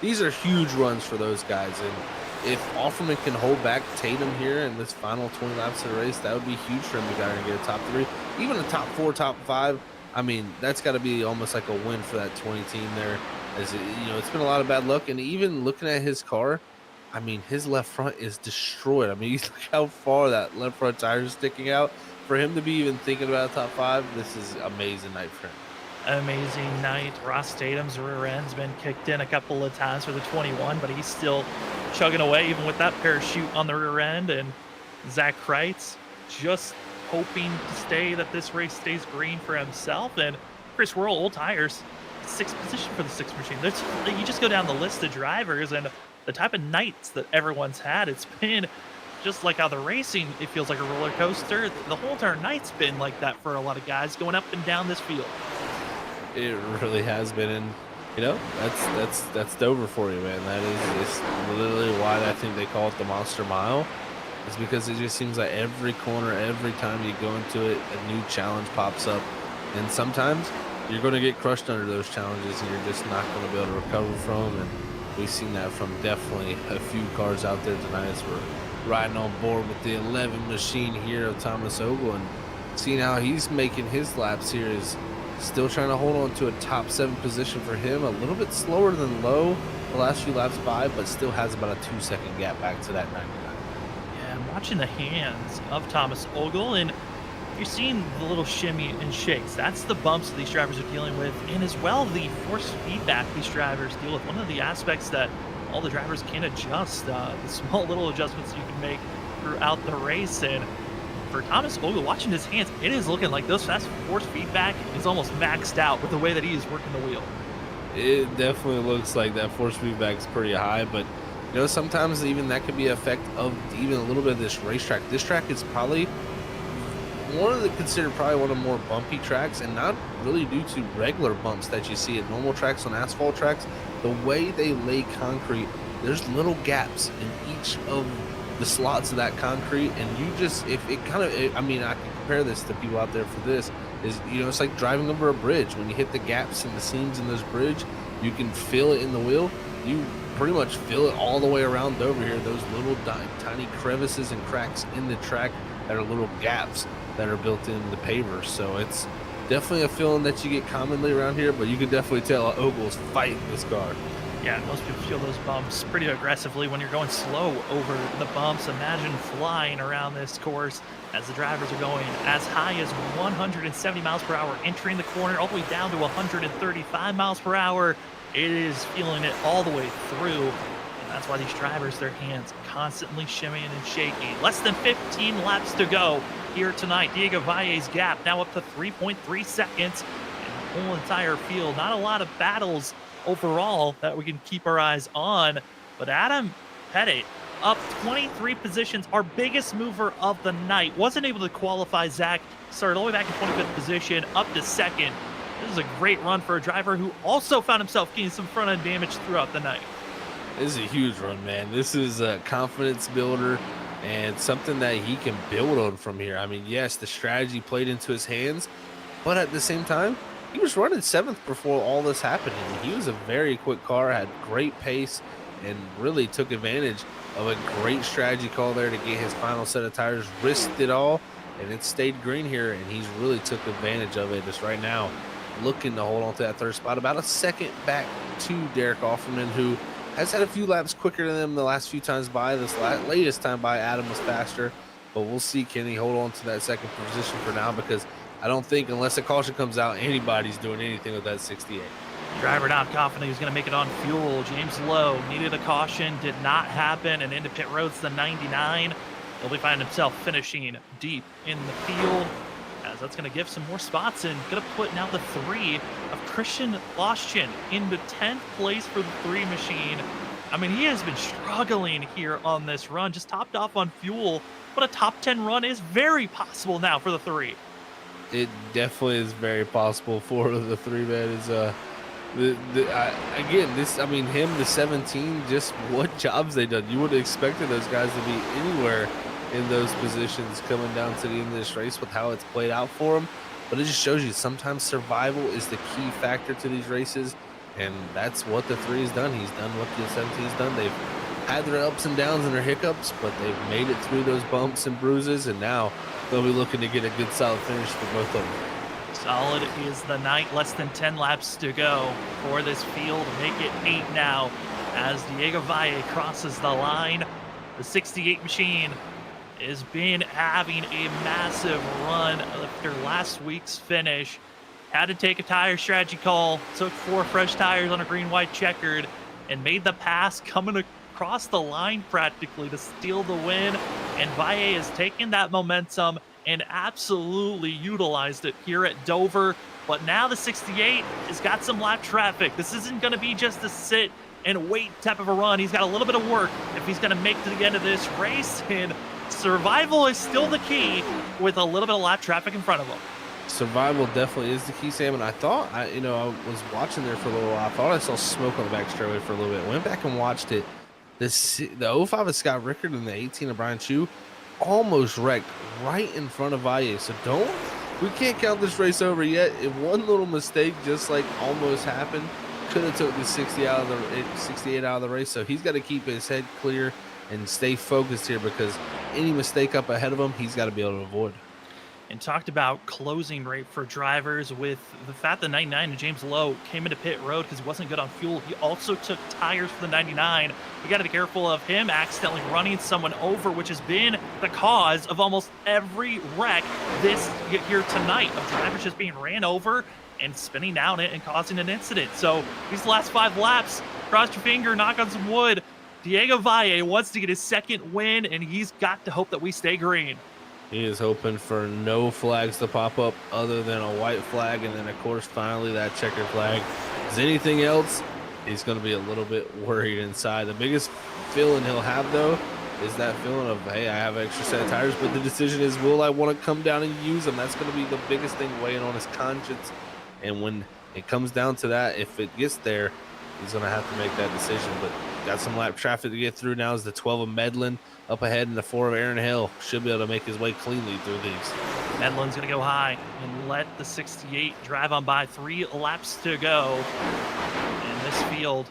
[SPEAKER 2] These are huge runs for those guys. And if Offerman can hold back Tatum here in this final 20 laps of the race, that would be huge for him to go and get a top 3, even a top 4, top 5. I mean, that's got to be almost like a win for that 20 team there. As it, it's been a lot of bad luck. And even looking at his car, I mean, his left front is destroyed. I mean, look how far that left front tire is sticking out. For him to be even thinking about top 5, this is amazing night for him.
[SPEAKER 1] Amazing night. Ross Tatum's rear end's been kicked in a couple of times for the 21, but he's still chugging away even with that parachute on the rear end. And Zach Kreitz just hoping to stay that this race stays green for himself. And Chris Worrell, Old Tires, 6th position for the 6th machine. You just go down the list of drivers and the type of nights that everyone's had. It's been just like how the racing, it feels like a roller coaster. The whole entire night's been like that for a lot of guys going up and down this field.
[SPEAKER 2] It really has been, and that's Dover for you, man. That is literally why I think they call it the Monster Mile. It's because it just seems like every corner, every time you go into it, a new challenge pops up, and sometimes you're going to get crushed under those challenges, and you're just not going to be able to recover from them. And we've seen that from definitely a few cars out there tonight as we're riding on board with the 11 machine here of Thomas Ogle, and seeing how he's making his laps here is still trying to hold on to a top 7 position for him. A little bit slower than Lowe the last few laps by, but still has about a 2-second gap back to that 99.
[SPEAKER 1] Yeah, I'm watching the hands of Thomas Ogle, and you're seeing the little shimmy and shakes. That's the bumps that these drivers are dealing with, and as well the force feedback these drivers deal with. One of the aspects that all the drivers can adjust, the small little adjustments you can make throughout the race. And for Thomas Ogle, watching his hands, it is looking like those fast force feedback is almost maxed out with the way that he is working the wheel.
[SPEAKER 2] It definitely looks like that force feedback is pretty high, but sometimes even that could be an effect of even a little bit of this racetrack. This track is probably considered probably one of the more bumpy tracks, and not really due to regular bumps that you see at normal tracks on asphalt tracks. The way they lay concrete, there's little gaps in each of the slots of that concrete, and you just, if it kind of, I mean, I can compare this to people out there for this, is, it's like driving over a bridge. When you hit the gaps and the seams in this bridge, you can feel it in the wheel. You pretty much feel it all the way around over here, those little tiny crevices and cracks in the track that are little gaps that are built in the pavers. So it's definitely a feeling that you get commonly around here, but you can definitely tell Ogle's fighting this car.
[SPEAKER 1] Yeah, most people feel those bumps pretty aggressively when you're going slow over the bumps. Imagine flying around this course as the drivers are going as high as 170 miles per hour entering the corner, all the way down to 135 miles per hour. It is feeling it all the way through. And that's why these drivers, their hands constantly shimmying and shaking. Less than 15 laps to go here tonight. Diego Valle's gap now up to 3.3 seconds. And the whole entire field, not a lot of battles overall that we can keep our eyes on, but Adam Pettit up 23 positions, our biggest mover of the night, wasn't able to qualify. Zach started all the way back in 25th position, up to 2nd. This is a great run for a driver who also found himself getting some front end damage throughout the night.
[SPEAKER 2] This is a huge run, man. This is a confidence builder and something that he can build on from here. I mean, yes, the strategy played into his hands, but at the same time, he was running 7th before all this happened. He was a very quick car, had great pace, and really took advantage of a great strategy call there to get his final set of tires, risked it all, and it stayed green here, and he's really took advantage of it just right now, looking to hold on to that 3rd spot, about a second back to Derek Offerman, who has had a few laps quicker than him the last few times by. This latest time by, Adam was faster. but we'll see. Can he hold on to that second position for now? Because I don't think, unless a caution comes out, anybody's doing anything with that 68.
[SPEAKER 1] Driver not confident he was going to make it on fuel. James Lowe needed a caution, did not happen, and into pit roads the 99. He'll be finding himself finishing deep in the field, as that's going to give some more spots and going to put now the 3 of Christian Loschin into 10th place for the 3 machine. I mean, he has been struggling here on this run, just topped off on fuel, but a top 10 run is very possible now for the 3.
[SPEAKER 2] It definitely is very possible for the 3, man. Is him, the 17, just what jobs they done. You would have expected those guys to be anywhere in those positions coming down to the end of this race with how it's played out for them. But it just shows you sometimes survival is the key factor to these races, and that's what the 3 has done. He's done what the 17's done. They've had their ups and downs and their hiccups, but they've made it through those bumps and bruises, and now they'll be looking to get a good solid finish for both of them.
[SPEAKER 1] Solid is the night, less than 10 laps to go for this field. Make it 8 now as Diego Valle crosses the line. The 68 machine has been having a massive run after last week's finish. Had to take a tire strategy call, took 4 fresh tires on a green-white checkered, and made the pass coming across the line practically to steal the win. And Valle has taken that momentum and absolutely utilized it here at Dover. But now the 68 has got some lap traffic. This isn't going to be just a sit and wait type of a run. He's got a little bit of work if he's going to make it to the end of this race. And survival is still the key with a little bit of lap traffic in front of him.
[SPEAKER 2] Survival definitely is the key, Sam. And I thought, I was watching there for a little while. I thought I saw smoke on the back straightaway for a little bit. Went back and watched it. The 05 of Scott Rickard and the 18 of Brian Chu almost wrecked right in front of Valle. So we can't count this race over yet. If one little mistake just like almost happened, could have took the 68 out of the race. So he's got to keep his head clear and stay focused here, because any mistake up ahead of him, he's got to be able to avoid.
[SPEAKER 1] And talked about closing rate for drivers with the fact that 99 and James Lowe came into pit road because he wasn't good on fuel. He also took tires for the 99. We got to be careful of him accidentally running someone over, which has been the cause of almost every wreck this here tonight, of drivers just being ran over and spinning down it and causing an incident. So these last 5 laps, cross your finger, knock on some wood. Diego Valle wants to get his 2nd win, and he's got to hope that we stay green.
[SPEAKER 2] He is hoping for no flags to pop up other than a white flag, and then, of course, finally that checkered flag. Is anything else, he's going to be a little bit worried inside. The biggest feeling he'll have, though, is that feeling of, hey, I have an extra set of tires, but the decision is, will I want to come down and use them? That's going to be the biggest thing weighing on his conscience. And when it comes down to that, if it gets there, he's going to have to make that decision. But got some lap traffic to get through now. Is the 12 of Medlin up ahead, and the 4 of Aaron Hill should be able to make his way cleanly through these.
[SPEAKER 1] Medlin's going to go high and let the 68 drive on by. 3 laps to go in this field.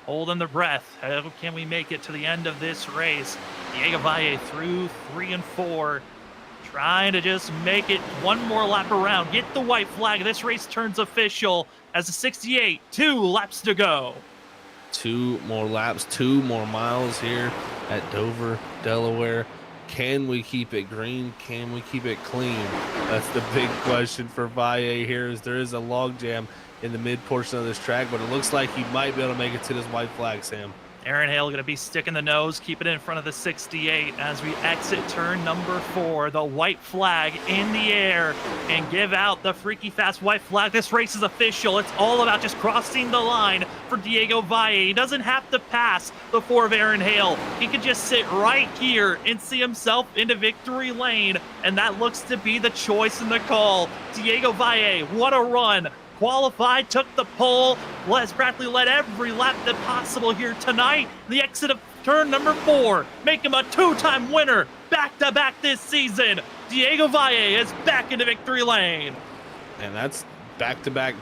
[SPEAKER 1] Holding their breath. How can we make it to the end of this race? Diego Valle through 3 and 4. Trying to just make it one more lap around. Get the white flag. This race turns official as the 68. 2 laps to go.
[SPEAKER 2] 2 more laps, 2 more miles here at Dover, Delaware. Can we keep it green? Can we keep it clean? That's the big question for Valle here, as there is a log jam in the mid portion of this track, but it looks like he might be able to make it to this white flag, Sam.
[SPEAKER 1] Aaron Hale going to be sticking the nose, keep it in front of the 68 as we exit turn number 4. The white flag in the air, and give out the freaky fast white flag. This race is official. It's all about just crossing the line for Diego Valle. He doesn't have to pass the 4 of Aaron Hale. He could just sit right here and see himself into victory lane, and that looks to be the choice and the call. Diego Valle, what a run. Qualified, took the pole, has practically led every lap that possible here tonight. The exit of turn number 4, make him a 2-time winner, back-to-back this season. Diego Valle is back into victory lane.
[SPEAKER 2] And that's back-to-back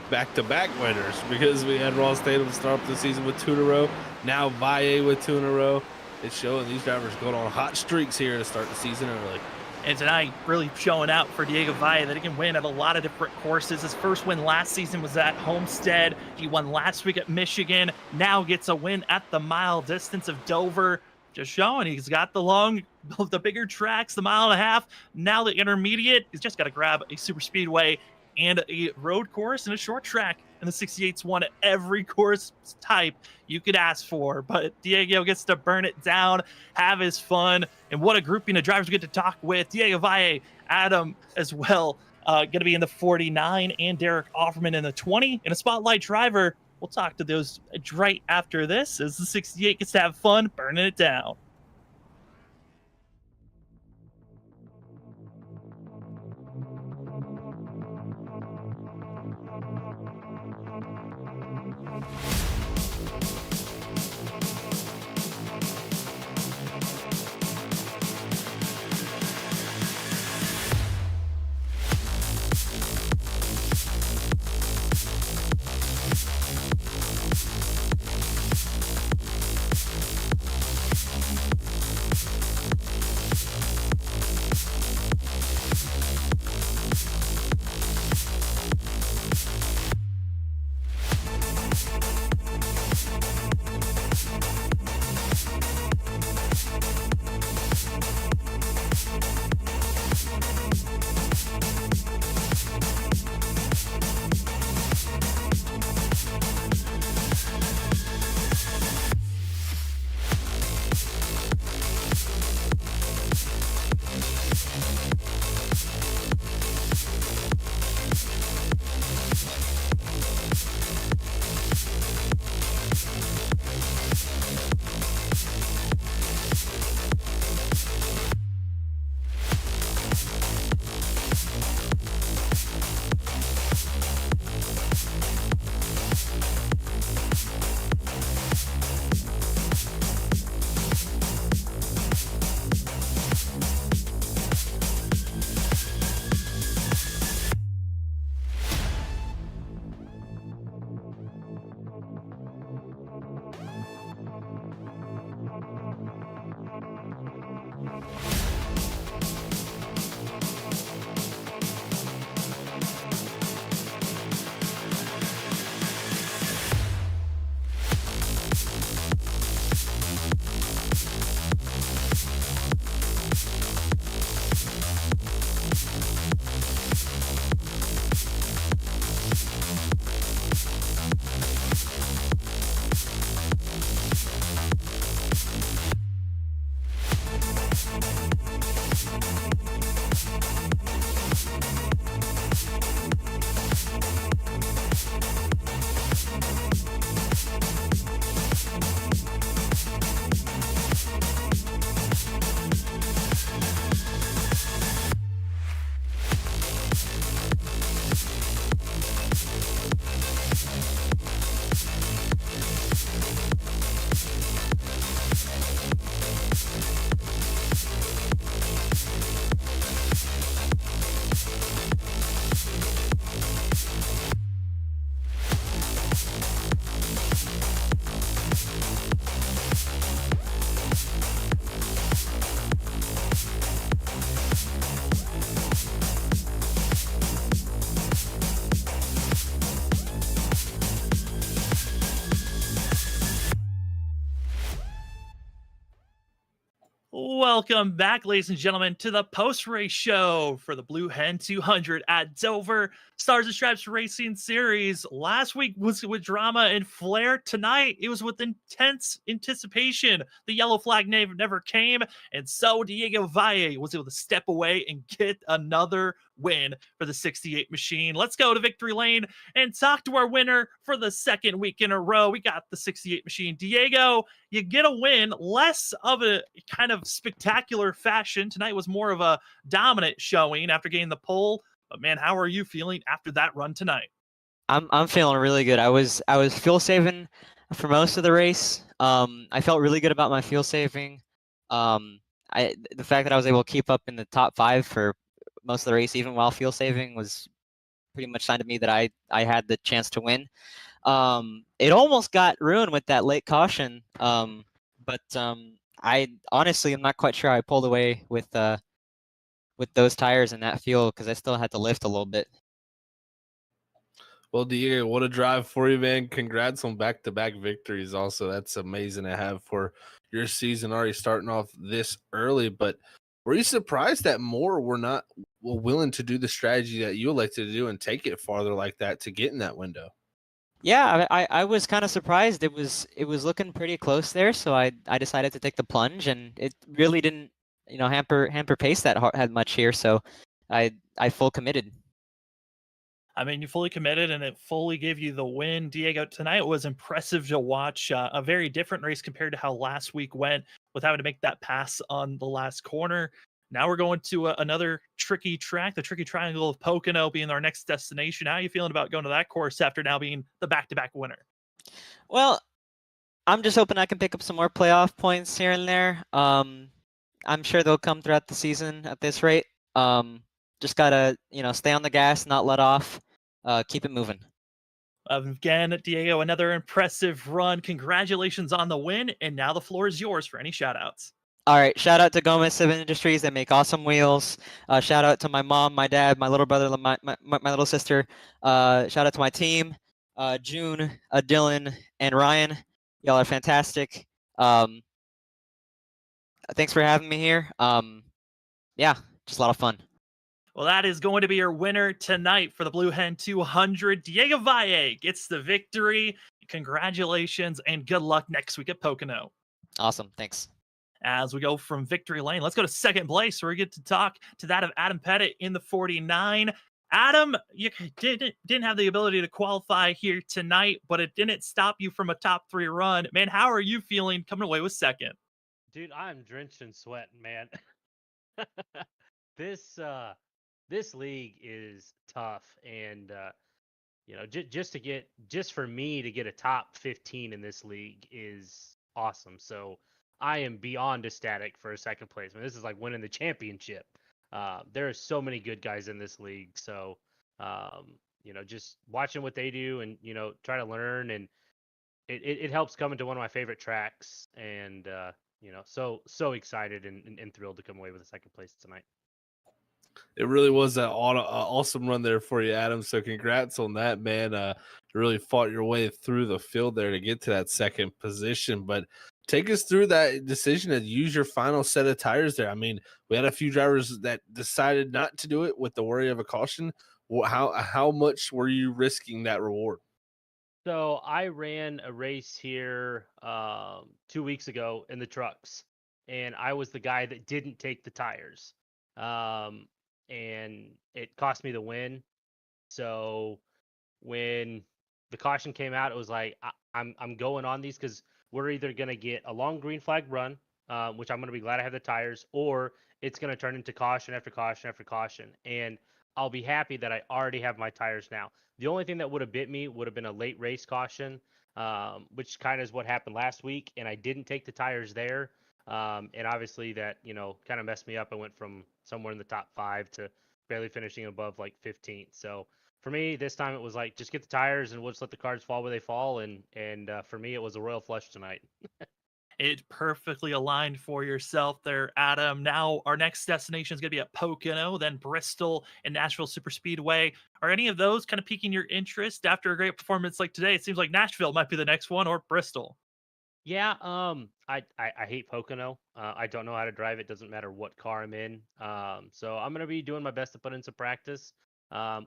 [SPEAKER 2] winners, because we had Ross Tatum start up the season with 2 in a row. Now Valle with 2 in a row. It's showing these drivers going on hot streaks here to start the season early.
[SPEAKER 1] And tonight, really showing out for Diego Valle that he can win at a lot of different courses. His first win last season was at Homestead. He won last week at Michigan. Now gets a win at the mile distance of Dover. Just showing he's got the long the bigger tracks, the 1.5 miles. Now the intermediate is just got to grab a super speedway and a road course and a short track. And the 68's won every course type you could ask for. But Diego gets to burn it down, have his fun. And what a grouping of drivers we get to talk with. Diego Valle, Adam as well, going to be in the 49, and Derek Offerman in the 20. And a spotlight driver, we'll talk to those right after this as the 68 gets to have fun burning it down. Welcome back, ladies and gentlemen, to the post-race show for the Blue Hen 200 at Dover. Stars and Stripes Racing Series. Last week was with drama and flair. Tonight, it was with intense anticipation. The yellow flag never came, and so Diego Valle was able to step away and get another win for the 68 machine. Let's go to Victory Lane and talk to our winner for the second week in a row. We got the 68 machine. Diego, you get a win, less of a kind of spectacular fashion. Tonight was more of a dominant showing after getting the pole. But man, how are you feeling after that run tonight?
[SPEAKER 4] I'm feeling really good. I was fuel saving for most of the race. I felt really good about my fuel saving. The fact that I was able to keep up in the top 5 for most of the race, even while fuel saving, was pretty much signed to me that I had the chance to win. It almost got ruined with that late caution, but I honestly am not quite sure how I pulled away with those tires and that fuel, because I still had to lift a little bit.
[SPEAKER 2] Well, Diego, what a drive for you, man. Congrats on back-to-back victories also. That's amazing to have for your season already starting off this early, but were you surprised that more were not willing to do the strategy that you elected to do and take it farther like that to get in that window?
[SPEAKER 4] Yeah, I was kind of surprised. It was looking pretty close there, so I decided to take the plunge, and it really didn't hamper pace that much here. So I full committed.
[SPEAKER 1] I mean, you fully committed and it fully gave you the win. Diego, tonight was impressive to watch. A very different race compared to how last week went with having to make that pass on the last corner. Now we're going to another tricky track, the tricky triangle of Pocono being our next destination. How are you feeling about going to that course after now being the back-to-back winner?
[SPEAKER 4] Well, I'm just hoping I can pick up some more playoff points here and there. I'm sure they'll come throughout the season at this rate. Just gotta stay on the gas, not let off, keep it moving.
[SPEAKER 1] Again, Diego, another impressive run. Congratulations on the win, and now the floor is yours for any shout-outs.
[SPEAKER 4] All right, shout out to Gomez Civil Industries. They make awesome wheels. Shout out to my mom, my dad, my little brother, my little sister. Shout out to my team, June, Dylan, and Ryan. Y'all are fantastic. Thanks for having me here. Yeah, just a lot of fun.
[SPEAKER 1] Well, that is going to be your winner tonight for the Blue Hen 200. Diego Valle gets the victory. Congratulations and good luck next week at Pocono.
[SPEAKER 4] Awesome, thanks.
[SPEAKER 1] As we go from victory lane, let's go to second place where we get to talk to that of Adam Pettit in the 49. Adam, you didn't have the ability to qualify here tonight, but it didn't stop you from a top 3 run. Man, how are you feeling coming away with second?
[SPEAKER 5] Dude, I'm drenched in sweat, man. This league is tough, and just for me to get a top 15 in this league is awesome. So I am beyond ecstatic for a second place. I mean, this is like winning the championship. There are so many good guys in this league. So just watching what they do and try to learn, and it helps coming to one of my favorite tracks, and so excited and thrilled to come away with a second place tonight.
[SPEAKER 2] It really was an awesome run there for you, Adam. So congrats on that, man. You really fought your way through the field there to get to that second position. But take us through that decision to use your final set of tires there. I mean, we had a few drivers that decided not to do it with the worry of a caution. How much were you risking that reward?
[SPEAKER 5] So I ran a race here 2 weeks ago in the trucks, and I was the guy that didn't take the tires. And it cost me the win. So when the caution came out, it was like I'm going on these because we're either gonna get a long green flag run, which I'm gonna be glad I have the tires, or it's gonna turn into caution after caution after caution, and I'll be happy that I already have my tires now. The only thing that would have bit me would have been a late race caution, which kind of is what happened last week, and I didn't take the tires there. And obviously that, kind of messed me up. I went from somewhere in the top 5 to barely finishing above like 15th. So for me, this time it was like, just get the tires and we'll just let the cards fall where they fall. And for me, it was a royal flush tonight.
[SPEAKER 1] It perfectly aligned for yourself there, Adam. Now our next destination is going to be at Pocono, then Bristol and Nashville Super Speedway. Are any of those kind of piquing your interest after a great performance like today? It seems like Nashville might be the next one, or Bristol.
[SPEAKER 5] Yeah, I hate Pocono. I don't know how to drive it. Doesn't matter what car I'm in. So I'm gonna be doing my best to put in some practice.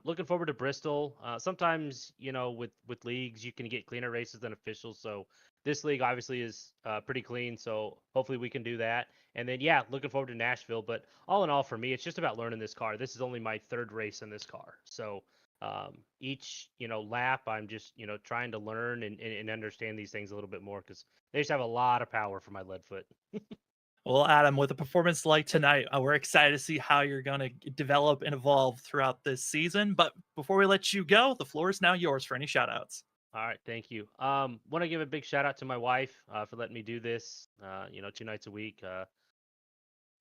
[SPEAKER 5] Looking forward to Bristol. Sometimes with leagues you can get cleaner races than officials. So this league obviously is pretty clean. So hopefully we can do that. And then looking forward to Nashville. But all in all, for me, it's just about learning this car. This is only my 3rd race in this car. So each lap I'm just trying to learn and understand these things a little bit more, because they just have a lot of power for my lead foot.
[SPEAKER 1] Well, Adam, with a performance like tonight, we're excited to see how you're going to develop and evolve throughout this season. But before we let you go, the floor is now yours for any shout outs.
[SPEAKER 5] All right, thank you. Want to give a big shout out to my wife for letting me do this 2 nights a week.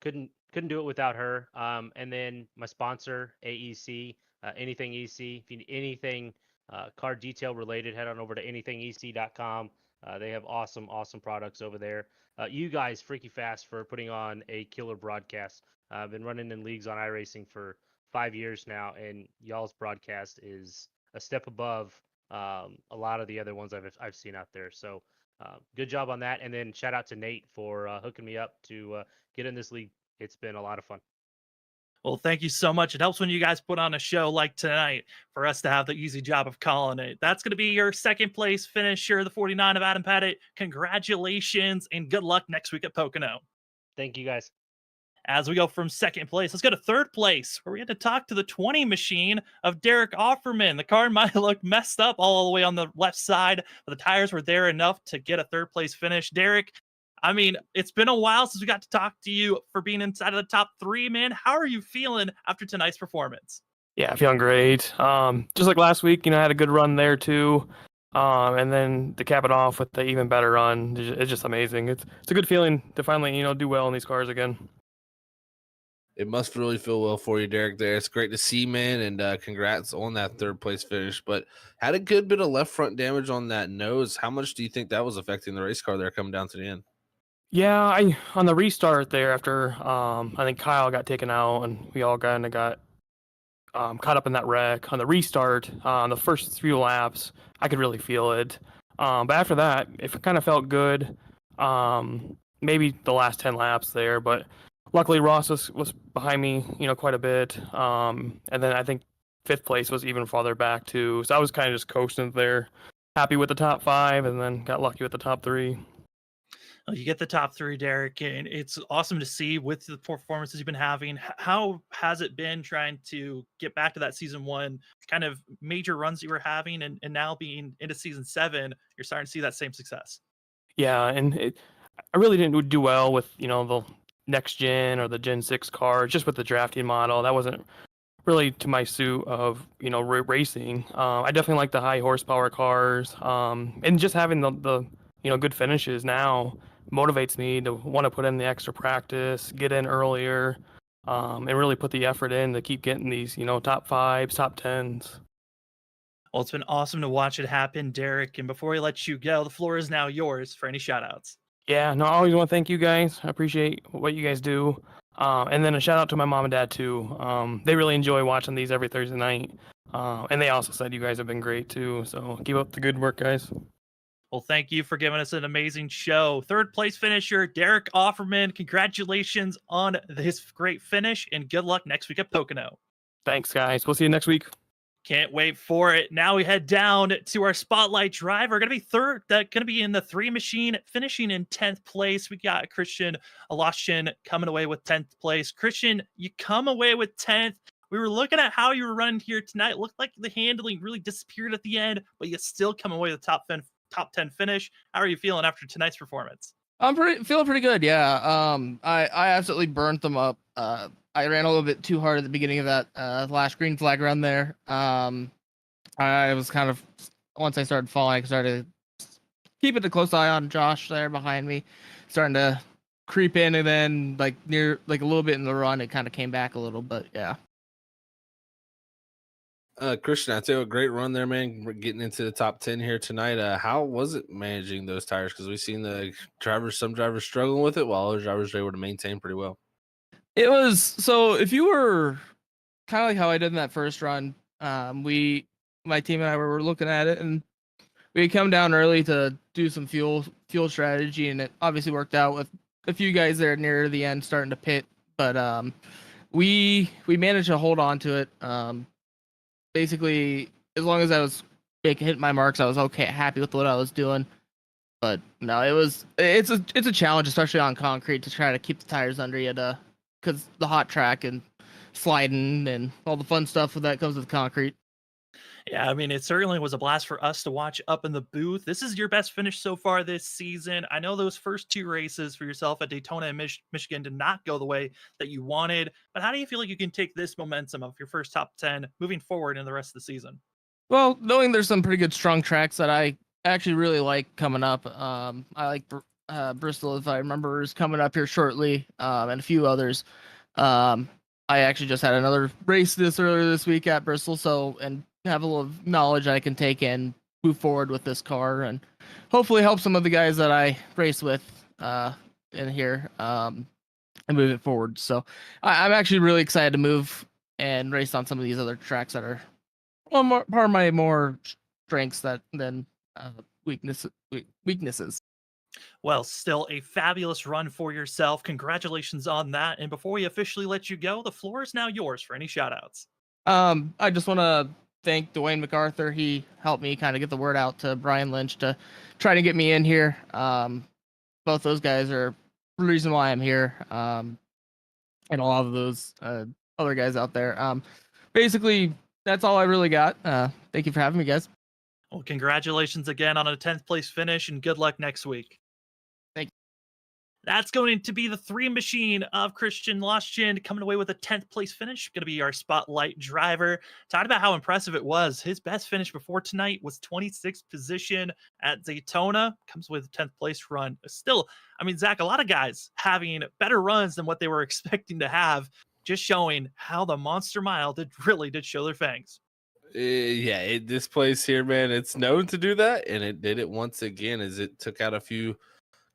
[SPEAKER 5] Couldn't do it without her. And then my sponsor, AEC, Anything EC. If you need anything car detail related, head on over to anythingec.com. They have awesome products over there. You guys, Freaky Fast, for putting on a killer broadcast. I've been running in leagues on iRacing for 5 years now, and y'all's broadcast is a step above a lot of the other ones I've seen out there. So good job on that. And then shout out to Nate for hooking me up to get in this league. It's been a lot of fun.
[SPEAKER 1] Well, thank you so much. It helps when you guys put on a show like tonight for us to have the easy job of calling it. That's going to be your second place finisher, the 49 of Adam Pettit. Congratulations and good luck next week at Pocono.
[SPEAKER 5] Thank you guys.
[SPEAKER 1] As we go from second place, let's go to third place, where we had to talk to the 20 machine of Derek Offerman. The car might look messed up all the way on the left side, but the tires were there enough to get a third place finish. Derek, I mean, it's been a while since we got to talk to you for being inside of the top 3, man. How are you feeling after tonight's performance?
[SPEAKER 6] Yeah, feeling great. Just like last week, I had a good run there too. And then to cap it off with the even better run, it's just amazing. It's a good feeling to finally, do well in these cars again.
[SPEAKER 2] It must really feel well for you, Derek, there. It's great to see, man, and congrats on that third place finish. But had a good bit of left front damage on that nose. How much do you think that was affecting the race car there coming down to the end?
[SPEAKER 6] Yeah, on the restart there after I think Kyle got taken out and we all kind of got caught up in that wreck. On the restart, on the first few laps, I could really feel it. But after that, it kind of felt good. Maybe the last 10 laps there, but luckily Ross was behind me, quite a bit. And then I think fifth place was even farther back too. So I was kind of just coasting there, happy with the top 5, and then got lucky with the top 3.
[SPEAKER 1] You get the top 3, Derek, and it's awesome to see with the performances you've been having. How has it been trying to get back to that season 1 kind of major runs you were having, and now being into season 7, you're starting to see that same success?
[SPEAKER 6] Yeah, and I really didn't do well with, the next gen or the Gen 6 car, just with the drafting model. That wasn't really to my suit of, racing. I definitely like the high horsepower cars, and just having the good finishes now motivates me to want to put in the extra practice, get in earlier, and really put the effort in to keep getting these, top 5s, top 10s.
[SPEAKER 1] Well, it's been awesome to watch it happen, Derek. And before we let you go, the floor is now yours for any shout outs.
[SPEAKER 6] Yeah, no, I always want to thank you guys. I appreciate what you guys do. And then a shout out to my mom and dad too. They really enjoy watching these every Thursday night. And they also said you guys have been great too. So keep up the good work, guys.
[SPEAKER 1] Well, thank you for giving us an amazing show. Third place finisher, Derek Offerman. Congratulations on this great finish and good luck next week at Pocono.
[SPEAKER 6] Thanks, guys. We'll see you next week.
[SPEAKER 1] Can't wait for it. Now we head down to our spotlight driver. Going to be in the 3 machine, finishing in 10th place. We got Christian Alashin coming away with 10th place. Christian, you come away with 10th. We were looking at how you were running here tonight. It looked like the handling really disappeared at the end, but you still come away with top 10 finish. How are you feeling after tonight's performance?
[SPEAKER 7] I'm feeling pretty good. Yeah. I absolutely burnt them up. I ran a little bit too hard at the beginning of that last green flag run there. I was kind of, once I started falling, I started keeping a close eye on Josh there behind me, starting to creep in, and then a little bit in the run, it kind of came back a little, but yeah.
[SPEAKER 2] Christian, I'd say a great run there, man. We're getting into the top 10 here tonight. How was it managing those tires? Because we've seen some drivers struggling with it, while other drivers were able to maintain pretty well.
[SPEAKER 7] It was, so if you were kind of like how I did in that first run, my team and I were looking at it, and we had come down early to do some fuel strategy, and it obviously worked out with a few guys there near the end starting to pit, but we managed to hold on to it. Basically, as long as I was hitting my marks, I was happy with what I was doing. But no, it's a challenge, especially on concrete, to try to keep the tires under you, because the hot track and sliding and all the fun stuff that comes with concrete.
[SPEAKER 1] Yeah, I mean, it certainly was a blast for us to watch up in the booth. This is your best finish so far this season. I know those first 2 races for yourself at Daytona and Michigan did not go the way that you wanted, but how do you feel like you can take this momentum of your first top 10 moving forward in the rest of the season?
[SPEAKER 7] Well, knowing there's some pretty good strong tracks that I actually really like coming up. I like Bristol, if I remember, is coming up here shortly, and a few others. I actually just had another race earlier this week at Bristol, and have a little knowledge I can take and move forward with this car, and hopefully help some of the guys that I race with in here and move it forward. So I'm actually really excited to move and race on some of these other tracks that are part of my more strengths than weaknesses.
[SPEAKER 1] Well, still a fabulous run for yourself. Congratulations on that. And before we officially let you go, the floor is now yours for any shout outs.
[SPEAKER 7] I just want to thank Dwayne MacArthur. He helped me kind of get the word out to Brian Lynch to try to get me in here. Both those guys are the reason why I'm here. And a lot of those other guys out there. Basically, that's all I really got. Thank you for having me, guys.
[SPEAKER 1] Well, congratulations again on a 10th place finish and good luck next week.
[SPEAKER 7] Thank you.
[SPEAKER 1] That's going to be the 3 machine of Christian Loschin coming away with a 10th place finish. Going to be our spotlight driver. Talked about how impressive it was. His best finish before tonight was 26th position at Daytona. Comes with a 10th place run. Still, I mean, Zach, a lot of guys having better runs than what they were expecting to have. Just showing how the Monster Mile really did show their fangs.
[SPEAKER 2] This place here, man, it's known to do that, and it did it once again as it took out a few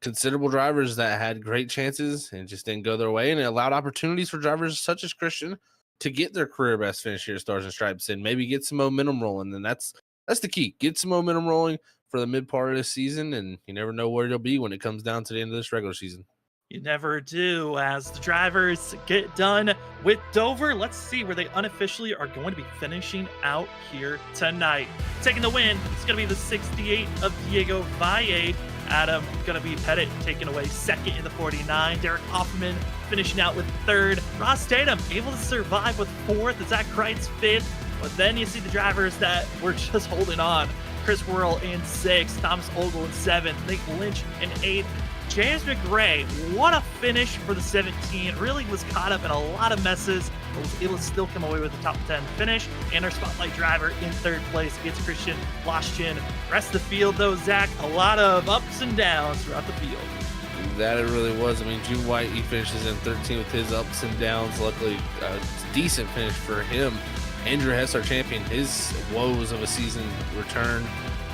[SPEAKER 2] considerable drivers that had great chances and just didn't go their way, and it allowed opportunities for drivers such as Christian to get their career best finish here at Stars and Stripes and maybe get some momentum rolling. And that's the key. Get some momentum rolling for the mid part of the season, and you never know where you'll be when it comes down to the end of this regular season.
[SPEAKER 1] You never do. As the drivers get done with Dover, let's see where they unofficially are going to be finishing out here tonight. Taking the win, it's going to be the 68 of Diego Valle. Adam going to be Pettit taking away second in the 49. Derek Offerman finishing out with third. Ross Tatum able to survive with fourth. Zach Kreitz fifth. But then you see the drivers that were just holding on. Chris Worrell in sixth. Thomas Ogle in seventh. Nate Lynch in eighth. James McRae, what a finish for the 17. Really was caught up in a lot of messes, but was able to still come away with a top 10 finish. And our spotlight driver in third place gets Christian Loschin. Rest of the field, though, Zach, a lot of ups and downs throughout the field.
[SPEAKER 2] That it really was. I mean, June White, he finishes in 13 with his ups and downs. Luckily, a decent finish for him. Andrew Hess, our champion, his woes of a season return.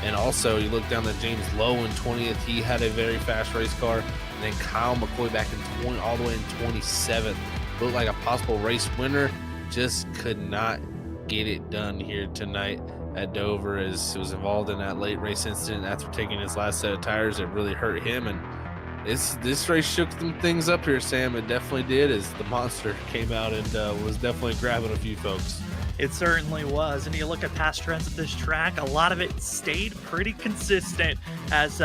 [SPEAKER 2] And also, you look down to James Lowe in 20th. He had a very fast race car. And then Kyle McCoy back in all the way in 27th. Looked like a possible race winner. Just could not get it done here tonight at Dover, as he was involved in that late race incident after taking his last set of tires. It really hurt him. And this race shook some things up here, Sam. It definitely did, as the monster came out and was definitely grabbing a few folks.
[SPEAKER 1] It certainly was. And you look at past trends at this track, a lot of it stayed pretty consistent, as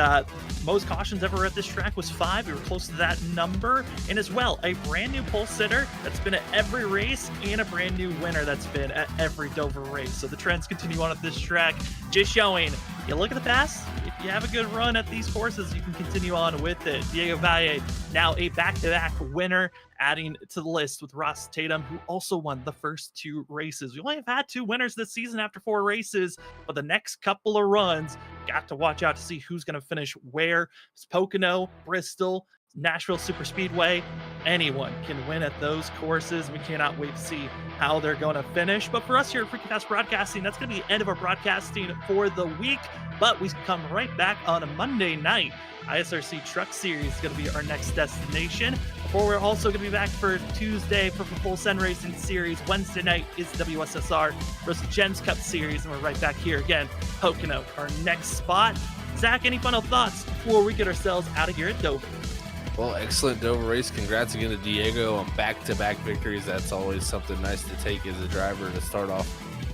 [SPEAKER 1] most cautions ever at this track was 5. We were close to that number. And as well, a brand new pole sitter that's been at every race, and a brand new winner that's been at every Dover race. So the trends continue on at this track, just showing you look at the past. If you have a good run at these courses, you can continue on with it. Diego Valle, now a back-to-back winner, adding to the list with Ross Tatum, who also won the first 2 races. We only have had 2 winners this season after 4 races, but the next couple of runs, got to watch out to see who's going to finish where. It's Pocono, Bristol, Nashville Super Speedway. Anyone can win at those courses. We cannot wait to see how they're going to finish. But for us here at Freaky Fast Broadcasting, that's going to be the end of our broadcasting for the week. But we come right back on a Monday night. ISRC Truck Series is going to be our next destination. Before we're also going to be back for Tuesday for Full Send Racing Series. Wednesday night is WSSR versus Gems Cup Series. And we're right back here again, Pocono, our next spot. Zach, any final thoughts before we get ourselves out of here at Dover?
[SPEAKER 2] Well, excellent Dover race. Congrats again to Diego on back-to-back victories. That's always something nice to take as a driver to start off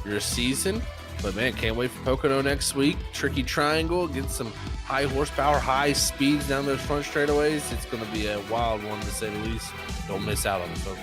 [SPEAKER 2] your season. But, man, can't wait for Pocono next week. Tricky Triangle, get some high horsepower, high speeds down those front straightaways. It's going to be a wild one, to say the least. Don't miss out on it, folks.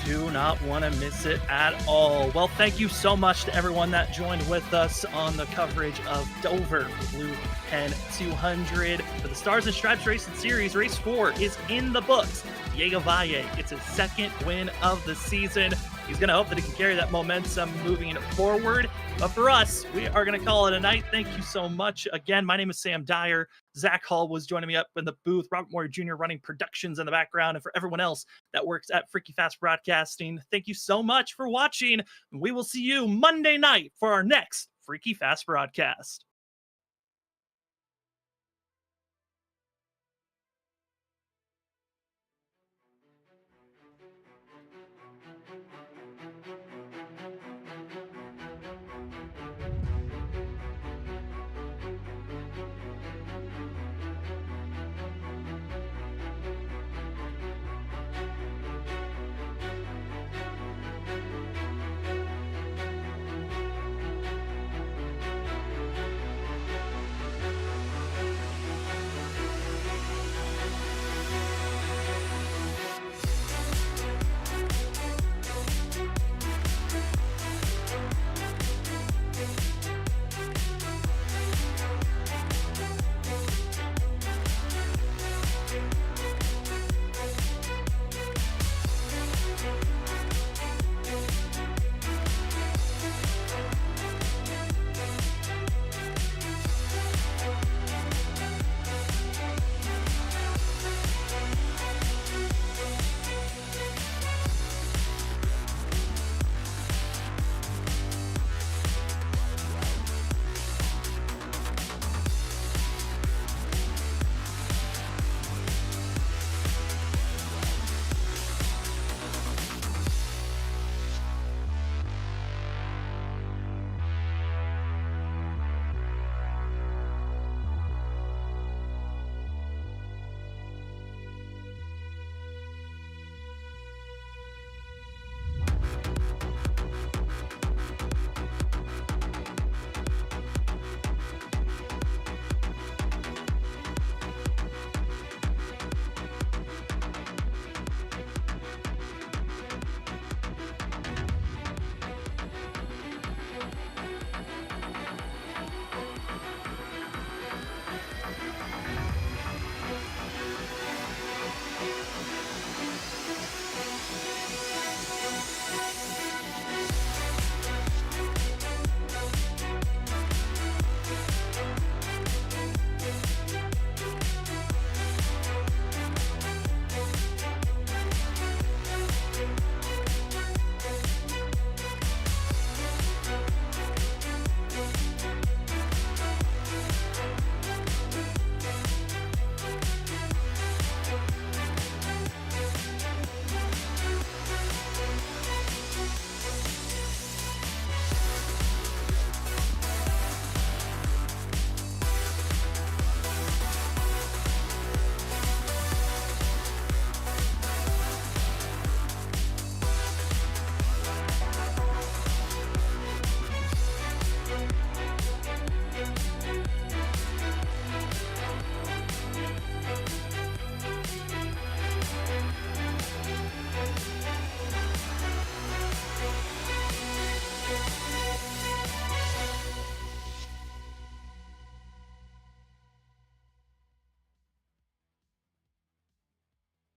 [SPEAKER 1] Do not want to miss it at all. Well, thank you so much to everyone that joined with us on the coverage of Dover Blue Pen 200 for the Stars and Stripes Racing Series. Race 4 is in the books. Diego Valle gets his second win of the season. He's going to hope that he can carry that momentum moving forward. But for us, we are going to call it a night. Thank you so much. Again, my name is Sam Dyer. Zach Hall was joining me up in the booth. Robert Moore Jr. running productions in the background. And for everyone else that works at Freaky Fast Broadcasting, thank you so much for watching. We will see you Monday night for our next Freaky Fast broadcast.